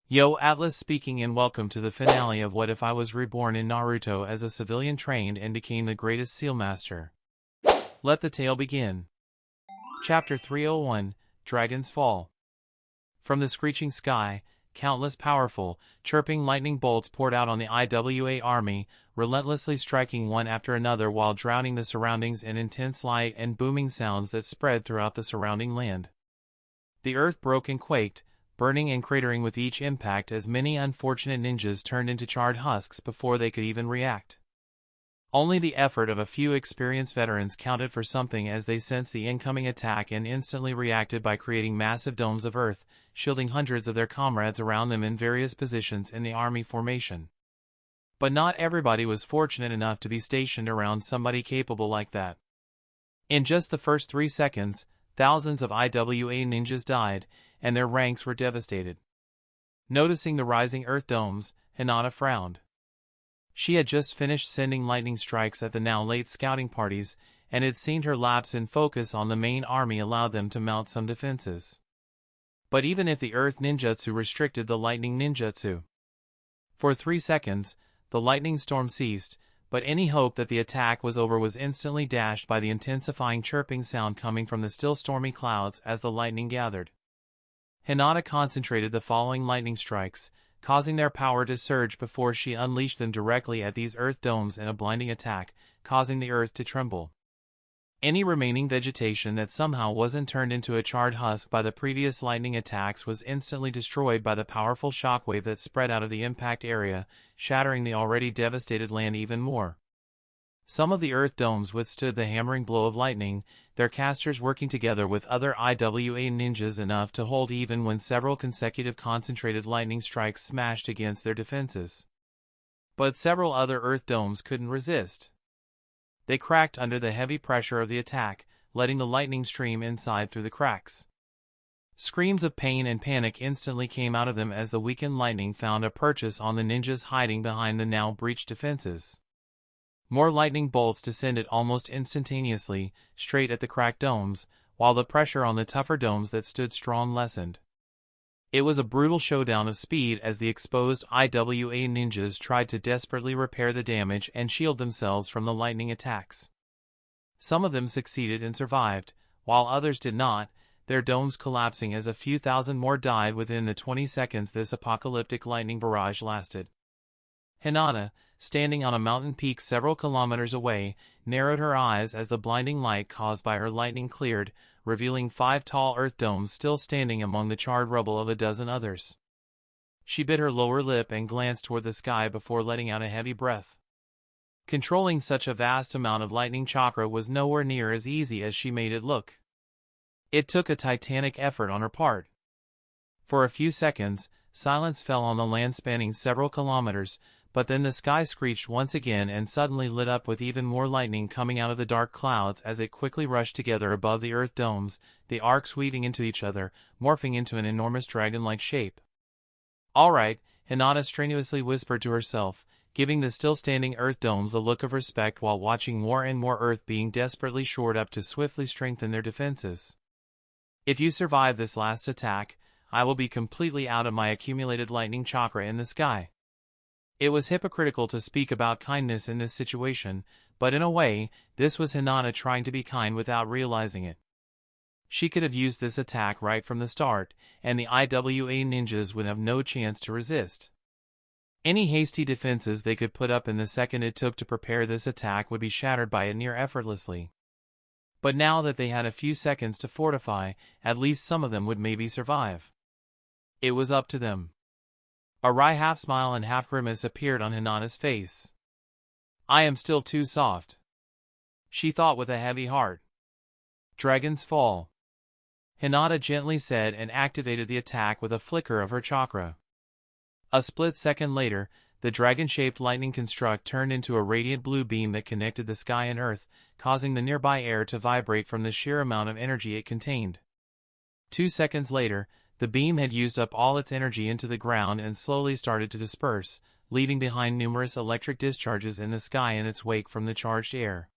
Yo, Atlas speaking, and welcome to the finale of What If I Was Reborn in Naruto as a civilian trained and became the greatest seal master. Let the tale begin. Chapter 301, Dragon's Fall. From the screeching sky, countless powerful, chirping lightning bolts poured out on the IWA army, relentlessly striking one after another while drowning the surroundings in intense light and booming sounds that spread throughout the surrounding land. The earth broke and quaked, burning and cratering with each impact as many unfortunate ninjas turned into charred husks before they could even react. Only the effort of a few experienced veterans counted for something as they sensed the incoming attack and instantly reacted by creating massive domes of earth, shielding hundreds of their comrades around them in various positions in the army formation. But not everybody was fortunate enough to be stationed around somebody capable like that. In just the first 3 seconds, thousands of IWA ninjas died, and their ranks were devastated. Noticing the rising earth domes, Hinata frowned. She had just finished sending lightning strikes at the now late scouting parties, and it seemed her lapse in focus on the main army allowed them to mount some defenses. But even if the earth ninjutsu restricted the lightning ninjutsu. For 3 seconds, the lightning storm ceased, but any hope that the attack was over was instantly dashed by the intensifying chirping sound coming from the still stormy clouds as the lightning gathered. Hinata concentrated the following lightning strikes, causing their power to surge before she unleashed them directly at these earth domes in a blinding attack, causing the earth to tremble. Any remaining vegetation that somehow wasn't turned into a charred husk by the previous lightning attacks was instantly destroyed by the powerful shockwave that spread out of the impact area, shattering the already devastated land even more. Some of the earth domes withstood the hammering blow of lightning, their casters working together with other IWA ninjas enough to hold even when several consecutive concentrated lightning strikes smashed against their defenses. But several other earth domes couldn't resist. They cracked under the heavy pressure of the attack, letting the lightning stream inside through the cracks. Screams of pain and panic instantly came out of them as the weakened lightning found a purchase on the ninjas hiding behind the now breached defenses. More lightning bolts descended almost instantaneously, straight at the cracked domes, while the pressure on the tougher domes that stood strong lessened. It was a brutal showdown of speed as the exposed IWA ninjas tried to desperately repair the damage and shield themselves from the lightning attacks. Some of them succeeded and survived, while others did not, their domes collapsing as a few thousand more died within the 20 seconds this apocalyptic lightning barrage lasted. Hinata, standing on a mountain peak several kilometers away, narrowed her eyes as the blinding light caused by her lightning cleared, revealing 5 tall earth domes still standing among the charred rubble of a dozen others. She bit her lower lip and glanced toward the sky before letting out a heavy breath. Controlling such a vast amount of lightning chakra was nowhere near as easy as she made it look. It took a titanic effort on her part. For a few seconds, silence fell on the land spanning several kilometers, but then the sky screeched once again and suddenly lit up with even more lightning coming out of the dark clouds as it quickly rushed together above the earth domes, the arcs weaving into each other, morphing into an enormous dragon-like shape. "All right," Hinata strenuously whispered to herself, giving the still-standing earth domes a look of respect while watching more and more earth being desperately shored up to swiftly strengthen their defenses. "If you survive this last attack, I will be completely out of my accumulated lightning chakra in the sky." It was hypocritical to speak about kindness in this situation, but in a way, this was Hinata trying to be kind without realizing it. She could have used this attack right from the start, and the IWA ninjas would have no chance to resist. Any hasty defenses they could put up in the second it took to prepare this attack would be shattered by it near effortlessly. But now that they had a few seconds to fortify, at least some of them would maybe survive. It was up to them. A wry half-smile and half-grimace appeared on Hinata's face. "I am still too soft," she thought with a heavy heart. "Dragon's Fall," Hinata gently said and activated the attack with a flicker of her chakra. A split second later, the dragon-shaped lightning construct turned into a radiant blue beam that connected the sky and earth, causing the nearby air to vibrate from the sheer amount of energy it contained. 2 seconds later, the beam had used up all its energy into the ground and slowly started to disperse, leaving behind numerous electric discharges in the sky in its wake from the charged air.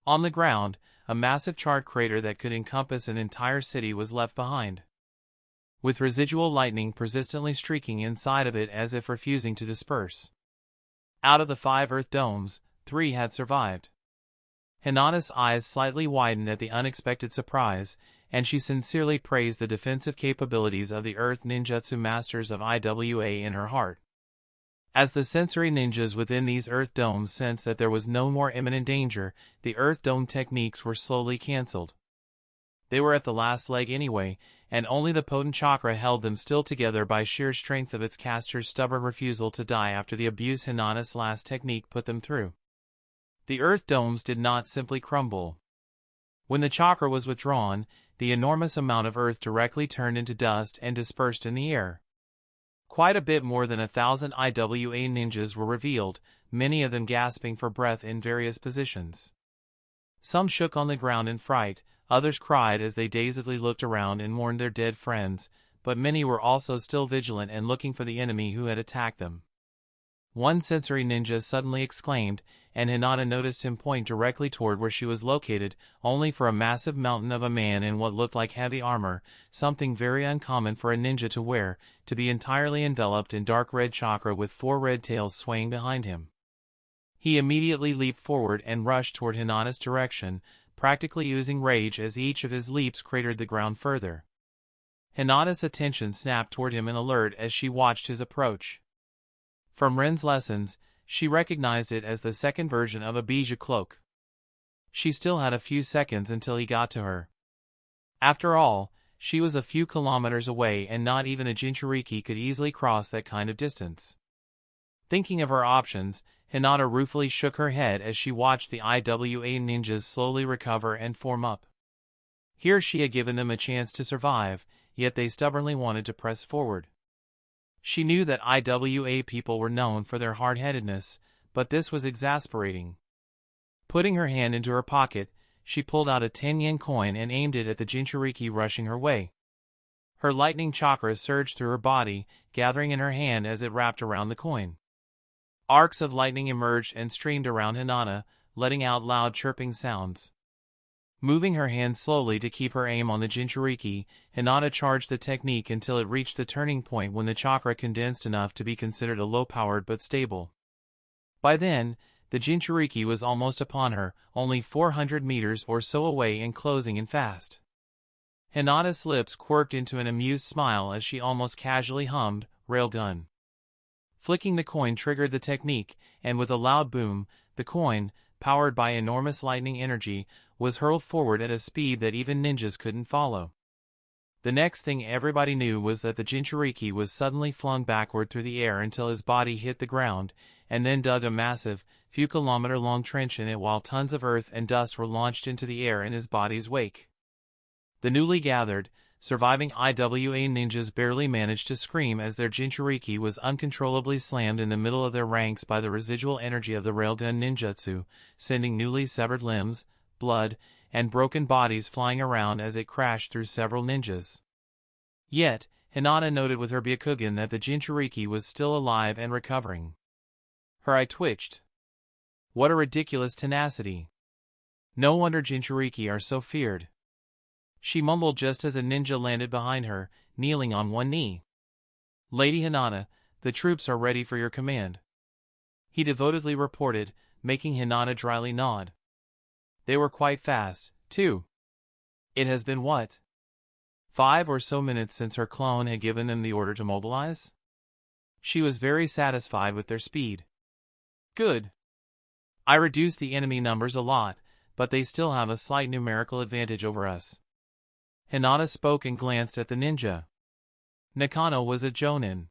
On the ground, a massive charred crater that could encompass an entire city was left behind. with residual lightning persistently streaking inside of it as if refusing to disperse. Out of the 5 Earth domes, 3 had survived. Hinata's eyes slightly widened at the unexpected surprise, and she sincerely praised the defensive capabilities of the Earth ninjutsu masters of IWA in her heart. As the sensory ninjas within these Earth domes sensed that there was no more imminent danger, the Earth dome techniques were slowly cancelled. They were at the last leg anyway, and only the potent chakra held them still together by sheer strength of its caster's stubborn refusal to die after the abuse Hinata's last technique put them through. The Earth domes did not simply crumble. When the chakra was withdrawn, the enormous amount of Earth directly turned into dust and dispersed in the air. Quite a bit more than 1,000 IWA ninjas were revealed, many of them gasping for breath in various positions. Some shook on the ground in fright, others cried as they dazedly looked around and mourned their dead friends, but many were also still vigilant and looking for the enemy who had attacked them. One sensory ninja suddenly exclaimed, and Hinata noticed him point directly toward where she was located, only for a massive mountain of a man in what looked like heavy armor, something very uncommon for a ninja to wear, to be entirely enveloped in dark red chakra with 4 red tails swaying behind him. He immediately leaped forward and rushed toward Hinata's direction, practically oozing rage as each of his leaps cratered the ground further. Hinata's attention snapped toward him in alert as she watched his approach. From Ren's lessons, she recognized it as the second version of a bijou cloak. She still had a few seconds until he got to her. After all, she was a few kilometers away and not even a Jinchuriki could easily cross that kind of distance. Thinking of her options, Hinata ruefully shook her head as she watched the IWA ninjas slowly recover and form up. Here she had given them a chance to survive, yet they stubbornly wanted to press forward. She knew that IWA people were known for their hard-headedness, but this was exasperating. Putting her hand into her pocket, she pulled out a 10-yen coin and aimed it at the Jinchuriki rushing her way. Her lightning chakra surged through her body, gathering in her hand as it wrapped around the coin. Arcs of lightning emerged and streamed around Hinata, letting out loud chirping sounds. Moving her hand slowly to keep her aim on the Jinchuriki, Hinata charged the technique until it reached the turning point when the chakra condensed enough to be considered a low-powered but stable. By then, the Jinchuriki was almost upon her, only 400 meters or so away and closing in fast. Hinata's lips quirked into an amused smile as she almost casually hummed, "Railgun." Flicking the coin triggered the technique, and with a loud boom, the coin, powered by enormous lightning energy, was hurled forward at a speed that even ninjas couldn't follow. The next thing everybody knew was that the Jinchuriki was suddenly flung backward through the air until his body hit the ground, and then dug a massive, few-kilometer-long trench in it while tons of earth and dust were launched into the air in his body's wake. The newly gathered, surviving IWA ninjas barely managed to scream as their Jinchuriki was uncontrollably slammed in the middle of their ranks by the residual energy of the Railgun ninjutsu, sending newly severed limbs, blood, and broken bodies flying around as it crashed through several ninjas. Yet, Hinata noted with her Byakugan that the Jinchuriki was still alive and recovering. Her eye twitched. What a ridiculous tenacity. No wonder Jinchuriki are so feared. She mumbled just as a ninja landed behind her, kneeling on one knee. "Lady Hinata, the troops are ready for your command," he devotedly reported, making Hinata dryly nod. They were quite fast, too. It has been what? 5 or so minutes since her clone had given them the order to mobilize? She was very satisfied with their speed. Good. I reduced the enemy numbers a lot, but they still have a slight numerical advantage over us. Hinata spoke and glanced at the ninja. Nakano was a jonin.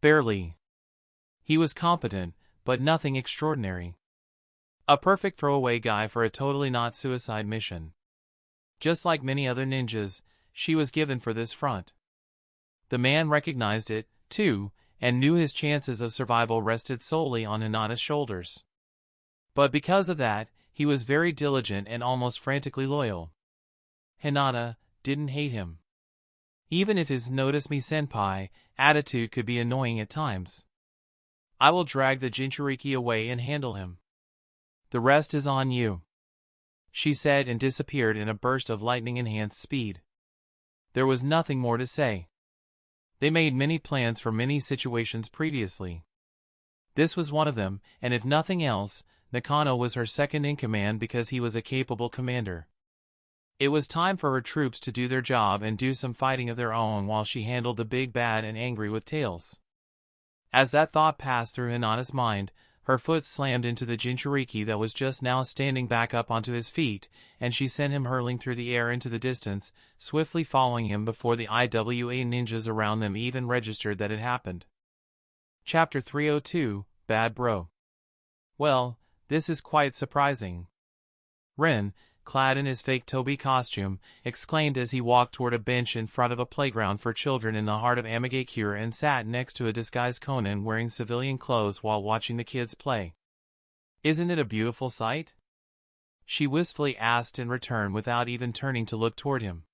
Barely. He was competent, but nothing extraordinary. A perfect throwaway guy for a totally not suicide mission. Just like many other ninjas, she was given for this front. The man recognized it, too, and knew his chances of survival rested solely on Hinata's shoulders. But because of that, he was very diligent and almost frantically loyal. Hinata didn't hate him. Even if his "notice me senpai" attitude could be annoying at times. "I will drag the Jinchuriki away and handle him. The rest is on you," she said and disappeared in a burst of lightning-enhanced speed. There was nothing more to say. They made many plans for many situations previously. This was one of them, and if nothing else, Nakano was her second in command because he was a capable commander. It was time for her troops to do their job and do some fighting of their own while she handled the big bad and angry with Tails. As that thought passed through Hinata's mind, her foot slammed into the Jinchuriki that was just now standing back up onto his feet, and she sent him hurling through the air into the distance, swiftly following him before the IWA ninjas around them even registered that it happened. Chapter 302, Bad Bro. Well, this is quite surprising. Rin, clad in his fake Toby costume, exclaimed as he walked toward a bench in front of a playground for children in the heart of Amagakure and sat next to a disguised Conan wearing civilian clothes while watching the kids play. "Isn't it a beautiful sight?" she wistfully asked in return without even turning to look toward him.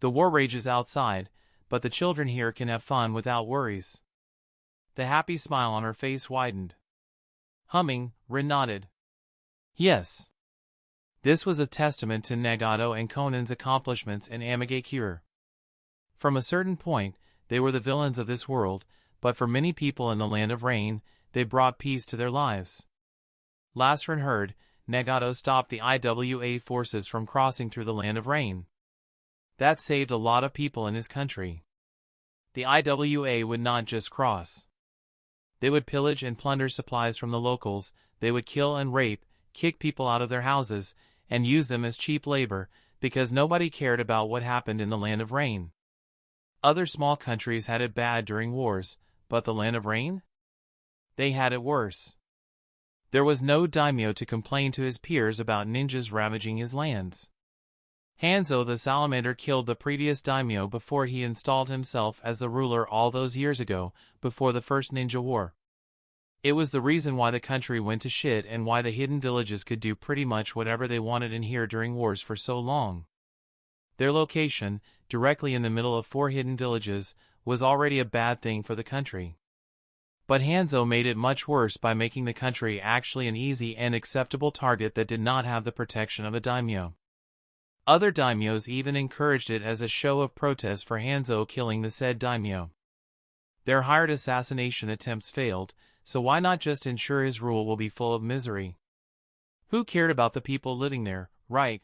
"The war rages outside, but the children here can have fun without worries." The happy smile on her face widened. Humming, Rin nodded. Yes. This was a testament to Nagato and Conan's accomplishments in Amagakure. From a certain point, they were the villains of this world, but for many people in the Land of Rain, they brought peace to their lives. Last Rin heard, Nagato stopped the IWA forces from crossing through the Land of Rain. That saved a lot of people in his country. The IWA would not just cross. They would pillage and plunder supplies from the locals, they would kill and rape, kick people out of their houses, and use them as cheap labor, because nobody cared about what happened in the Land of Rain. Other small countries had it bad during wars, but the Land of Rain? They had it worse. There was no daimyo to complain to his peers about ninjas ravaging his lands. Hanzo the Salamander killed the previous daimyo before he installed himself as the ruler all those years ago, before the first ninja war. It was the reason why the country went to shit and why the hidden villages could do pretty much whatever they wanted in here during wars for so long. Their location, directly in the middle of 4 hidden villages, was already a bad thing for the country. But Hanzo made it much worse by making the country actually an easy and acceptable target that did not have the protection of a daimyo. Other daimyos even encouraged it as a show of protest for Hanzo killing the said daimyo. Their hired assassination attempts failed, so why not just ensure his rule will be full of misery? Who cared about the people living there, right?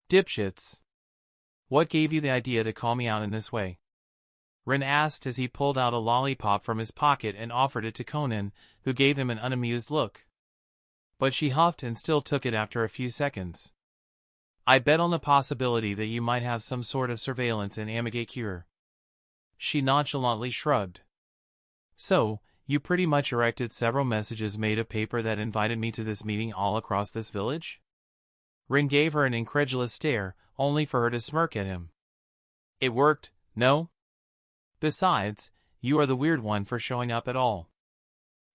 Dipshits. What gave you the idea to call me out in this way? Rin asked as he pulled out a lollipop from his pocket and offered it to Conan, who gave him an unamused look. But she huffed and still took it after a few seconds. I bet on the possibility that you might have some sort of surveillance in Amagakure. She nonchalantly shrugged. So, you pretty much erected several messages made of paper that invited me to this meeting all across this village? Rin gave her an incredulous stare, only for her to smirk at him. It worked, no? Besides, you are the weird one for showing up at all.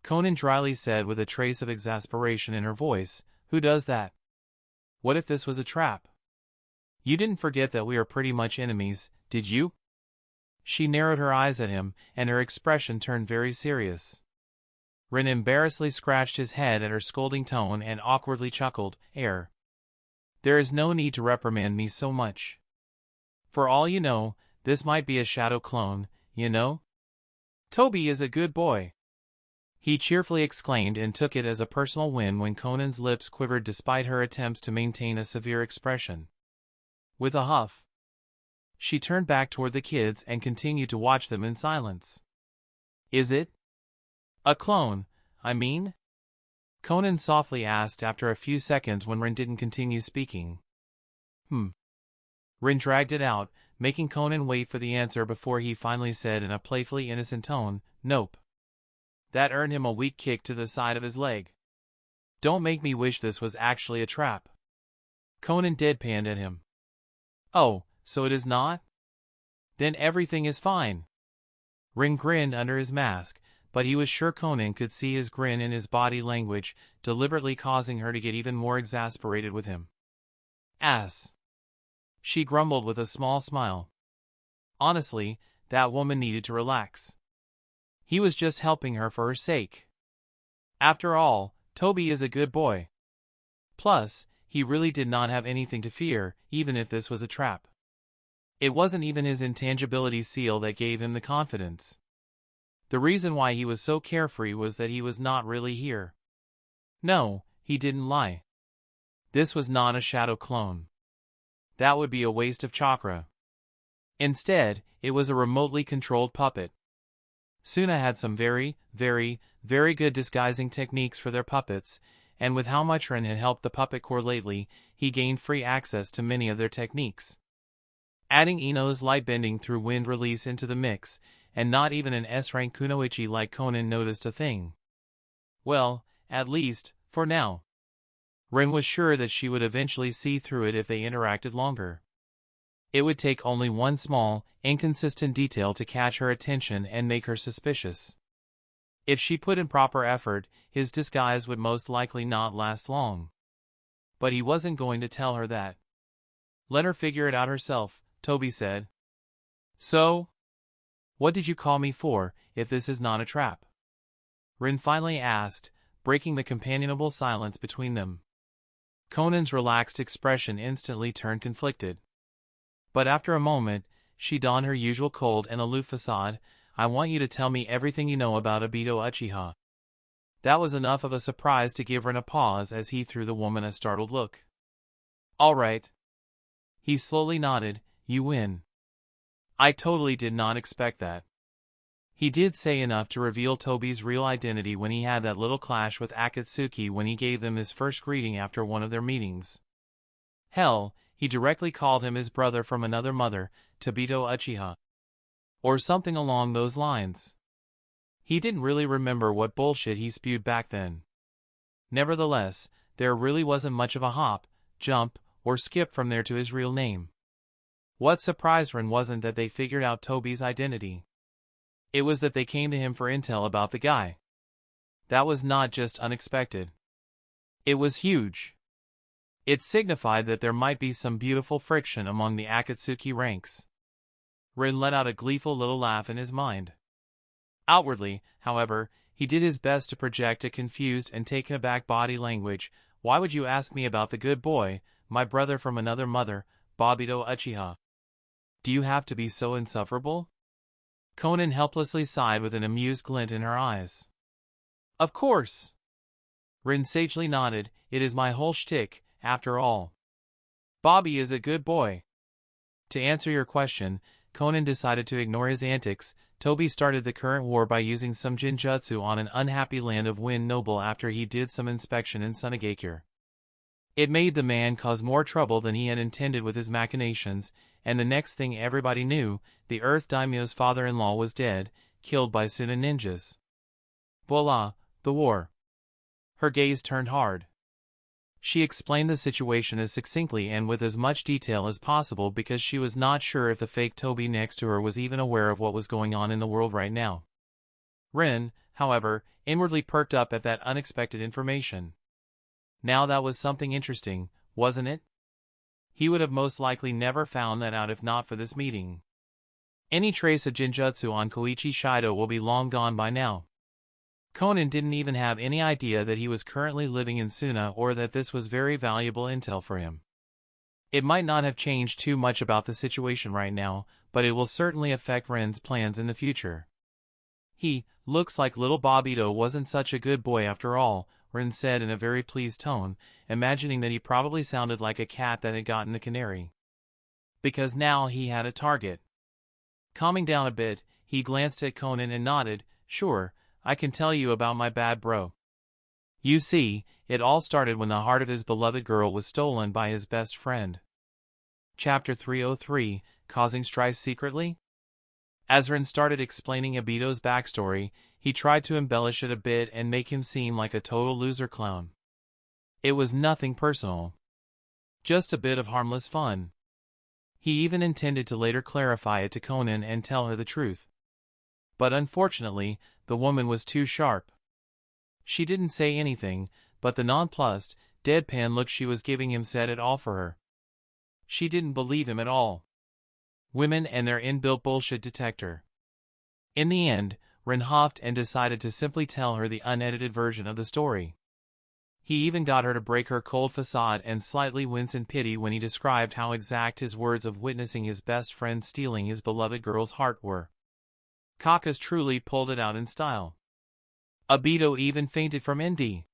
Conan dryly said with a trace of exasperation in her voice, who does that? What if this was a trap? You didn't forget that we are pretty much enemies, did you? She narrowed her eyes at him, and her expression turned very serious. Rin embarrassedly scratched his head at her scolding tone and awkwardly chuckled, There is no need to reprimand me so much. For all you know, this might be a shadow clone, you know? Toby is a good boy. He cheerfully exclaimed and took it as a personal win when Conan's lips quivered despite her attempts to maintain a severe expression. With a huff, she turned back toward the kids and continued to watch them in silence. Is it? A clone, I mean? Conan softly asked after a few seconds when Rin didn't continue speaking. Rin dragged it out, making Conan wait for the answer before he finally said in a playfully innocent tone, Nope. That earned him a weak kick to the side of his leg. Don't make me wish this was actually a trap. Conan deadpanned at him. Oh, so it is not? Then everything is fine. Rin grinned under his mask, but he was sure Conan could see his grin in his body language, deliberately causing her to get even more exasperated with him. Ass. She grumbled with a small smile. Honestly, that woman needed to relax. He was just helping her for her sake. After all, Toby is a good boy. Plus, he really did not have anything to fear, even if this was a trap. It wasn't even his intangibility seal that gave him the confidence. The reason why he was so carefree was that he was not really here. No, he didn't lie. This was not a shadow clone. That would be a waste of chakra. Instead, it was a remotely controlled puppet. Suna had some very, very, very good disguising techniques for their puppets, and with how much Rin had helped the puppet corps lately, he gained free access to many of their techniques. Adding Ino's light bending through wind release into the mix, and not even an S-rank kunoichi like Conan noticed a thing. Well, at least, for now. Rin was sure that she would eventually see through it if they interacted longer. It would take only one small, inconsistent detail to catch her attention and make her suspicious. If she put in proper effort, his disguise would most likely not last long. But he wasn't going to tell her that. Let her figure it out herself, Toby said. So? What did you call me for, if this is not a trap? Rin finally asked, breaking the companionable silence between them. Conan's relaxed expression instantly turned conflicted. But after a moment, she donned her usual cold and aloof facade. I want you to tell me everything you know about Obito Uchiha. That was enough of a surprise to give Rin a pause as he threw the woman a startled look. All right. He slowly nodded. You win. I totally did not expect that. He did say enough to reveal Toby's real identity when he had that little clash with Akatsuki when he gave them his first greeting after one of their meetings. Hell, he directly called him his brother from another mother, Obito Uchiha. Or something along those lines. He didn't really remember what bullshit he spewed back then. Nevertheless, there really wasn't much of a hop, jump, or skip from there to his real name. What surprised Rin wasn't that they figured out Toby's identity. It was that they came to him for intel about the guy. That was not just unexpected. It was huge. It signified that there might be some beautiful friction among the Akatsuki ranks. Rin let out a gleeful little laugh in his mind. Outwardly, however, he did his best to project a confused and taken aback body language. Why would you ask me about the good boy, my brother from another mother, Obito Uchiha? Do you have to be so insufferable? Conan helplessly sighed with an amused glint in her eyes. Of course. Rin sagely nodded. It is my whole shtick, after all. Bobby is a good boy. To answer your question, Conan decided to ignore his antics. Toby started the current war by using some jinjutsu on an unhappy land of Wind Noble after he did some inspection in Sunagakure. It made the man cause more trouble than he had intended with his machinations, and the next thing everybody knew, the Earth Daimyo's father-in-law was dead, killed by Suna ninjas. Voila, the war. Her gaze turned hard. She explained the situation as succinctly and with as much detail as possible because she was not sure if the fake Toby next to her was even aware of what was going on in the world right now. Rin, however, inwardly perked up at that unexpected information. Now that was something interesting, wasn't it? He would have most likely never found that out if not for this meeting. Any trace of Jinjutsu on Koichi Shido will be long gone by now. Conan didn't even have any idea that he was currently living in Suna or that this was very valuable intel for him. It might not have changed too much about the situation right now, but it will certainly affect Ren's plans in the future. Looks like little Bobito wasn't such a good boy after all, Ren said in a very pleased tone, imagining that he probably sounded like a cat that had gotten a canary. Because now he had a target. Calming down a bit, he glanced at Conan and nodded. Sure, I can tell you about my bad bro. You see, it all started when the heart of his beloved girl was stolen by his best friend. Chapter 303, Causing Strife Secretly? As Ren started explaining Obito's backstory, he tried to embellish it a bit and make him seem like a total loser clown. It was nothing personal. Just a bit of harmless fun. He even intended to later clarify it to Conan and tell her the truth. But unfortunately, the woman was too sharp. She didn't say anything, but the nonplussed, deadpan look she was giving him said it all for her. She didn't believe him at all. Women and their inbuilt bullshit detector. In the end, Ren huffed and decided to simply tell her the unedited version of the story. He even got her to break her cold facade and slightly wince in pity when he described how exact his words of witnessing his best friend stealing his beloved girl's heart were. Kakas truly pulled it out in style. Obito even fainted from envy.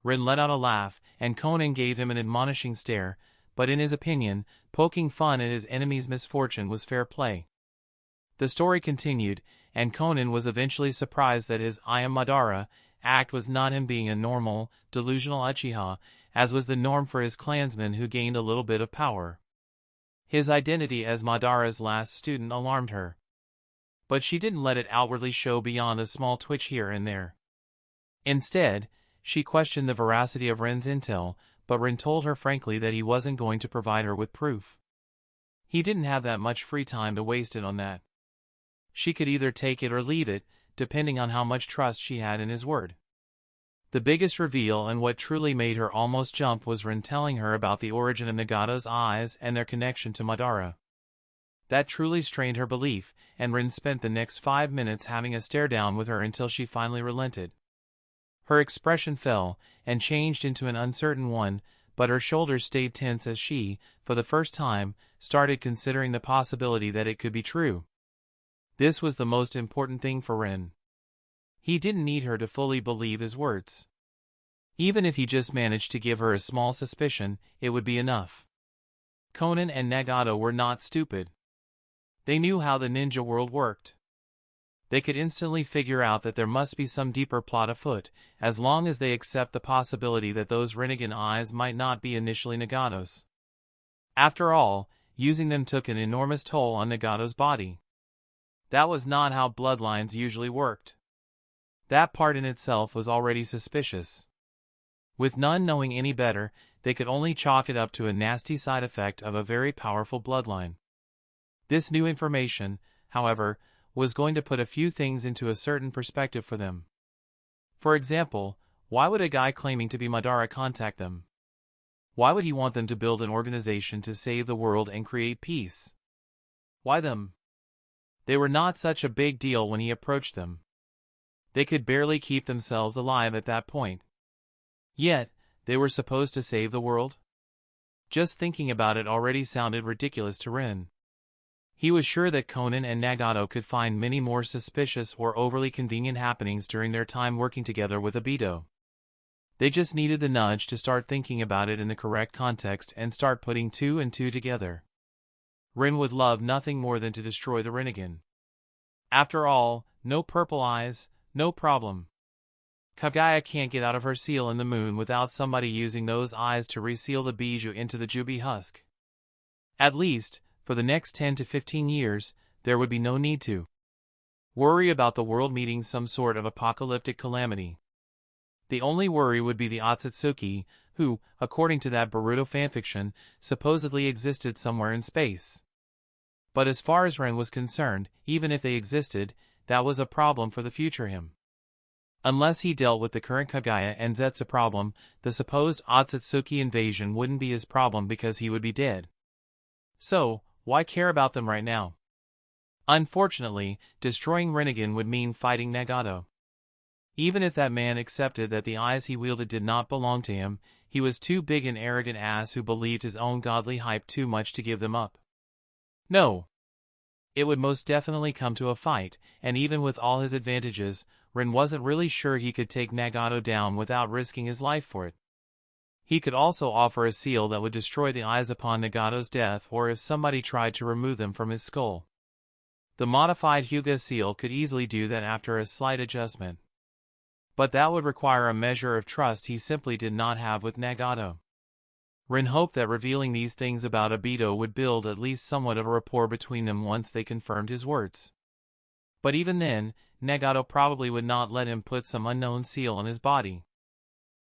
Rin let out a laugh, and Conan gave him an admonishing stare, but in his opinion, poking fun at his enemy's misfortune was fair play. The story continued, and Conan was eventually surprised that his "I am Madara" act was not him being a normal, delusional Uchiha, as was the norm for his clansmen who gained a little bit of power. His identity as Madara's last student alarmed her. But she didn't let it outwardly show beyond a small twitch here and there. Instead, she questioned the veracity of Rin's intel, but Rin told her frankly that he wasn't going to provide her with proof. He didn't have that much free time to waste it on that. She could either take it or leave it, depending on how much trust she had in his word. The biggest reveal and what truly made her almost jump was Rin telling her about the origin of Nagato's eyes and their connection to Madara. That truly strained her belief, and Rin spent the next 5 minutes having a stare down with her until she finally relented. Her expression fell, and changed into an uncertain one, but her shoulders stayed tense as she, for the first time, started considering the possibility that it could be true. This was the most important thing for Rin. He didn't need her to fully believe his words. Even if he just managed to give her a small suspicion, it would be enough. Conan and Nagato were not stupid. They knew how the ninja world worked. They could instantly figure out that there must be some deeper plot afoot, as long as they accept the possibility that those Rinnegan eyes might not be initially Nagato's. After all, using them took an enormous toll on Nagato's body. That was not how bloodlines usually worked. That part in itself was already suspicious. With none knowing any better, they could only chalk it up to a nasty side effect of a very powerful bloodline. This new information, however, was going to put a few things into a certain perspective for them. For example, why would a guy claiming to be Madara contact them? Why would he want them to build an organization to save the world and create peace? Why them? They were not such a big deal when he approached them. They could barely keep themselves alive at that point. Yet, they were supposed to save the world? Just thinking about it already sounded ridiculous to Rin. He was sure that Conan and Nagato could find many more suspicious or overly convenient happenings during their time working together with Obito. They just needed the nudge to start thinking about it in the correct context and start putting two and two together. Rin would love nothing more than to destroy the Rinnegan. After all, no purple eyes, no problem. Kaguya can't get out of her seal in the moon without somebody using those eyes to reseal the bijou into the Jubi husk. At least, for the next 10 to 15 years, there would be no need to worry about the world meeting some sort of apocalyptic calamity. The only worry would be the Akatsuki, who, according to that Naruto fanfiction, supposedly existed somewhere in space. But as far as Ren was concerned, even if they existed, that was a problem for the future him. Unless he dealt with the current Kaguya and Zetsu problem, the supposed Akatsuki invasion wouldn't be his problem because he would be dead. So, why care about them right now? Unfortunately, destroying Rinnegan would mean fighting Nagato. Even if that man accepted that the eyes he wielded did not belong to him, he was too big an arrogant ass who believed his own godly hype too much to give them up. No. It would most definitely come to a fight, and even with all his advantages, Rin wasn't really sure he could take Nagato down without risking his life for it. He could also offer a seal that would destroy the eyes upon Nagato's death or if somebody tried to remove them from his skull. The modified Hyuga seal could easily do that after a slight adjustment. But that would require a measure of trust he simply did not have with Nagato. Rin hoped that revealing these things about Obito would build at least somewhat of a rapport between them once they confirmed his words. But even then, Nagato probably would not let him put some unknown seal on his body.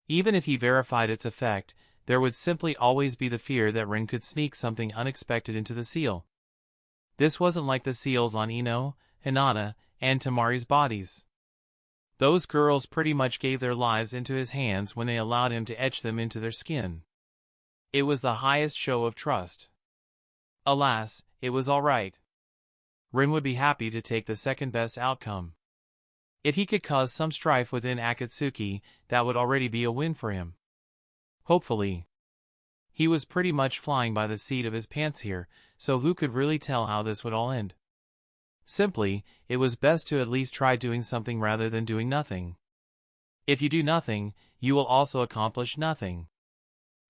Even if he verified its effect, there would simply always be the fear that Rin could sneak something unexpected into the seal. This wasn't like the seals on Ino, Hinata, and Tamari's bodies. Those girls pretty much gave their lives into his hands when they allowed him to etch them into their skin. It was the highest show of trust. Alas, it was all right. Rin would be happy to take the second best outcome. If he could cause some strife within Akatsuki, that would already be a win for him. Hopefully. He was pretty much flying by the seat of his pants here, so who could really tell how this would all end? Simply, it was best to at least try doing something rather than doing nothing. If you do nothing, you will also accomplish nothing.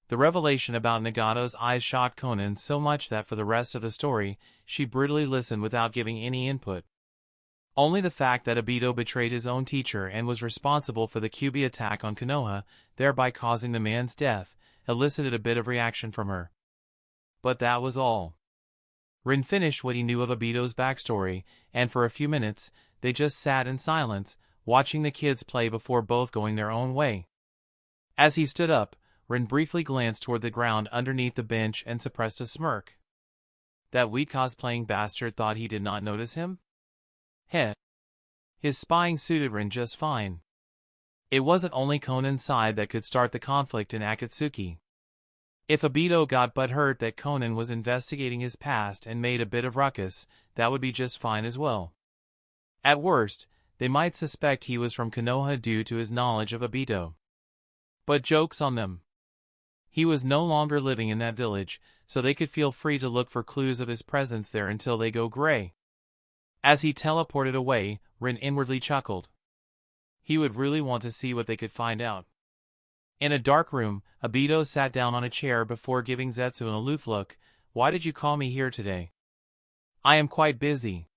The revelation about Nagato's eyes shocked Conan so much that for the rest of the story, she brutally listened without giving any input. Only the fact that Obito betrayed his own teacher and was responsible for the Kyuubi attack on Konoha, thereby causing the man's death, elicited a bit of reaction from her. But that was all. Rin finished what he knew of Obito's backstory, and for a few minutes, they just sat in silence, watching the kids play before both going their own way. As he stood up, Rin briefly glanced toward the ground underneath the bench and suppressed a smirk. That weak cosplaying bastard thought he did not notice him? Heh. His spying suited Rin just fine. It wasn't only Conan's side that could start the conflict in Akatsuki. If Obito got butthurt that Conan was investigating his past and made a bit of ruckus, that would be just fine as well. At worst, they might suspect he was from Konoha due to his knowledge of Obito. But joke's on them. He was no longer living in that village, so they could feel free to look for clues of his presence there until they go gray. As he teleported away, Rin inwardly chuckled. He would really want to see what they could find out. In a dark room, Obito sat down on a chair before giving Zetsu an aloof look. "Why did you call me here today?" "I am quite busy.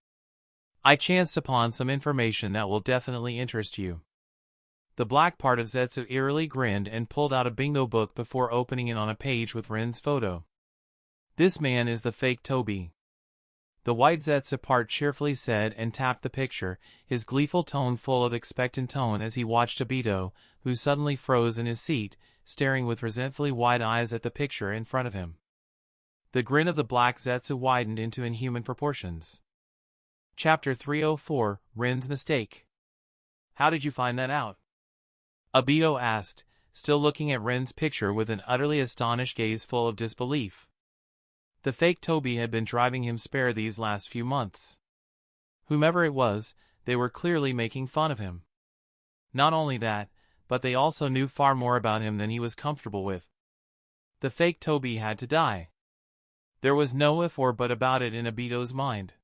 I chanced upon some information that will definitely interest you." The black part of Zetsu eerily grinned and pulled out a bingo book before opening it on a page with Rin's photo. "This man is the fake Tobi." The white Zetsu part cheerfully said and tapped the picture, his gleeful tone full of expectant tone as he watched Obito, who suddenly froze in his seat, staring with resentfully wide eyes at the picture in front of him. The grin of the black Zetsu widened into inhuman proportions. Chapter 304, Rin's Mistake. "How did you find that out?" Obito asked, still looking at Rin's picture with an utterly astonished gaze full of disbelief. The fake Tobi had been driving him spare these last few months. Whomever it was, they were clearly making fun of him. Not only that, but they also knew far more about him than he was comfortable with. The fake Tobi had to die. There was no if or but about it in Obito's mind.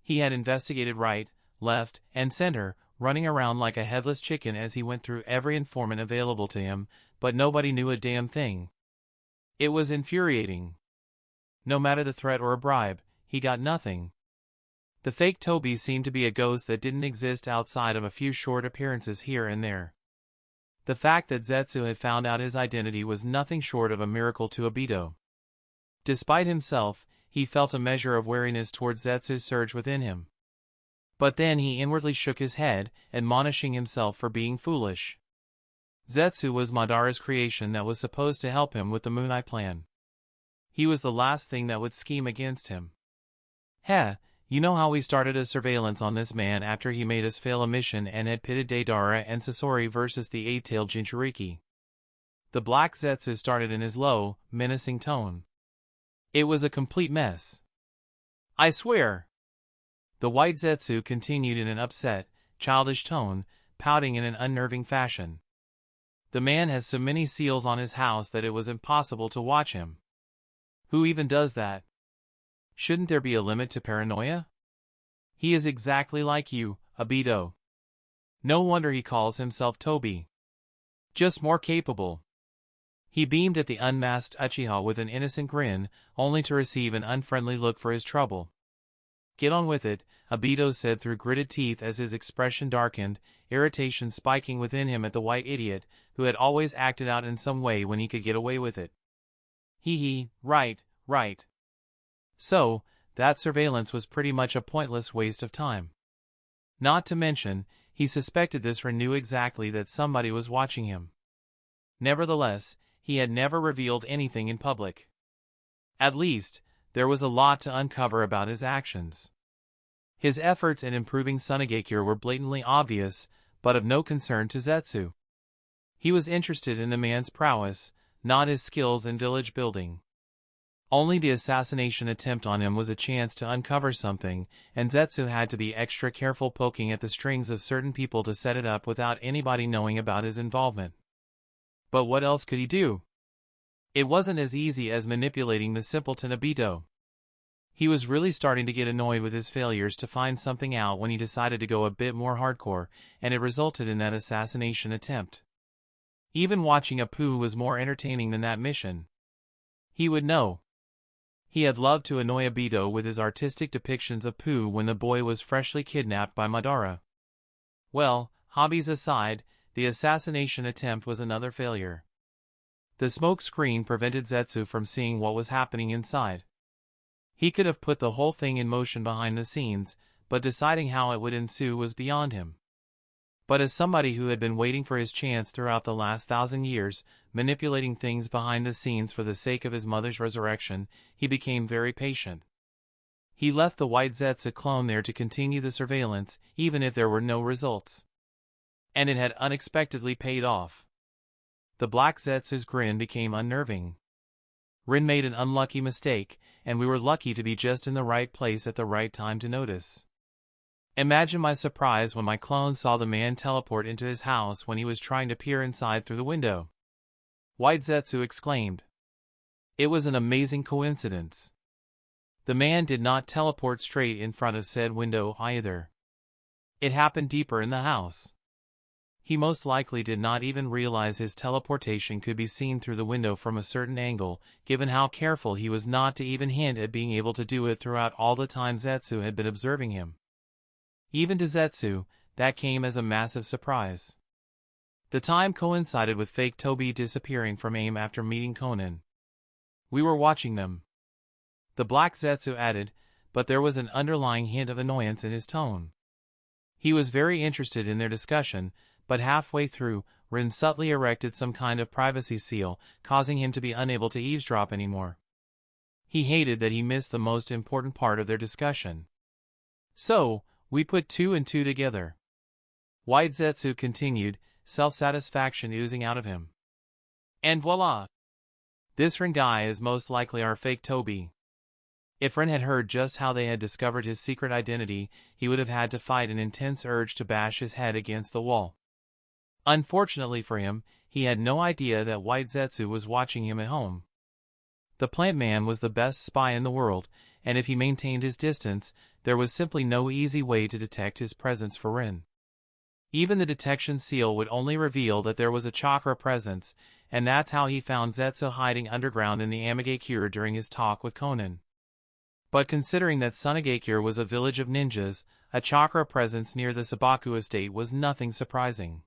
He had investigated right, left, and center, running around like a headless chicken as he went through every informant available to him, but nobody knew a damn thing. It was infuriating. No matter the threat or a bribe, he got nothing. The fake Tobi seemed to be a ghost that didn't exist outside of a few short appearances here and there. The fact that Zetsu had found out his identity was nothing short of a miracle to Obito. Despite himself, he felt a measure of wariness towards Zetsu's surge within him. But then he inwardly shook his head, admonishing himself for being foolish. Zetsu was Madara's creation that was supposed to help him with the Moon Eye plan. He was the last thing that would scheme against him. "Heh, you know how we started a surveillance on this man after he made us fail a mission and had pitted Deidara and Sasori versus the eight-tailed Jinchuriki?" The black Zetsu started in his low, menacing tone. "It was a complete mess. I swear." The white Zetsu continued in an upset, childish tone, pouting in an unnerving fashion. "The man has so many seals on his house that it was impossible to watch him. Who even does that? Shouldn't there be a limit to paranoia? He is exactly like you, Obito. No wonder he calls himself Tobi. Just more capable." He beamed at the unmasked Uchiha with an innocent grin, only to receive an unfriendly look for his trouble. "Get on with it," Obito said through gritted teeth as his expression darkened, irritation spiking within him at the white idiot, who had always acted out in some way when he could get away with it. Right. So, that surveillance was pretty much a pointless waste of time. Not to mention, he suspected this Rin knew exactly that somebody was watching him. Nevertheless, he had never revealed anything in public. At least, there was a lot to uncover about his actions. His efforts in improving Sunagekure were blatantly obvious, but of no concern to Zetsu. He was interested in the man's prowess, not his skills in village building. Only the assassination attempt on him was a chance to uncover something, and Zetsu had to be extra careful poking at the strings of certain people to set it up without anybody knowing about his involvement. But what else could he do? It wasn't as easy as manipulating the simpleton Obito. He was really starting to get annoyed with his failures to find something out when he decided to go a bit more hardcore, and it resulted in that assassination attempt. Even watching Apu was more entertaining than that mission. He would know. He had loved to annoy Obito with his artistic depictions of Apu when the boy was freshly kidnapped by Madara. Well, hobbies aside, the assassination attempt was another failure. The smoke screen prevented Zetsu from seeing what was happening inside. He could have put the whole thing in motion behind the scenes, but deciding how it would ensue was beyond him. But as somebody who had been waiting for his chance throughout the last 1,000 years, manipulating things behind the scenes for the sake of his mother's resurrection, he became very patient. He left the white Zetsu clone there to continue the surveillance, even if there were no results. And it had unexpectedly paid off. The black Zetsu's grin became unnerving. Rin made an unlucky mistake, and we were lucky to be just in the right place at the right time to notice. Imagine my surprise when my clone saw the man teleport into his house when he was trying to peer inside through the window. White Zetsu exclaimed. It was an amazing coincidence. The man did not teleport straight in front of said window either. It happened deeper in the house. He most likely did not even realize his teleportation could be seen through the window from a certain angle, given how careful he was not to even hint at being able to do it throughout all the time Zetsu had been observing him. Even to Zetsu, that came as a massive surprise. The time coincided with fake Tobi disappearing from AIM after meeting Conan. We were watching them. The black Zetsu added, but there was an underlying hint of annoyance in his tone. He was very interested in their discussion, but halfway through, Rin subtly erected some kind of privacy seal, causing him to be unable to eavesdrop anymore. He hated that he missed the most important part of their discussion. So, we put 2 and 2 together. White Zetsu continued, self-satisfaction oozing out of him. And voila! This Rin guy is most likely our fake Tobi. If Rin had heard just how they had discovered his secret identity, he would have had to fight an intense urge to bash his head against the wall. Unfortunately for him, he had no idea that White Zetsu was watching him at home. The plant man was the best spy in the world, and if he maintained his distance, there was simply no easy way to detect his presence for Rin. Even the detection seal would only reveal that there was a chakra presence, and that's how he found Zetsu hiding underground in the Amagakure during his talk with Conan. But considering that Sunagakure was a village of ninjas, a chakra presence near the Sabaku estate was nothing surprising.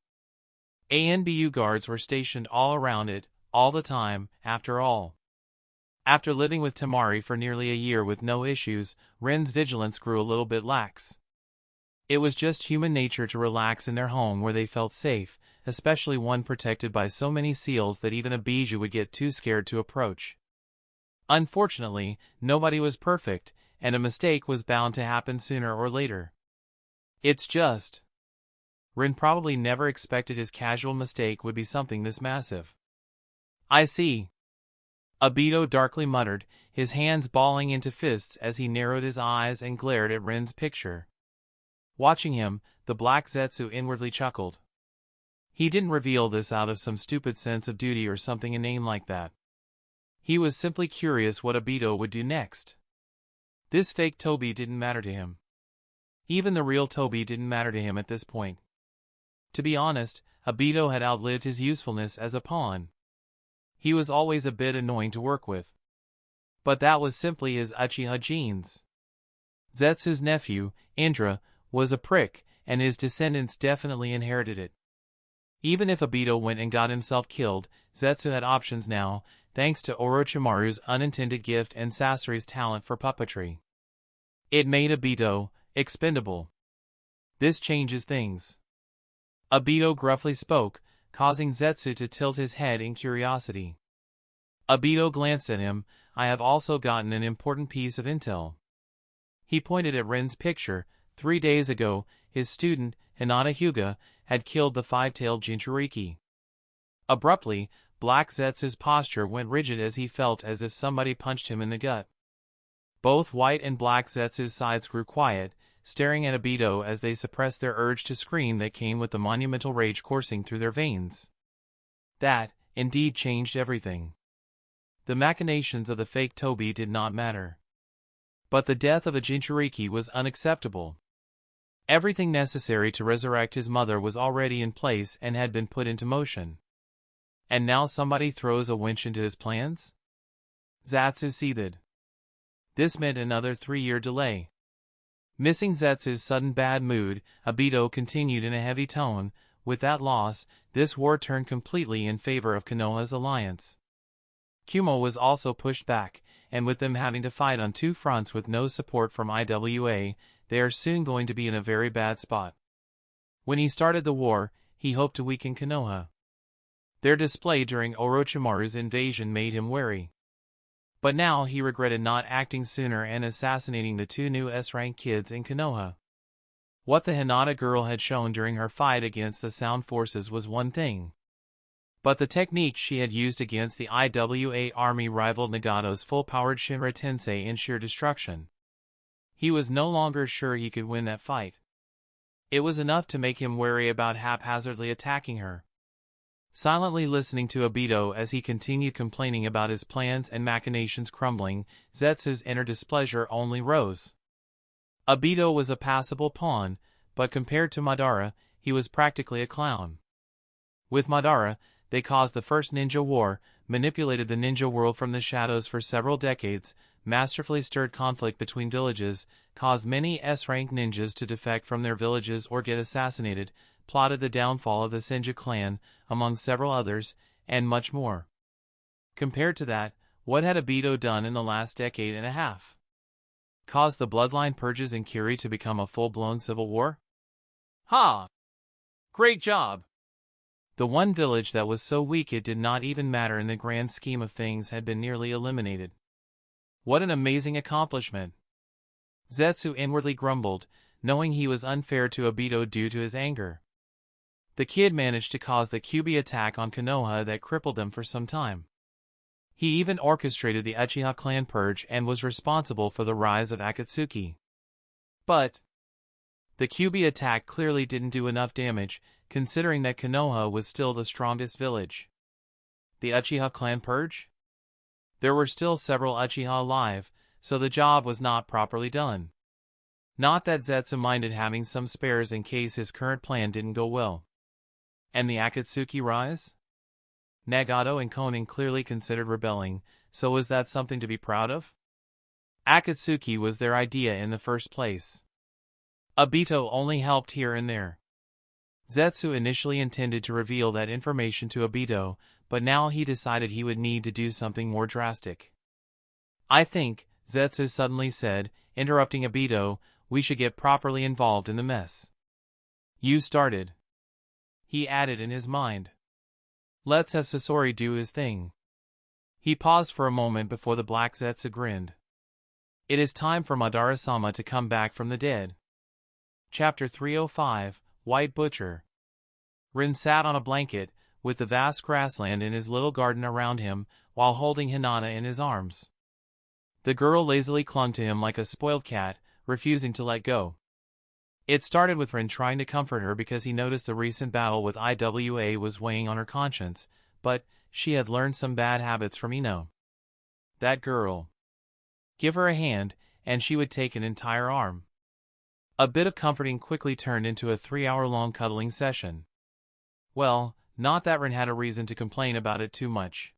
ANBU guards were stationed all around it, all the time, after all. After living with Temari for nearly a year with no issues, Rin's vigilance grew a little bit lax. It was just human nature to relax in their home where they felt safe, especially one protected by so many seals that even a Bijou would get too scared to approach. Unfortunately, nobody was perfect, and a mistake was bound to happen sooner or later. It's just... Rin probably never expected his casual mistake would be something this massive. I see. Obito darkly muttered, his hands balling into fists as he narrowed his eyes and glared at Rin's picture. Watching him, the black Zetsu inwardly chuckled. He didn't reveal this out of some stupid sense of duty or something inane like that. He was simply curious what Obito would do next. This fake Tobi didn't matter to him. Even the real Tobi didn't matter to him at this point. To be honest, Obito had outlived his usefulness as a pawn. He was always a bit annoying to work with. But that was simply his Uchiha genes. Zetsu's nephew, Indra, was a prick, and his descendants definitely inherited it. Even if Obito went and got himself killed, Zetsu had options now, thanks to Orochimaru's unintended gift and Sasori's talent for puppetry. It made Obito expendable. This changes things. Obito gruffly spoke, causing Zetsu to tilt his head in curiosity. Obito glanced at him. I have also gotten an important piece of intel. He pointed at Rin's picture. 3 days ago, his student, Hinata Hyuga, had killed the five-tailed Jinchuriki. Abruptly, Black Zetsu's posture went rigid as he felt as if somebody punched him in the gut. Both White and Black Zetsu's sides grew quiet, staring at Obito as they suppressed their urge to scream that came with the monumental rage coursing through their veins. That indeed changed everything. The machinations of the fake Tobi did not matter. But the death of a Jinchuriki was unacceptable. Everything necessary to resurrect his mother was already in place and had been put into motion. And now somebody throws a winch into his plans? Zetsu seethed. This meant another 3-year delay. Missing Zetsu's sudden bad mood, Obito continued in a heavy tone, with that loss, this war turned completely in favor of Konoha's alliance. Kumo was also pushed back, and with them having to fight on 2 fronts with no support from IWA, they are soon going to be in a very bad spot. When he started the war, he hoped to weaken Konoha. Their display during Orochimaru's invasion made him wary. But now he regretted not acting sooner and assassinating the 2 new S-rank kids in Konoha. What the Hinata girl had shown during her fight against the Sound Forces was one thing. But the technique she had used against the IWA army rivaled Nagato's full-powered Shinra Tensei in sheer destruction. He was no longer sure he could win that fight. It was enough to make him wary about haphazardly attacking her. Silently listening to Obito as he continued complaining about his plans and machinations crumbling, Zetsu's inner displeasure only rose. Obito was a passable pawn, but compared to Madara, he was practically a clown. With Madara, they caused the first ninja war, manipulated the ninja world from the shadows for several decades, masterfully stirred conflict between villages, caused many S-rank ninjas to defect from their villages or get assassinated, plotted the downfall of the Senju clan, among several others, and much more. Compared to that, what had Obito done in the last decade and a half? Caused the bloodline purges in Kiri to become a full-blown civil war? Ha! Great job! The one village that was so weak it did not even matter in the grand scheme of things had been nearly eliminated. What an amazing accomplishment! Zetsu inwardly grumbled, knowing he was unfair to Obito due to his anger. The kid managed to cause the Kyuubi attack on Konoha that crippled them for some time. He even orchestrated the Uchiha clan purge and was responsible for the rise of Akatsuki. But the Kyuubi attack clearly didn't do enough damage, considering that Konoha was still the strongest village. The Uchiha clan purge? There were still several Uchiha alive, so the job was not properly done. Not that Zetsu minded having some spares in case his current plan didn't go well. And the Akatsuki rise? Nagato and Conan clearly considered rebelling, so was that something to be proud of? Akatsuki was their idea in the first place. Obito only helped here and there. Zetsu initially intended to reveal that information to Obito, but now he decided he would need to do something more drastic. I think, Zetsu suddenly said, interrupting Obito, we should get properly involved in the mess. You started. He added in his mind. Let's have Sasori do his thing. He paused for a moment before the black Zetsu grinned. It is time for Madara-sama to come back from the dead. Chapter 305, White Butcher. Rin sat on a blanket, with the vast grassland in his little garden around him, while holding Hinata in his arms. The girl lazily clung to him like a spoiled cat, refusing to let go. It started with Rin trying to comfort her because he noticed the recent battle with IWA was weighing on her conscience, but she had learned some bad habits from Ino. That girl. Give her a hand, and she would take an entire arm. A bit of comforting quickly turned into a 3-hour-long cuddling session. Well, not that Rin had a reason to complain about it too much.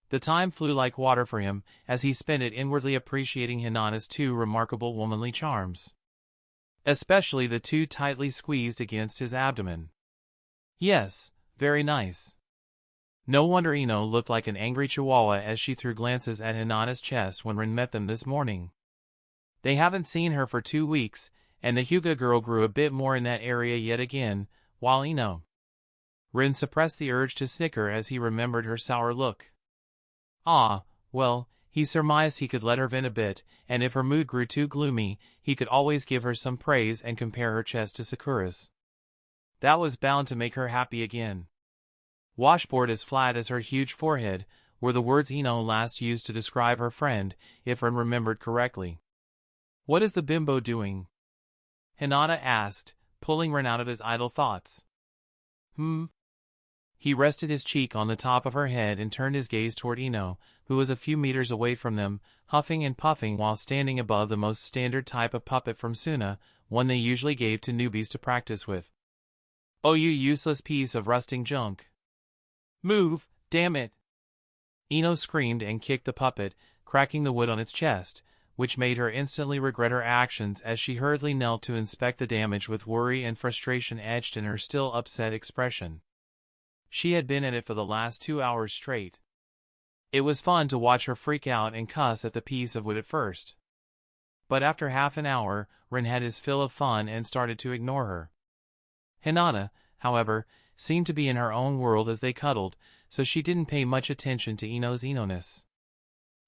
The time flew like water for him, as he spent it inwardly appreciating Hinata's 2 remarkable womanly charms. Especially the 2 tightly squeezed against his abdomen. Yes, very nice. No wonder Ino looked like an angry chihuahua as she threw glances at Hinata's chest when Rin met them this morning. They haven't seen her for 2 weeks, and the Hyuga girl grew a bit more in that area yet again, while Ino. Rin suppressed the urge to snicker as he remembered her sour look. Ah, well, he surmised he could let her vent a bit, and if her mood grew too gloomy, he could always give her some praise and compare her chest to Sakura's. That was bound to make her happy again. Washboard as flat as her huge forehead, were the words Ino last used to describe her friend, if Rin remembered correctly. What is the bimbo doing? Hinata asked, pulling Rin out of his idle thoughts. He rested his cheek on the top of her head and turned his gaze toward Ino, who was a few meters away from them, huffing and puffing while standing above the most standard type of puppet from Suna, one they usually gave to newbies to practice with. "Oh, you useless piece of rusting junk. Move, damn it!" Ino screamed and kicked the puppet, cracking the wood on its chest, which made her instantly regret her actions as she hurriedly knelt to inspect the damage with worry and frustration etched in her still upset expression. She had been at it for the last 2 hours straight. It was fun to watch her freak out and cuss at the piece of wood at first. But after half an hour, Rin had his fill of fun and started to ignore her. Hinata, however, seemed to be in her own world as they cuddled, so she didn't pay much attention to Ino's Ino-ness.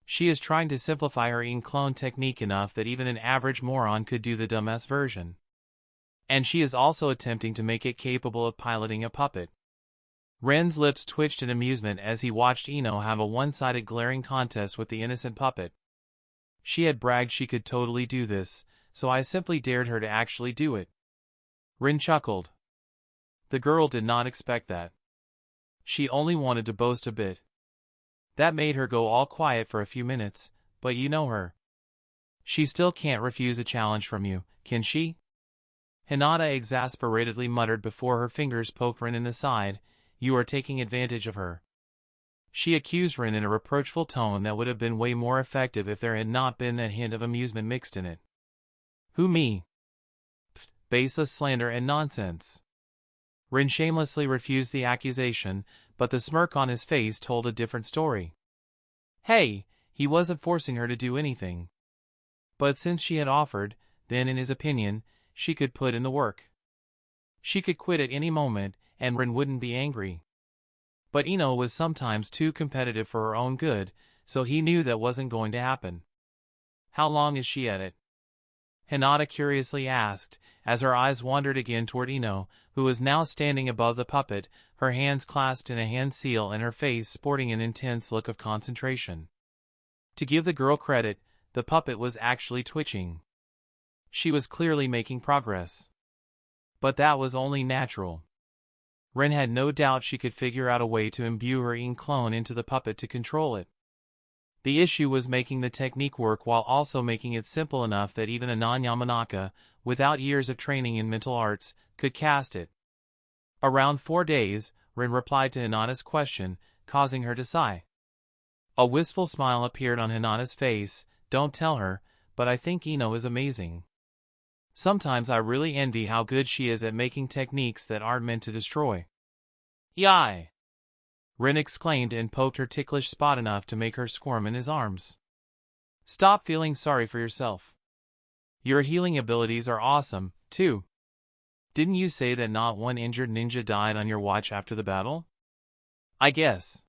She is trying to simplify her clone technique enough that even an average moron could do the dumbass version. And she is also attempting to make it capable of piloting a puppet. Ren's lips twitched in amusement as he watched Ino have a one-sided glaring contest with the innocent puppet. She had bragged she could totally do this, so I simply dared her to actually do it. Rin chuckled. The girl did not expect that. She only wanted to boast a bit. That made her go all quiet for a few minutes, but you know her. She still can't refuse a challenge from you, can she? Hinata exasperatedly muttered before her fingers poked Rin in the side. You are taking advantage of her. She accused Rin in a reproachful tone that would have been way more effective if there had not been that hint of amusement mixed in it. Who, me? Pfft, baseless slander and nonsense. Rin shamelessly refused the accusation, but the smirk on his face told a different story. Hey, he wasn't forcing her to do anything. But since she had offered, then in his opinion, she could put in the work. She could quit at any moment, and Rin wouldn't be angry. But Ino was sometimes too competitive for her own good, so he knew that wasn't going to happen. How long is she at it? Hinata curiously asked, as her eyes wandered again toward Ino, who was now standing above the puppet, her hands clasped in a hand seal and her face sporting an intense look of concentration. To give the girl credit, the puppet was actually twitching. She was clearly making progress. But that was only natural. Rin had no doubt she could figure out a way to imbue her clone into the puppet to control it. The issue was making the technique work while also making it simple enough that even a non-Yamanaka, without years of training in mental arts, could cast it. Around 4 days, Rin replied to Hinata's question, causing her to sigh. A wistful smile appeared on Hinata's face. Don't tell her, but I think Ino is amazing. Sometimes I really envy how good she is at making techniques that aren't meant to destroy. Yai! Rin exclaimed and poked her ticklish spot enough to make her squirm in his arms. Stop feeling sorry for yourself. Your healing abilities are awesome, too. Didn't you say that not one injured ninja died on your watch after the battle? I guess.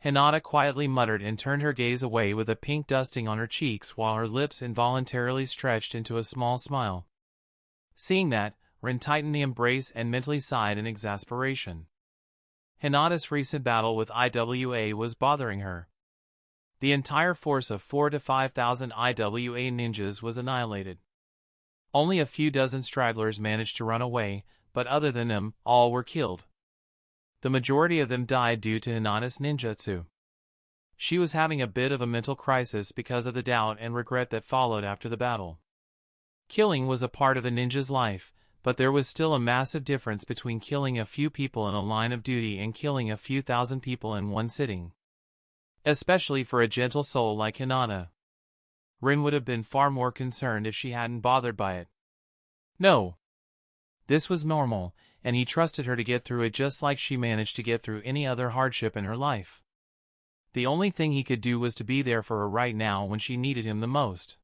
Hinata quietly muttered and turned her gaze away with a pink dusting on her cheeks while her lips involuntarily stretched into a small smile. Seeing that, Rin tightened the embrace and mentally sighed in exasperation. Hinata's recent battle with IWA was bothering her. The entire force of 4,000 to 5,000 IWA ninjas was annihilated. Only a few dozen stragglers managed to run away, but other than them, all were killed. The majority of them died due to Hinata's ninjutsu. She was having a bit of a mental crisis because of the doubt and regret that followed after the battle. Killing was a part of a ninja's life, but there was still a massive difference between killing a few people in a line of duty and killing a few thousand people in one sitting. Especially for a gentle soul like Hinata. Rin would have been far more concerned if she hadn't bothered by it. No. This was normal, and he trusted her to get through it just like she managed to get through any other hardship in her life. The only thing he could do was to be there for her right now when she needed him the most.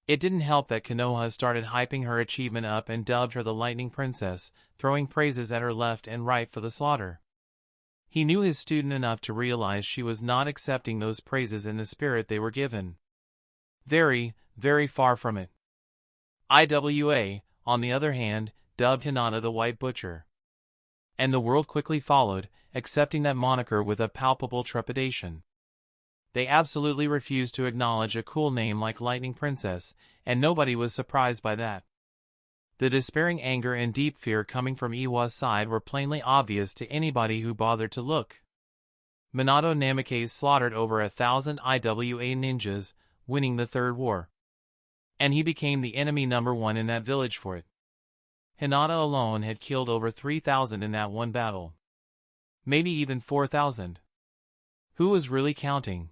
It didn't help that Konoha started hyping her achievement up and dubbed her the Lightning Princess, throwing praises at her left and right for the slaughter. He knew his student enough to realize she was not accepting those praises in the spirit they were given. Very, very far from it. IWA, on the other hand, dubbed Hinata the White Butcher. And the world quickly followed, accepting that moniker with a palpable trepidation. They absolutely refused to acknowledge a cool name like Lightning Princess, and nobody was surprised by that. The despairing anger and deep fear coming from Iwa's side were plainly obvious to anybody who bothered to look. Minato Namikaze slaughtered over 1,000 IWA ninjas, winning the Third War. And he became the enemy #1 in that village for it. Hinata alone had killed over 3,000 in that one battle. Maybe even 4,000. Who was really counting?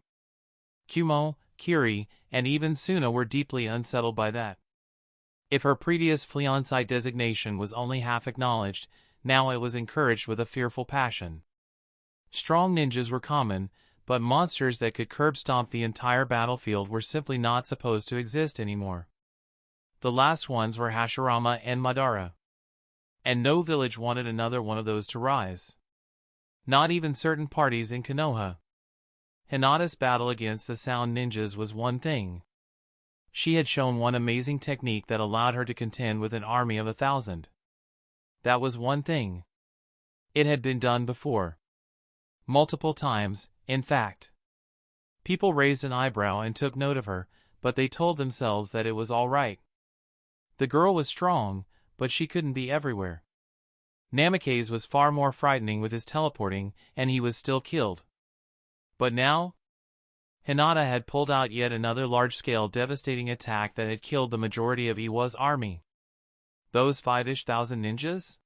Kumo, Kiri, and even Suna were deeply unsettled by that. If her previous fiancé designation was only half acknowledged, now it was encouraged with a fearful passion. Strong ninjas were common, but monsters that could curb-stomp the entire battlefield were simply not supposed to exist anymore. The last ones were Hashirama and Madara. And no village wanted another one of those to rise. Not even certain parties in Konoha. Hinata's battle against the Sound Ninjas was one thing. She had shown one amazing technique that allowed her to contend with an army of 1,000. That was one thing. It had been done before. Multiple times, in fact. People raised an eyebrow and took note of her, but they told themselves that it was all right. The girl was strong, but she couldn't be everywhere. Namikaze was far more frightening with his teleporting, and he was still killed. But now? Hinata had pulled out yet another large-scale devastating attack that had killed the majority of Iwa's army. Those 5,000 ninjas?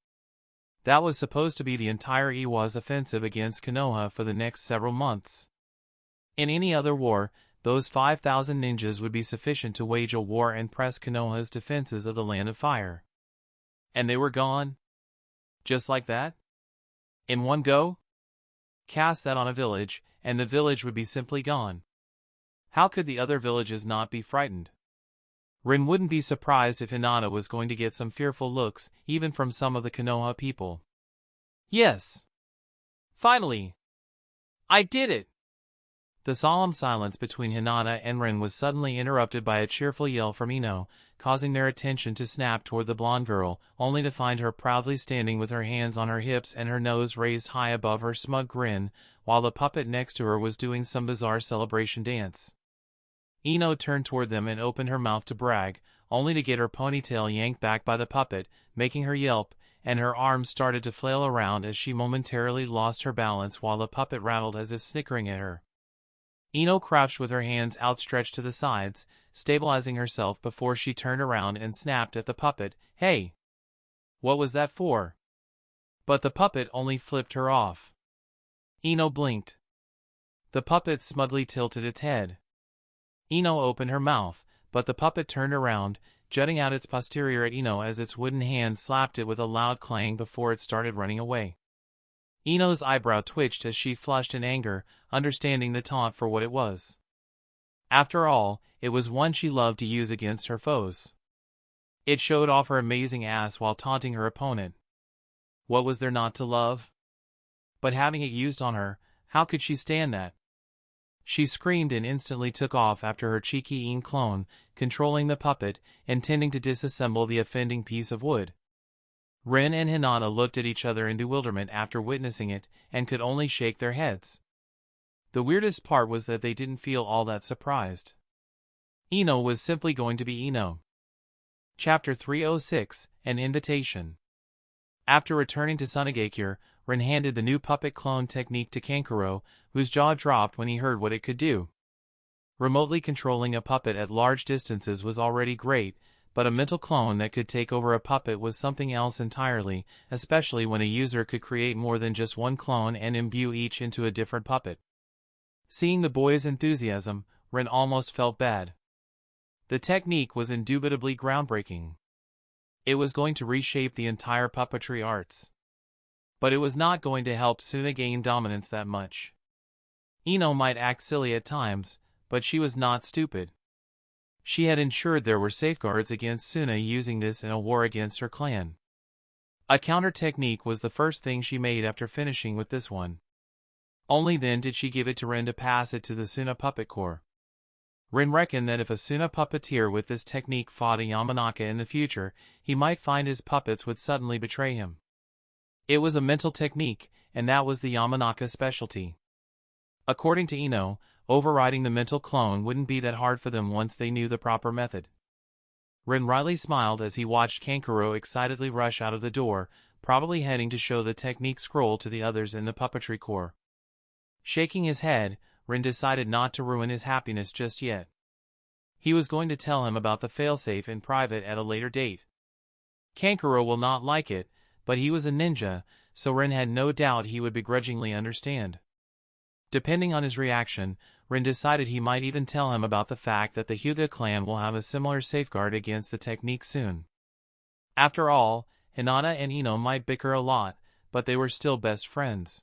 That was supposed to be the entire Iwa's offensive against Konoha for the next several months. In any other war, those 5,000 ninjas would be sufficient to wage a war and press Konoha's defenses of the Land of Fire. And they were gone? Just like that? In one go? Cast that on a village, and the village would be simply gone. How could the other villages not be frightened? Rin wouldn't be surprised if Hinata was going to get some fearful looks, even from some of the Konoha people. Yes! Finally! I did it! The solemn silence between Hinata and Rin was suddenly interrupted by a cheerful yell from Ino, causing their attention to snap toward the blonde girl, only to find her proudly standing with her hands on her hips and her nose raised high above her smug grin, while the puppet next to her was doing some bizarre celebration dance. Ino turned toward them and opened her mouth to brag, only to get her ponytail yanked back by the puppet, making her yelp, and her arms started to flail around as she momentarily lost her balance while the puppet rattled as if snickering at her. Ino crouched with her hands outstretched to the sides, stabilizing herself before she turned around and snapped at the puppet, "Hey! What was that for?" But the puppet only flipped her off. Ino blinked. The puppet smugly tilted its head. Ino opened her mouth, but the puppet turned around, jutting out its posterior at Ino as its wooden hand slapped it with a loud clang before it started running away. Ino's eyebrow twitched as she flushed in anger, understanding the taunt for what it was. After all, it was one she loved to use against her foes. It showed off her amazing ass while taunting her opponent. What was there not to love? But having it used on her, how could she stand that? She screamed and instantly took off after her cheeky Een clone, controlling the puppet, intending to disassemble the offending piece of wood. Rin and Hinata looked at each other in bewilderment after witnessing it, and could only shake their heads. The weirdest part was that they didn't feel all that surprised. Ino was simply going to be Ino. Chapter 306, An Invitation. After returning to Sunagakure, Rin handed the new puppet clone technique to Kankuro, whose jaw dropped when he heard what it could do. Remotely controlling a puppet at large distances was already great, but a mental clone that could take over a puppet was something else entirely, especially when a user could create more than just one clone and imbue each into a different puppet. Seeing the boy's enthusiasm, Rin almost felt bad. The technique was indubitably groundbreaking. It was going to reshape the entire puppetry arts. But it was not going to help Suna gain dominance that much. Ino might act silly at times, but she was not stupid. She had ensured there were safeguards against Suna using this in a war against her clan. A counter technique was the first thing she made after finishing with this one. Only then did she give it to Rin to pass it to the Suna puppet corps. Rin reckoned that if a Suna puppeteer with this technique fought a Yamanaka in the future, he might find his puppets would suddenly betray him. It was a mental technique, and that was the Yamanaka specialty. According to Ino, overriding the mental clone wouldn't be that hard for them once they knew the proper method. Rin wryly smiled as he watched Kankuro excitedly rush out of the door, probably heading to show the technique scroll to the others in the puppetry corps. Shaking his head, Rin decided not to ruin his happiness just yet. He was going to tell him about the failsafe in private at a later date. Kankuro will not like it, but he was a ninja, so Rin had no doubt he would begrudgingly understand. Depending on his reaction, Rin decided he might even tell him about the fact that the Hyuga clan will have a similar safeguard against the technique soon. After all, Hinata and Ino might bicker a lot, but they were still best friends.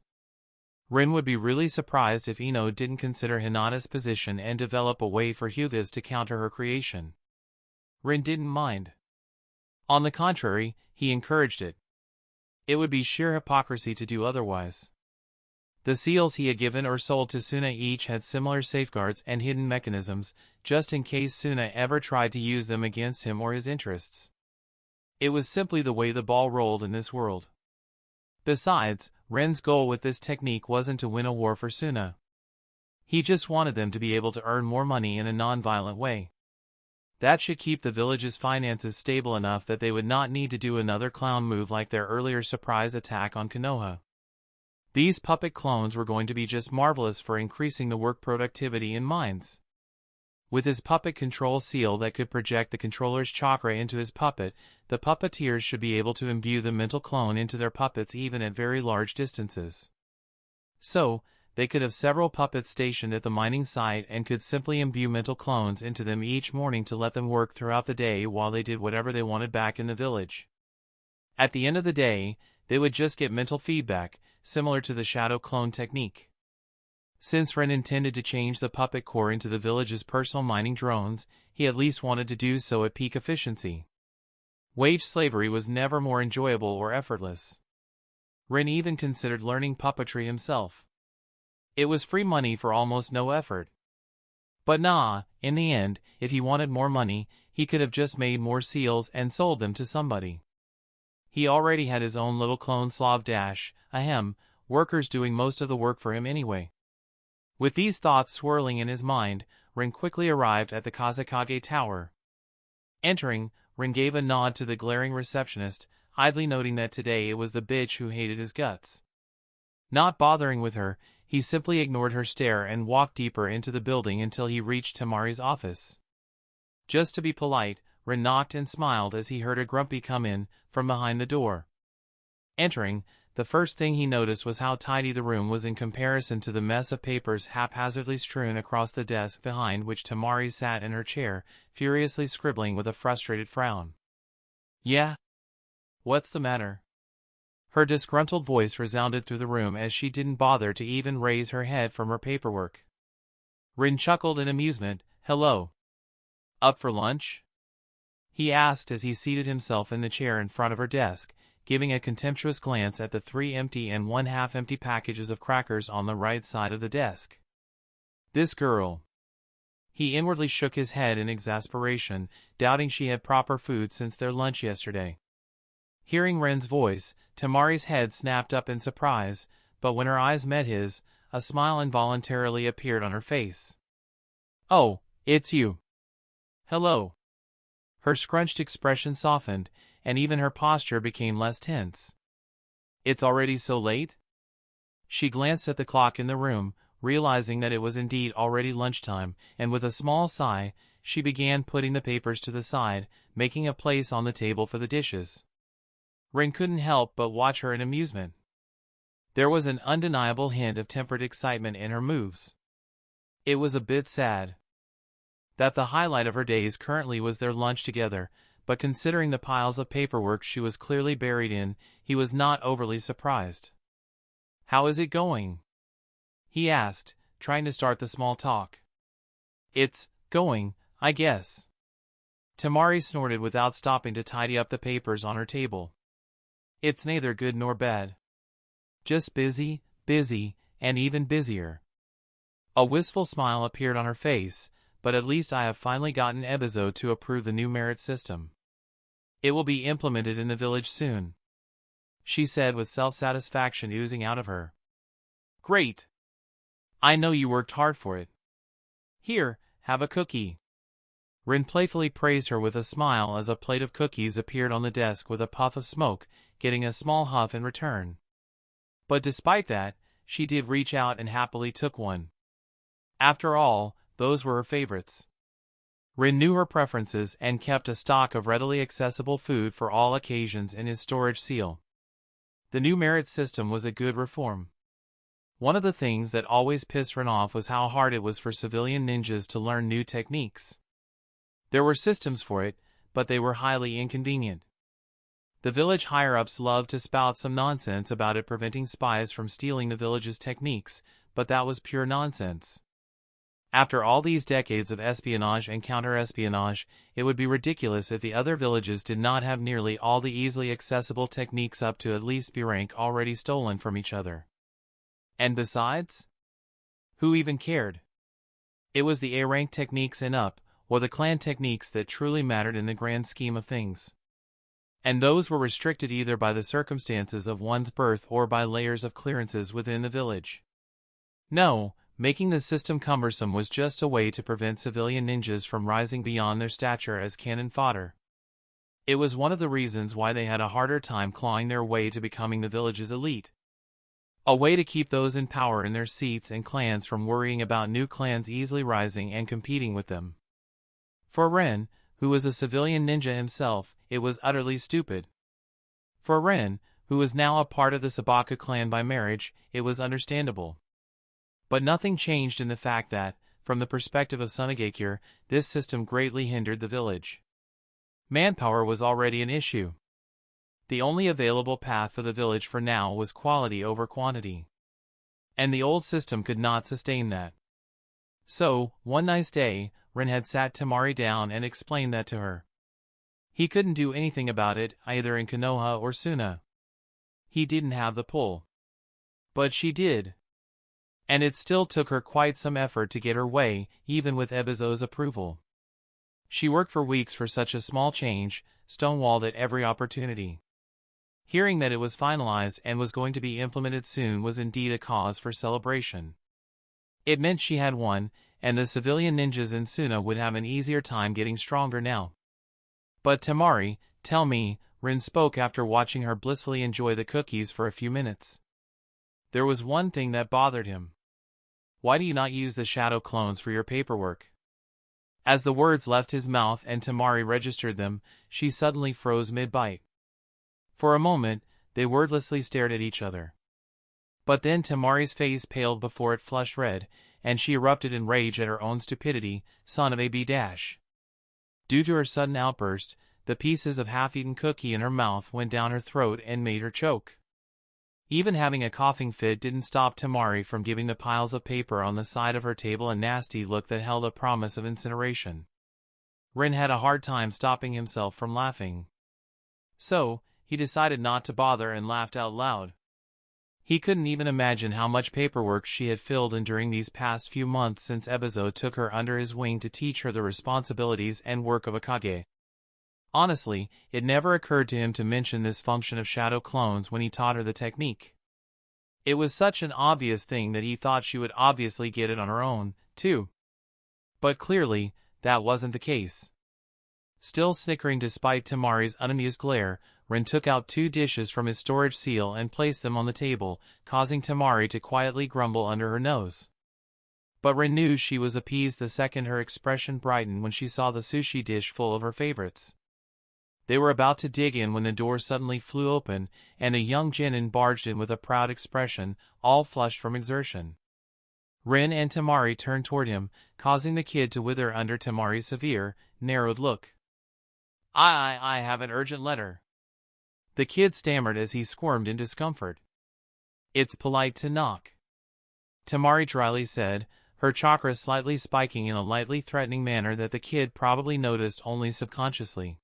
Rin would be really surprised if Ino didn't consider Hinata's position and develop a way for Hyugas to counter her creation. Rin didn't mind. On the contrary, he encouraged it. It would be sheer hypocrisy to do otherwise. The seals he had given or sold to Suna each had similar safeguards and hidden mechanisms, just in case Suna ever tried to use them against him or his interests. It was simply the way the ball rolled in this world. Besides, Ren's goal with this technique wasn't to win a war for Suna. He just wanted them to be able to earn more money in a non-violent way. That should keep the village's finances stable enough that they would not need to do another clown move like their earlier surprise attack on Konoha. These puppet clones were going to be just marvelous for increasing the work productivity in mines. With his puppet control seal that could project the controller's chakra into his puppet, the puppeteers should be able to imbue the mental clone into their puppets even at very large distances. So, they could have several puppets stationed at the mining site and could simply imbue mental clones into them each morning to let them work throughout the day while they did whatever they wanted back in the village. At the end of the day, they would just get mental feedback, similar to the shadow clone technique. Since Ren intended to change the puppet core into the village's personal mining drones, he at least wanted to do so at peak efficiency. Wage slavery was never more enjoyable or effortless. Ren even considered learning puppetry himself. It was free money for almost no effort. But nah, in the end, if he wanted more money, he could have just made more seals and sold them to somebody. He already had his own little clone Slav Dash, workers doing most of the work for him anyway. With these thoughts swirling in his mind, Ren quickly arrived at the Kazekage Tower. Entering, Ren gave a nod to the glaring receptionist, idly noting that today it was the bitch who hated his guts. Not bothering with her, he simply ignored her stare and walked deeper into the building until he reached Tamari's office. Just to be polite, Ren knocked and smiled as he heard a grumpy come in from behind the door. Entering, the first thing he noticed was how tidy the room was in comparison to the mess of papers haphazardly strewn across the desk behind which Tamari sat in her chair, furiously scribbling with a frustrated frown. Yeah? What's the matter? Her disgruntled voice resounded through the room as she didn't bother to even raise her head from her paperwork. Rin chuckled in amusement. Hello. Up for lunch? He asked as he seated himself in the chair in front of her desk, giving a contemptuous glance at the 3 empty and 1 half-empty packages of crackers on the right side of the desk. This girl. He inwardly shook his head in exasperation, doubting she had proper food since their lunch yesterday. Hearing Ren's voice, Tamari's head snapped up in surprise, but when her eyes met his, a smile involuntarily appeared on her face. Oh, it's you. Hello. Her scrunched expression softened, and even her posture became less tense. It's already so late? She glanced at the clock in the room, realizing that it was indeed already lunchtime, and with a small sigh, she began putting the papers to the side, making a place on the table for the dishes. Ren couldn't help but watch her in amusement. There was an undeniable hint of tempered excitement in her moves. It was a bit sad that the highlight of her days currently was their lunch together, but considering the piles of paperwork she was clearly buried in, he was not overly surprised. How is it going? He asked, trying to start the small talk. It's going, I guess. Tamari snorted without stopping to tidy up the papers on her table. It's neither good nor bad. Just busy, and even busier. A wistful smile appeared on her face, but at least I have finally gotten Ebizo to approve the new merit system. It will be implemented in the village soon, she said with self-satisfaction oozing out of her. Great! I know you worked hard for it. Here, have a cookie. Rin playfully praised her with a smile as a plate of cookies appeared on the desk with a puff of smoke, getting a small huff in return. But despite that, she did reach out and happily took one. After all, those were her favorites. Rin knew her preferences and kept a stock of readily accessible food for all occasions in his storage seal. The new merit system was a good reform. One of the things that always pissed Rin off was how hard it was for civilian ninjas to learn new techniques. There were systems for it, but they were highly inconvenient. The village higher-ups loved to spout some nonsense about it preventing spies from stealing the village's techniques, but that was pure nonsense. After all these decades of espionage and counter-espionage, it would be ridiculous if the other villages did not have nearly all the easily accessible techniques up to at least B rank already stolen from each other. And besides? Who even cared? It was the A rank techniques and up, or the clan techniques that truly mattered in the grand scheme of things. And those were restricted either by the circumstances of one's birth or by layers of clearances within the village. No, making the system cumbersome was just a way to prevent civilian ninjas from rising beyond their stature as cannon fodder. It was one of the reasons why they had a harder time clawing their way to becoming the village's elite. A way to keep those in power in their seats and clans from worrying about new clans easily rising and competing with them. For Ren, who was a civilian ninja himself, it was utterly stupid. For Ren, who was now a part of the Sabaka clan by marriage, it was understandable. But nothing changed in the fact that, from the perspective of Sunagakure, this system greatly hindered the village. Manpower was already an issue. The only available path for the village for now was quality over quantity. And the old system could not sustain that. So, one nice day, Ren had sat Temari down and explained that to her. He couldn't do anything about it, either in Konoha or Suna. He didn't have the pull. But she did. And it still took her quite some effort to get her way, even with Ebizo's approval. She worked for weeks for such a small change, stonewalled at every opportunity. Hearing that it was finalized and was going to be implemented soon was indeed a cause for celebration. It meant she had won, and the civilian ninjas in Suna would have an easier time getting stronger now. But Temari, tell me, Rin spoke after watching her blissfully enjoy the cookies for a few minutes. There was one thing that bothered him. Why do you not use the shadow clones for your paperwork? As the words left his mouth and Temari registered them, she suddenly froze mid-bite. For a moment, they wordlessly stared at each other. But then Temari's face paled before it flushed red, and she erupted in rage at her own stupidity, son of a b-. Due to her sudden outburst, the pieces of half-eaten cookie in her mouth went down her throat and made her choke. Even having a coughing fit didn't stop Temari from giving the piles of paper on the side of her table a nasty look that held a promise of incineration. Rin had a hard time stopping himself from laughing. So, he decided not to bother and laughed out loud. He couldn't even imagine how much paperwork she had filled in during these past few months since Ebizo took her under his wing to teach her the responsibilities and work of a Kage. Honestly, it never occurred to him to mention this function of shadow clones when he taught her the technique. It was such an obvious thing that he thought she would obviously get it on her own, too. But clearly, that wasn't the case. Still snickering despite Temari's unamused glare, Rin took out 2 dishes from his storage seal and placed them on the table, causing Temari to quietly grumble under her nose. But Rin knew she was appeased the second her expression brightened when she saw the sushi dish full of her favorites. They were about to dig in when the door suddenly flew open, and a young genin barged in with a proud expression, all flushed from exertion. Rin and Temari turned toward him, causing the kid to wither under Temari's severe, narrowed look. I have an urgent letter. The kid stammered as he squirmed in discomfort. It's polite to knock, Temari dryly said, her chakra slightly spiking in a lightly threatening manner that the kid probably noticed only subconsciously.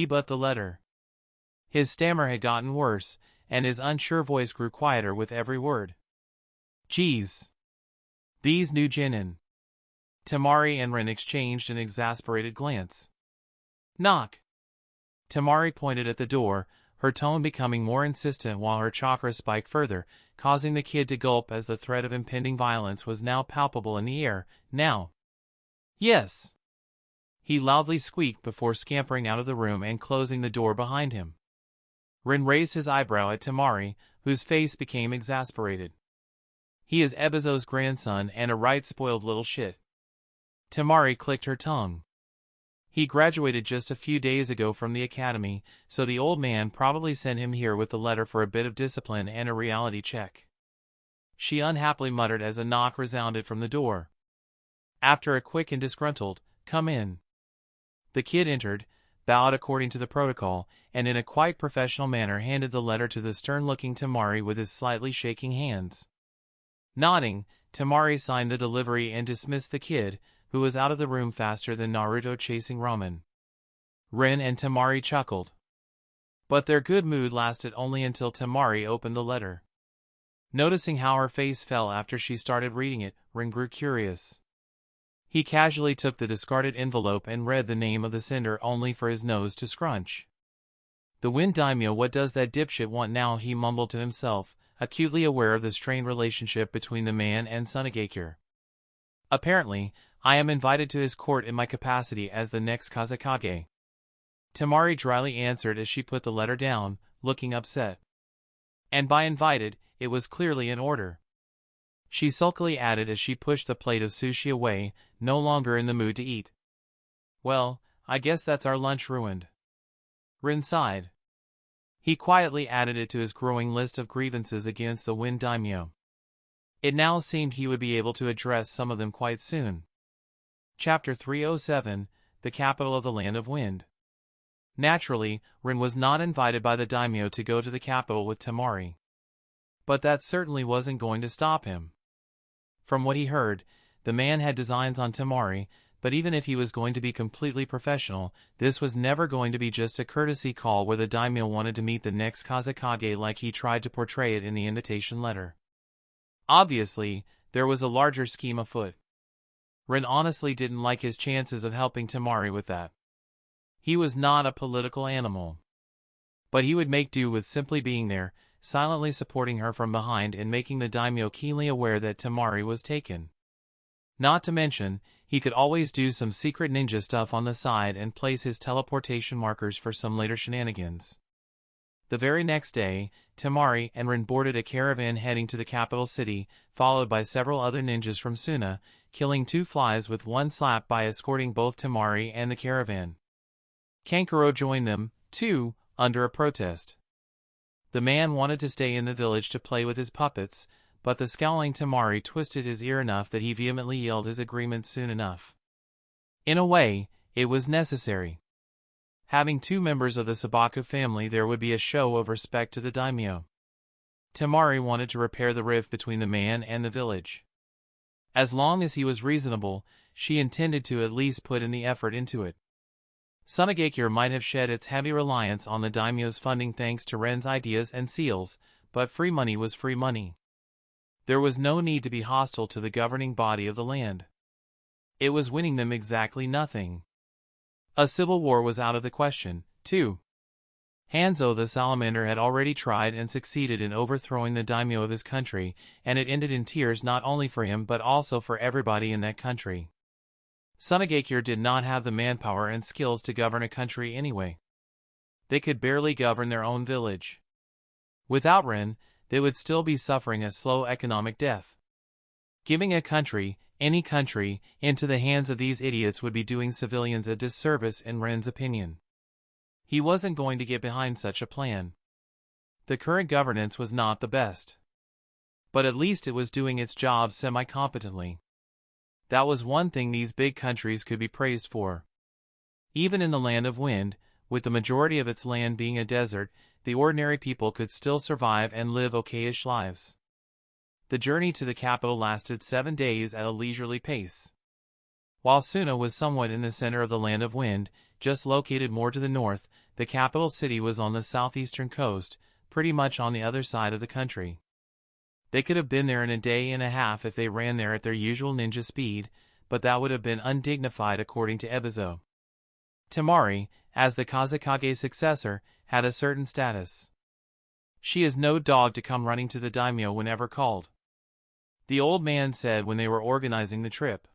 But the letter. His stammer had gotten worse, and his unsure voice grew quieter with every word. Geez. These new genin. Temari and Rin exchanged an exasperated glance. Knock. Temari pointed at the door, her tone becoming more insistent while her chakra spiked further, causing the kid to gulp as the threat of impending violence was now palpable in the air. Now. Yes. He loudly squeaked before scampering out of the room and closing the door behind him. Rin raised his eyebrow at Temari, whose face became exasperated. He is Ebizo's grandson and a right spoiled little shit. Temari clicked her tongue. He graduated just a few days ago from the academy, so the old man probably sent him here with the letter for a bit of discipline and a reality check. She unhappily muttered as a knock resounded from the door. After a quick and disgruntled, "Come in," the kid entered, bowed according to the protocol, and in a quite professional manner handed the letter to the stern-looking Temari with his slightly shaking hands. Nodding, Temari signed the delivery and dismissed the kid, who was out of the room faster than Naruto chasing ramen. Rin and Temari chuckled. But their good mood lasted only until Temari opened the letter. Noticing how her face fell after she started reading it, Rin grew curious. He casually took the discarded envelope and read the name of the sender only for his nose to scrunch. "The Wind Daimyo, what does that dipshit want now?" he mumbled to himself, acutely aware of the strained relationship between the man and Sunagakure. "Apparently, I am invited to his court in my capacity as the next Kazekage." Temari dryly answered as she put the letter down, looking upset. And by invited, it was clearly in order. She sulkily added as she pushed the plate of sushi away, no longer in the mood to eat. "Well, I guess that's our lunch ruined." Rin sighed. He quietly added it to his growing list of grievances against the Wind Daimyo. It now seemed he would be able to address some of them quite soon. Chapter 307, The Capital of the Land of Wind. Naturally, Rin was not invited by the daimyo to go to the capital with Temari. But that certainly wasn't going to stop him. From what he heard, the man had designs on Temari, but even if he was going to be completely professional, this was never going to be just a courtesy call where the daimyo wanted to meet the next Kazekage like he tried to portray it in the invitation letter. Obviously, there was a larger scheme afoot. Rin honestly didn't like his chances of helping Temari with that. He was not a political animal. But he would make do with simply being there, silently supporting her from behind and making the daimyo keenly aware that Temari was taken. Not to mention, he could always do some secret ninja stuff on the side and place his teleportation markers for some later shenanigans. The very next day, Temari and Rin boarded a caravan heading to the capital city, followed by several other ninjas from Suna, killing 2 flies with 1 slap by escorting both Temari and the caravan. Kankuro joined them, too, under a protest. The man wanted to stay in the village to play with his puppets, but the scowling Temari twisted his ear enough that he vehemently yelled his agreement soon enough. In a way, it was necessary. Having 2 members of the Sabaku family, there would be a show of respect to the daimyo. Temari wanted to repair the rift between the man and the village. As long as he was reasonable, she intended to at least put in the effort into it. Sunagakure might have shed its heavy reliance on the daimyo's funding thanks to Ren's ideas and seals, but free money was free money. There was no need to be hostile to the governing body of the land. It was winning them exactly nothing. A civil war was out of the question, too. Hanzo the salamander had already tried and succeeded in overthrowing the daimyo of his country, and it ended in tears not only for him but also for everybody in that country. Sunagakure did not have the manpower and skills to govern a country anyway. They could barely govern their own village. Without Ren, they would still be suffering a slow economic death. Giving a country, any country, into the hands of these idiots would be doing civilians a disservice in Ren's opinion. He wasn't going to get behind such a plan. The current governance was not the best. But at least it was doing its job semi-competently. That was one thing these big countries could be praised for. Even in the Land of Wind, with the majority of its land being a desert, the ordinary people could still survive and live okayish lives. The journey to the capital lasted 7 days at a leisurely pace. While Suna was somewhat in the center of the Land of Wind, just located more to the north, the capital city was on the southeastern coast, pretty much on the other side of the country. They could have been there in a day and a half if they ran there at their usual ninja speed, but that would have been undignified according to Ebizo. Temari, as the Kazekage's successor, had a certain status. She is no dog to come running to the daimyo whenever called, the old man said when they were organizing the trip.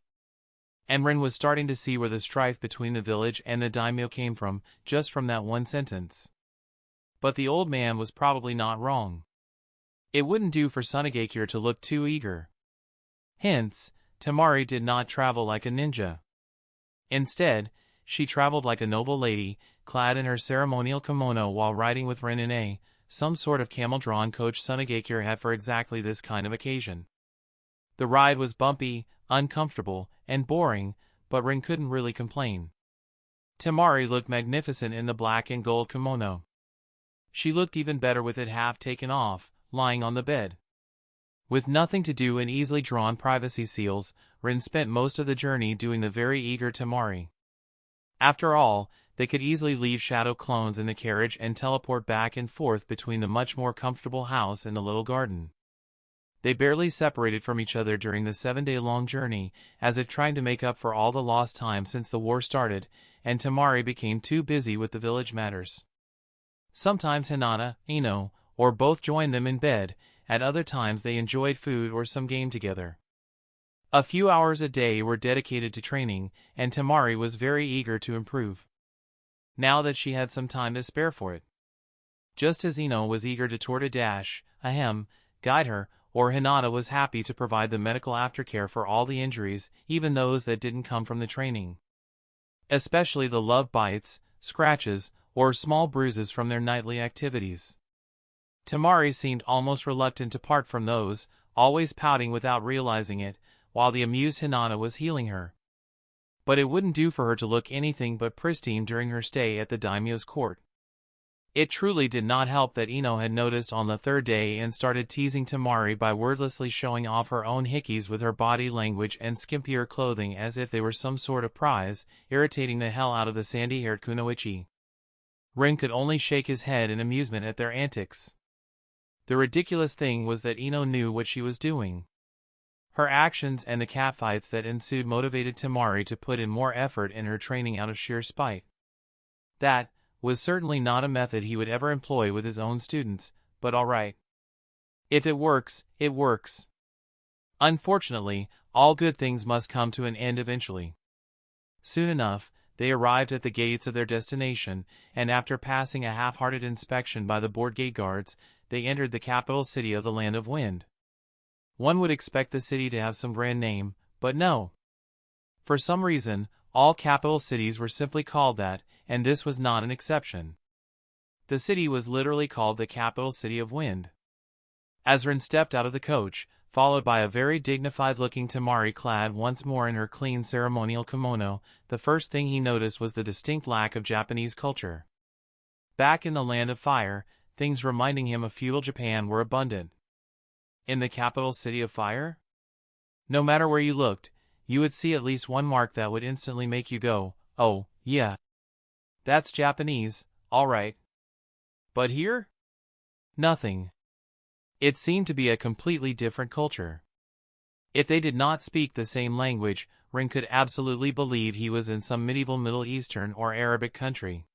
And Rin was starting to see where the strife between the village and the daimyo came from, just from that one sentence. But the old man was probably not wrong. It wouldn't do for Sunagakure to look too eager. Hence, Temari did not travel like a ninja. Instead, she traveled like a noble lady, clad in her ceremonial kimono while riding with Rin, some sort of camel-drawn coach Sunagakure had for exactly this kind of occasion. The ride was bumpy, uncomfortable, and boring, but Rin couldn't really complain. Temari looked magnificent in the black and gold kimono. She looked even better with it half taken off, lying on the bed. With nothing to do and easily drawn privacy seals, Rin spent most of the journey doing the very eager Temari. After all, they could easily leave shadow clones in the carriage and teleport back and forth between the much more comfortable house and the little garden. They barely separated from each other during the 7-day-long journey, as if trying to make up for all the lost time since the war started, and Temari became too busy with the village matters. Sometimes Hinata, Ino, or both joined them in bed. At other times they enjoyed food or some game together. A few hours a day were dedicated to training, and Temari was very eager to improve. Now that she had some time to spare for it. Just as Ino was eager to guide her, or Hinata was happy to provide the medical aftercare for all the injuries, even those that didn't come from the training. Especially the love bites, scratches, or small bruises from their nightly activities. Temari seemed almost reluctant to part from those, always pouting without realizing it, while the amused Hinata was healing her. But it wouldn't do for her to look anything but pristine during her stay at the daimyo's court. It truly did not help that Ino had noticed on the 3rd day and started teasing Temari by wordlessly showing off her own hickeys with her body language and skimpier clothing as if they were some sort of prize, irritating the hell out of the sandy-haired kunoichi. Rin could only shake his head in amusement at their antics. The ridiculous thing was that Ino knew what she was doing. Her actions and the catfights that ensued motivated Temari to put in more effort in her training out of sheer spite. That was certainly not a method he would ever employ with his own students, but alright. If it works, it works. Unfortunately, all good things must come to an end eventually. Soon enough, they arrived at the gates of their destination, and after passing a half-hearted inspection by the board gate guards, they entered the capital city of the Land of Wind. One would expect the city to have some grand name, but no. For some reason, all capital cities were simply called that, and this was not an exception. The city was literally called the capital city of Wind. As Rin stepped out of the coach, followed by a very dignified-looking Temari clad once more in her clean ceremonial kimono, the first thing he noticed was the distinct lack of Japanese culture. Back in the Land of Fire, things reminding him of feudal Japan were abundant. In the capital city of Fire? No matter where you looked, you would see at least one mark that would instantly make you go, "Oh, yeah. That's Japanese, all right." But here? Nothing. It seemed to be a completely different culture. If they did not speak the same language, Rin could absolutely believe he was in some medieval Middle Eastern or Arabic country.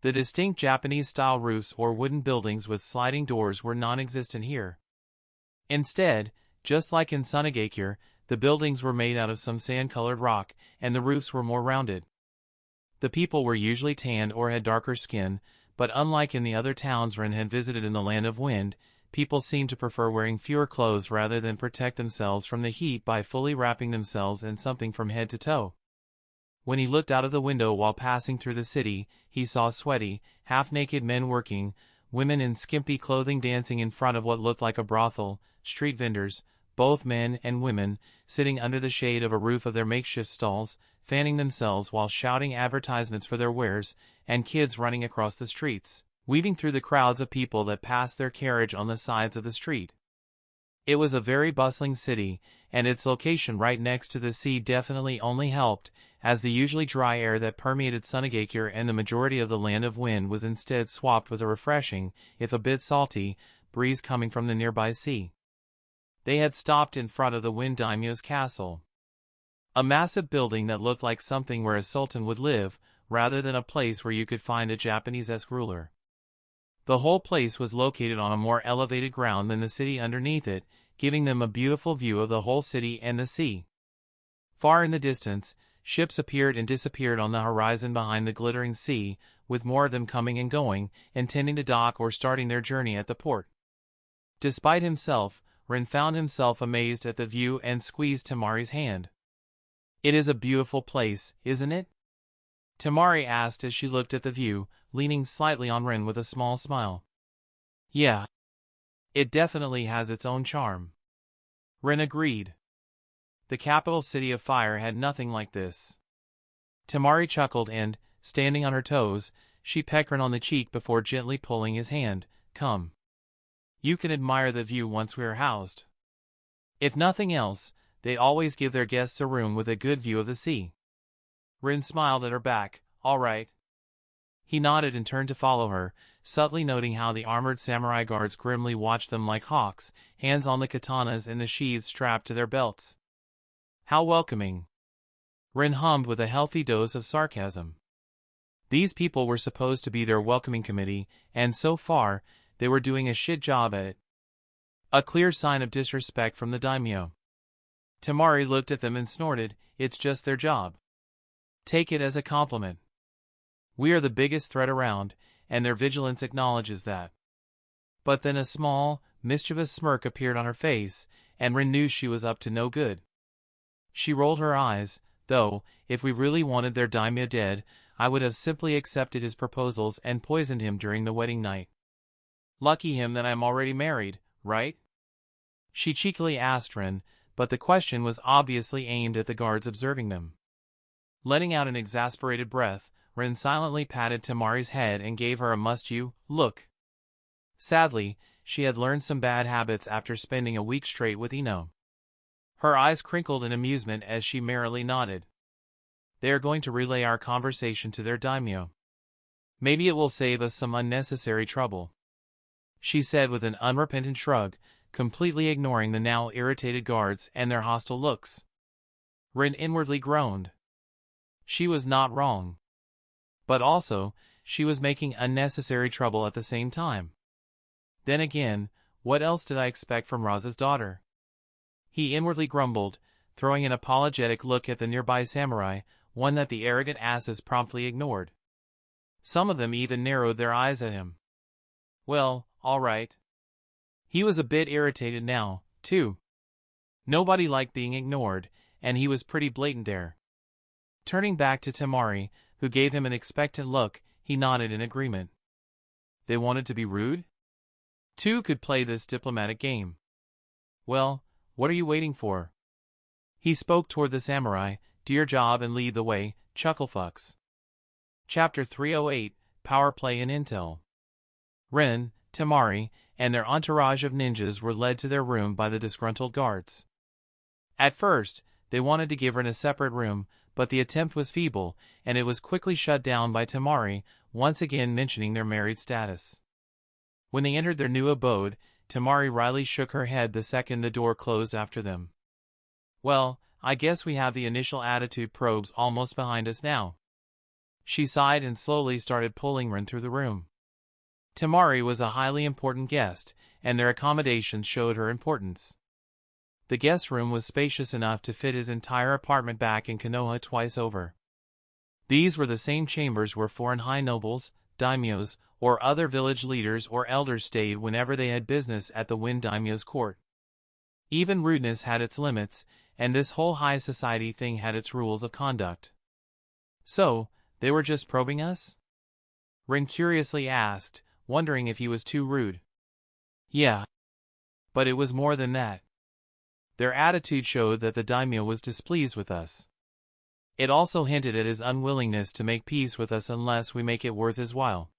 The distinct Japanese-style roofs or wooden buildings with sliding doors were non-existent here. Instead, just like in Sunagakure, the buildings were made out of some sand-colored rock, and the roofs were more rounded. The people were usually tanned or had darker skin, but unlike in the other towns Rin had visited in the Land of Wind, people seemed to prefer wearing fewer clothes rather than protect themselves from the heat by fully wrapping themselves in something from head to toe. When he looked out of the window while passing through the city, he saw sweaty, half-naked men working, women in skimpy clothing dancing in front of what looked like a brothel, street vendors, both men and women, sitting under the shade of a roof of their makeshift stalls, fanning themselves while shouting advertisements for their wares, and kids running across the streets, weaving through the crowds of people that passed their carriage on the sides of the street. It was a very bustling city, and its location right next to the sea definitely only helped, as the usually dry air that permeated Sunagakure and the majority of the Land of Wind was instead swapped with a refreshing, if a bit salty, breeze coming from the nearby sea. They had stopped in front of the Wind Daimyo's castle. A massive building that looked like something where a sultan would live, rather than a place where you could find a Japanese-esque ruler. The whole place was located on a more elevated ground than the city underneath it, giving them a beautiful view of the whole city and the sea. Far in the distance, ships appeared and disappeared on the horizon behind the glittering sea, with more of them coming and going, intending to dock or starting their journey at the port. Despite himself, Rin found himself amazed at the view and squeezed Temari's hand. "It is a beautiful place, isn't it?" Temari asked as she looked at the view, leaning slightly on Rin with a small smile. "Yeah. It definitely has its own charm." Rin agreed. The capital city of fire had nothing like this. Temari chuckled and, standing on her toes, she pecked Rin on the cheek before gently pulling his hand. "Come. You can admire the view once we are housed." If nothing else, they always give their guests a room with a good view of the sea. Rin smiled at her back. "All right." He nodded and turned to follow her, subtly noting how the armored samurai guards grimly watched them like hawks, hands on the katanas and the sheaths strapped to their belts. "How welcoming." Rin hummed with a healthy dose of sarcasm. These people were supposed to be their welcoming committee, and so far, they were doing a shit job at it. A clear sign of disrespect from the daimyo. Temari looked at them and snorted, "It's just their job. Take it as a compliment. We are the biggest threat around, and their vigilance acknowledges that." But then a small, mischievous smirk appeared on her face, and Rin knew she was up to no good. She rolled her eyes, "Though, if we really wanted their daimyo dead, I would have simply accepted his proposals and poisoned him during the wedding night. Lucky him that I am already married, right?" She cheekily asked Rin, but the question was obviously aimed at the guards observing them. Letting out an exasperated breath, Rin silently patted Temari's head and gave her a must-you look. Sadly, she had learned some bad habits after spending a week straight with Ino. Her eyes crinkled in amusement as she merrily nodded. "They are going to relay our conversation to their daimyo. Maybe it will save us some unnecessary trouble," she said with an unrepentant shrug, completely ignoring the now irritated guards and their hostile looks. Rin inwardly groaned. She was not wrong. But also, she was making unnecessary trouble at the same time. Then again, what else did I expect from Raza's daughter? He inwardly grumbled, throwing an apologetic look at the nearby samurai, one that the arrogant asses promptly ignored. Some of them even narrowed their eyes at him. Well, all right. He was a bit irritated now, too. Nobody liked being ignored, and he was pretty blatant there. Turning back to Temari, who gave him an expectant look, he nodded in agreement. They wanted to be rude? Two could play this diplomatic game. Well, what are you waiting for? He spoke toward the samurai, "Do your job and lead the way, chucklefucks." Chapter 308, Power Play and Intel. Rin, Temari, and their entourage of ninjas were led to their room by the disgruntled guards. At first, they wanted to give Rin a separate room, but the attempt was feeble, and it was quickly shut down by Temari, once again mentioning their married status. When they entered their new abode, Temari wryly shook her head the second the door closed after them. Well, I guess we have the initial attitude probes almost behind us now. She sighed and slowly started pulling Rin through the room. Temari was a highly important guest, and their accommodations showed her importance. The guest room was spacious enough to fit his entire apartment back in Konoha twice over. These were the same chambers where foreign high nobles, daimyos, or other village leaders or elders stayed whenever they had business at the Wind Daimyo's court. Even rudeness had its limits, and this whole high society thing had its rules of conduct. So, they were just probing us? Rin curiously asked, wondering if he was too rude. Yeah. But it was more than that. Their attitude showed that the daimyo was displeased with us. It also hinted at his unwillingness to make peace with us unless we make it worth his while.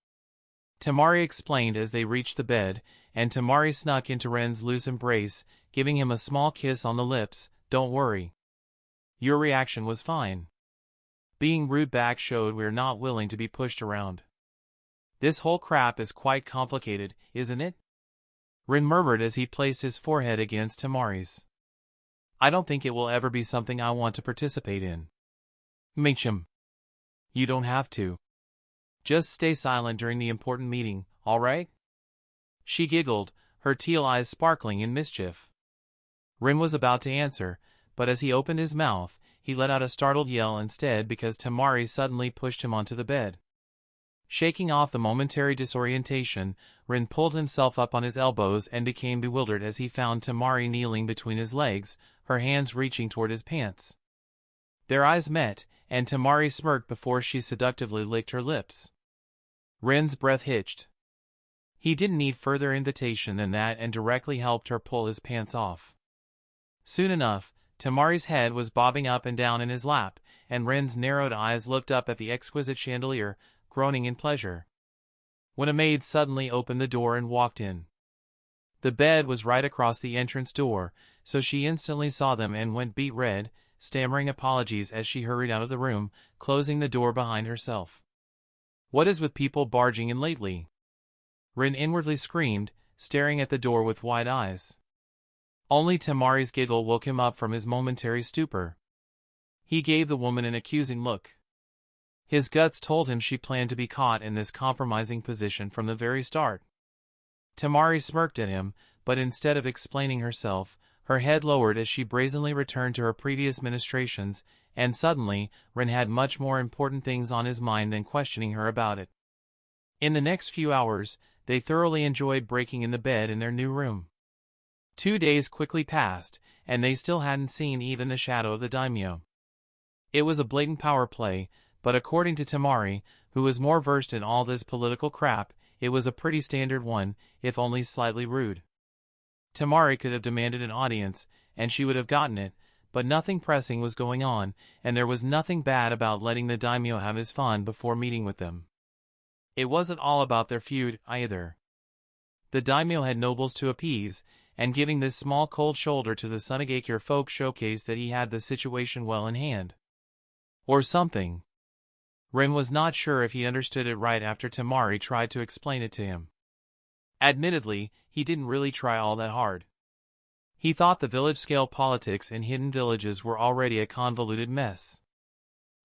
Temari explained as they reached the bed, and Temari snuck into Ren's loose embrace, giving him a small kiss on the lips. Don't worry. Your reaction was fine. Being rude back showed we're not willing to be pushed around. This whole crap is quite complicated, isn't it? Rin murmured as he placed his forehead against Temari's. I don't think it will ever be something I want to participate in. Mincham. You don't have to. Just stay silent during the important meeting, all right? She giggled, her teal eyes sparkling in mischief. Rin was about to answer, but as he opened his mouth, he let out a startled yell instead because Tamari suddenly pushed him onto the bed. Shaking off the momentary disorientation, Rin pulled himself up on his elbows and became bewildered as he found Tamari kneeling between his legs, her hands reaching toward his pants. Their eyes met, and Tamari smirked before she seductively licked her lips. Rin's breath hitched. He didn't need further invitation than that and directly helped her pull his pants off. Soon enough, Tamari's head was bobbing up and down in his lap, and Rin's narrowed eyes looked up at the exquisite chandelier, groaning in pleasure. When a maid suddenly opened the door and walked in. The bed was right across the entrance door, so she instantly saw them and went beet red, stammering apologies as she hurried out of the room, closing the door behind herself. What is with people barging in lately? Rin inwardly screamed, staring at the door with wide eyes. Only Tamari's giggle woke him up from his momentary stupor. He gave the woman an accusing look. His guts told him she planned to be caught in this compromising position from the very start. Tamari smirked at him, but instead of explaining herself, her head lowered as she brazenly returned to her previous ministrations, and suddenly, Rin had much more important things on his mind than questioning her about it. In the next few hours, they thoroughly enjoyed breaking in the bed in their new room. 2 days quickly passed, and they still hadn't seen even the shadow of the daimyo. It was a blatant power play, but according to Tamari, who was more versed in all this political crap, it was a pretty standard one, if only slightly rude. Tamari could have demanded an audience, and she would have gotten it, but nothing pressing was going on, and there was nothing bad about letting the daimyo have his fun before meeting with them. It wasn't all about their feud, either. The daimyo had nobles to appease, and giving this small cold shoulder to the Sunagakure folk showcased that he had the situation well in hand. Or something. Rin was not sure if he understood it right after Tamari tried to explain it to him. Admittedly, he didn't really try all that hard. He thought the village-scale politics in hidden villages were already a convoluted mess.